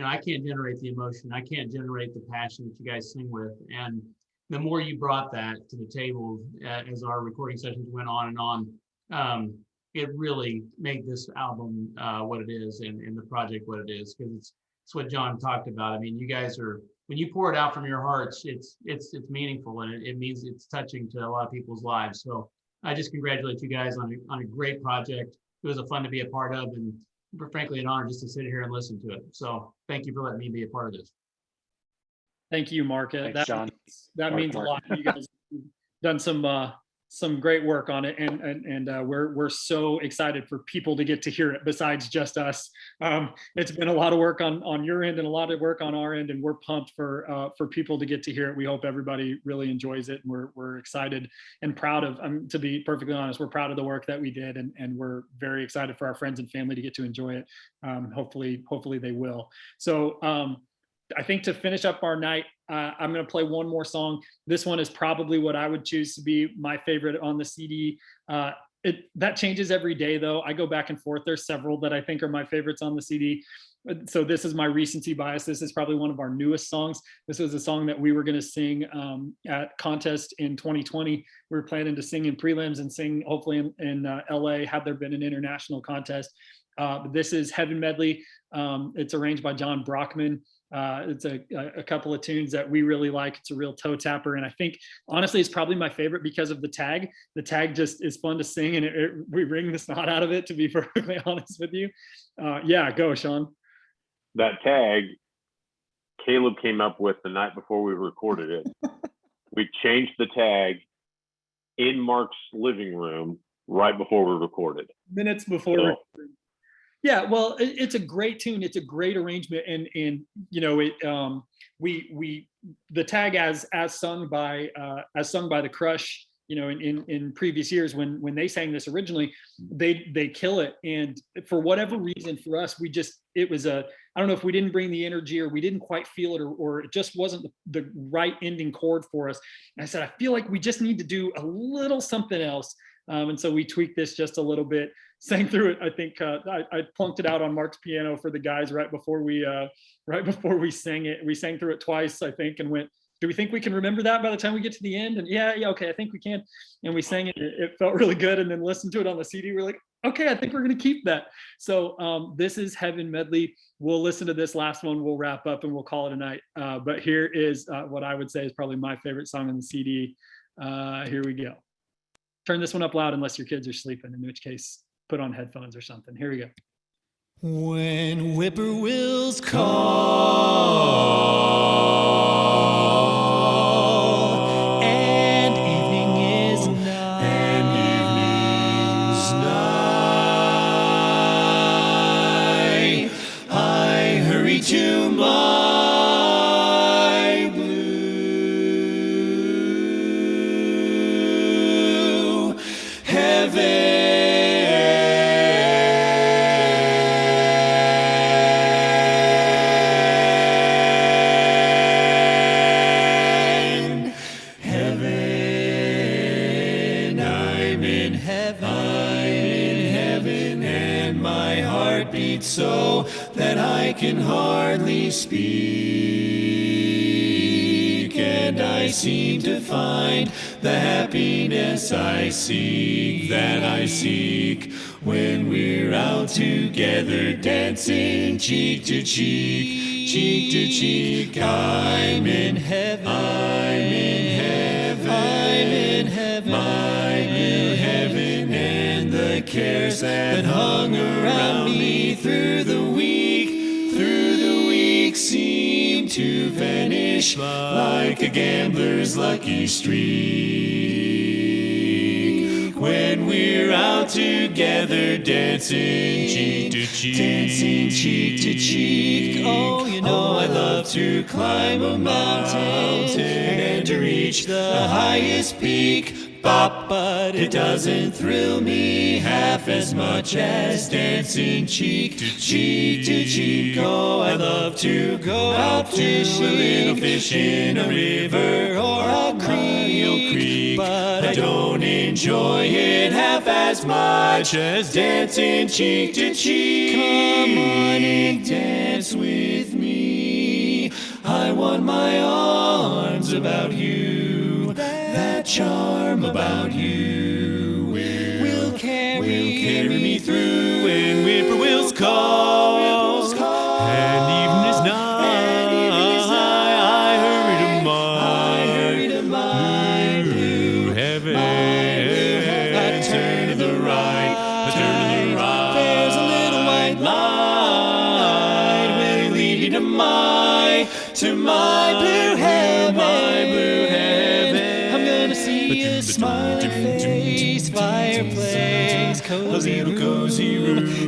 I can't generate the emotion. I can't generate the passion that you guys sing with. And the more you brought that to the table as our recording sessions went on and on, it really made this album what it is, and the project what it is, because it's what John talked about. I mean, you guys are, when you pour it out from your hearts, it's meaningful, and it means it's touching to a lot of people's lives. So I just congratulate you guys on a great project. It was a fun to be a part of, and frankly an honor just to sit here and listen to it. So thank you for letting me be a part of this. Thank you, Mark. Thanks, Sean. That means a lot. You guys have done some great work on it, and we're so excited for people to get to hear it besides just us. It's been a lot of work on your end and a lot of work on our end, and we're pumped for people to get to hear it. We hope everybody really enjoys it, and we're excited and proud of, to be perfectly honest, we're proud of the work that we did, and we're very excited for our friends and family to get to enjoy it. Hopefully they will. So I think to finish up our night, I'm going to play one more song. This one is probably what I would choose to be my favorite on the CD. That changes every day, though. I go back and forth. There's several that I think are my favorites on the CD. So this is my recency bias. This is probably one of our newest songs. This was a song that we were going to sing at contest in 2020. We were planning to sing in prelims and sing hopefully in LA had there been an international contest. This is Heaven Medley. It's arranged by John Brockman. It's a couple of tunes that we really like. It's a real toe tapper, and I think honestly it's probably my favorite because of the tag. The tag just is fun to sing, and we wring the snot out of it, to be perfectly honest with you. Yeah, go, Sean. That tag Caleb came up with the night before we recorded it. We changed the tag in Mark's living room right before we recorded. Minutes before. Yeah, well, it's a great tune. It's a great arrangement, and the tag as sung by the Crush, in previous years when they sang this originally, they kill it. And for whatever reason, for us, I don't know if we didn't bring the energy or we didn't quite feel it, or it just wasn't the right ending chord for us. And I said, I feel like we just need to do a little something else. And so we tweaked this just a little bit, sang through it. I think I plunked it out on Mark's piano for the guys right before we sang it. We sang through it twice, I think, and went, do we think we can remember that by the time we get to the end? And yeah, okay, I think we can. And we sang it. It felt really good. And then listened to it on the CD. We're like, Okay, I think we're going to keep that. So this is Heaven Medley. We'll listen to this last one. We'll wrap up and we'll call it a night. But here is what I would say is probably my favorite song on the CD. Here we go. Turn this one up loud unless your kids are sleeping, in which case put on headphones or something. Here we go. When whippoorwills call and evening is nigh, I hurry to my blue heaven. So that I can hardly speak, and I seem to find the happiness I seek, that I seek, when we're out together dancing cheek to cheek, cheek to cheek. I'm in heaven, I'm in heaven, I'm in heaven, my new heaven, and the cares that hung around me through the week seem to vanish like a gambler's lucky streak. When we're out together dancing cheek to cheek, dancing cheek to cheek. Oh, you know I love to climb a mountain and to reach the highest peak. But it doesn't thrill me half as much as dancing cheek to cheek to cheek. Oh, I love to go out fishing, a little fish in a river or a creek, but I don't enjoy it half as much as dancing cheek to cheek. Come on and dance with me. I want my arms about you. That charm about you will carry me through when whippoorwills call, and evening is nigh. I hurry to my blue heaven. I turn to the right, I turn to the right. There's a little white light will lead you to my blue heaven, my blue heaven. See a smiling face, fireplace, cozy room.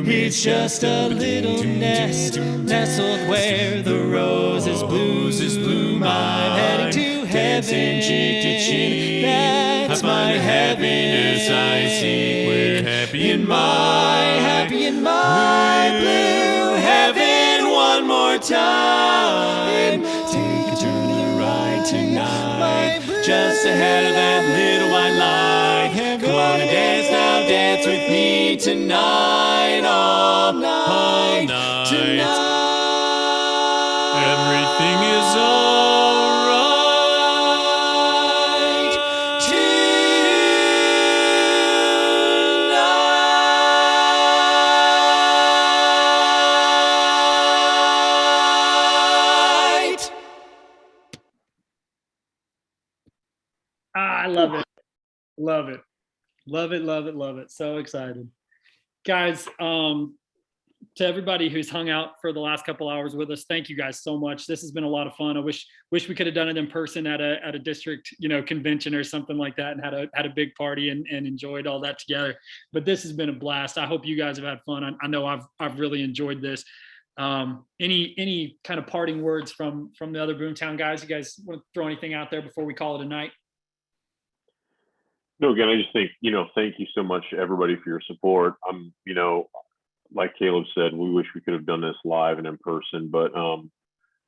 It's just a little nest nestled where the roses bloom. I'm heading to heaven, cheek to cheek. That's my happiness I seek. We're happy in my blue heaven. One more time. Take a turn to the right tonight. Just ahead of that little white light. Come on and dance now, dance with me tonight, all night, tonight. Everything is alright tonight. I love it. Love it. Love it, love it, love it. So excited. Guys, to everybody who's hung out for the last couple hours with us, thank you guys so much. This has been a lot of fun. I wish we could have done it in person at a district, convention or something like that, and had a big party and enjoyed all that together. But this has been a blast. I hope you guys have had fun. I know I've really enjoyed this. Any kind of parting words from the other BoomTown guys? You guys want to throw anything out there before we call it a night? No, again, I just think, thank you so much, everybody, for your support. Like Caleb said, we wish we could have done this live and in person, but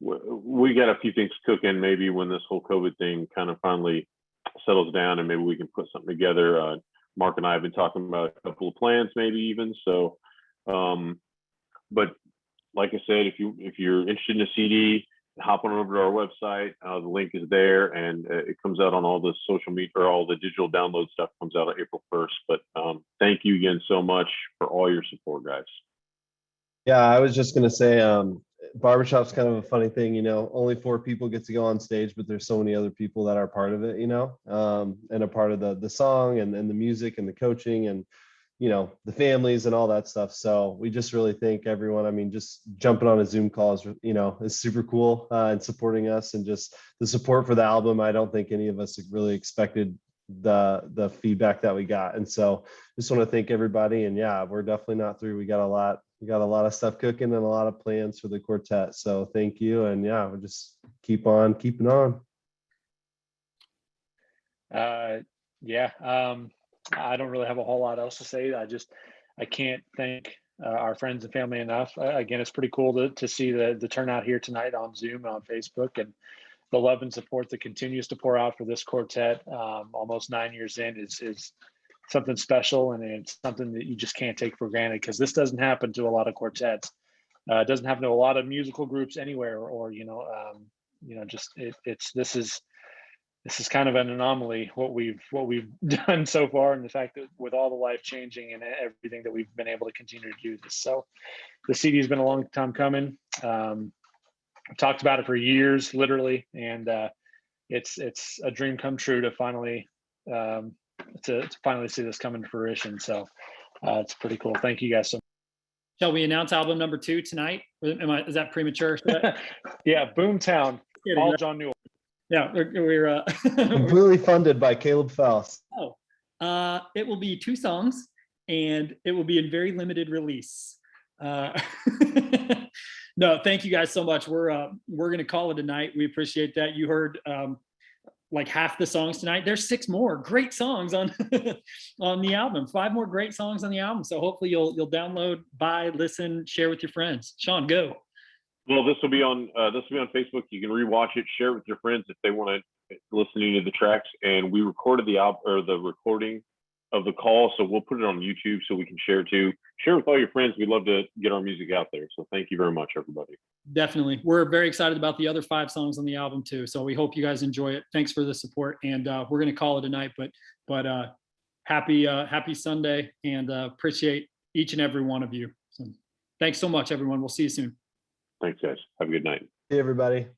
we got a few things cooking. Maybe when this whole COVID thing kind of finally settles down, and maybe we can put something together. Mark and I have been talking about a couple of plans, maybe even. So, but like I said, if you're interested in a CD hop on over to our website. The link is there, and it comes out on all the social media, or all the digital download stuff comes out on April 1st. But thank you again so much for all your support, guys. Yeah, I was just gonna say, barbershop's kind of a funny thing, you know. Only 4 people get to go on stage, but there's so many other people that are part of it, you know, and a part of the song and the music and the coaching and, you know, the families and all that stuff. So we just really thank everyone. I mean, just jumping on a Zoom call is, you know, is super cool, and supporting us, and just the support for the album. I don't think any of us really expected the feedback that we got. And so just want to thank everybody. And yeah, we're definitely not through. We got a lot of stuff cooking and a lot of plans for the quartet. So thank you. And yeah, we'll just keep on keeping on. Yeah. I don't really have a whole lot else to say. I can't thank our friends and family enough. Again, it's pretty cool to see the turnout here tonight on Zoom and on Facebook, and the love and support that continues to pour out for this quartet almost 9 years in is something special, and it's something that you just can't take for granted, because this doesn't happen to a lot of quartets. It doesn't happen to a lot of musical groups anywhere, or this is kind of an anomaly, what we've done so far, and the fact that with all the life changing and everything that we've been able to continue to do this. So the CD has been a long time coming. I've talked about it for years, literally, and it's a dream come true to finally see this come into fruition. So it's pretty cool. Thank you guys so much. Shall we announce album number 2 tonight? Is that premature? Yeah, BoomTown, all John Newell. Yeah, we're Completely funded by Caleb Faust. It will be 2 songs, and it will be in very limited release. No, thank you guys so much. We're gonna call it a night. We appreciate that. You heard like half the songs tonight. There's 6 more great songs on on the album. 5 more great songs on the album. So hopefully you'll download, buy, listen, share with your friends. Sean, go. Well, this will be on Facebook. You can rewatch it, share it with your friends if they want to listen to the tracks. And we recorded the album, or the recording of the call, so we'll put it on YouTube so we can share too. Share with all your friends. We'd love to get our music out there. So thank you very much, everybody. Definitely. We're very excited about the other 5 songs on the album too. So we hope you guys enjoy it. Thanks for the support. And we're going to call it a night, but happy Sunday, and appreciate each and every one of you. So thanks so much, everyone. We'll see you soon. Thanks, guys. Have a good night. Hey, everybody.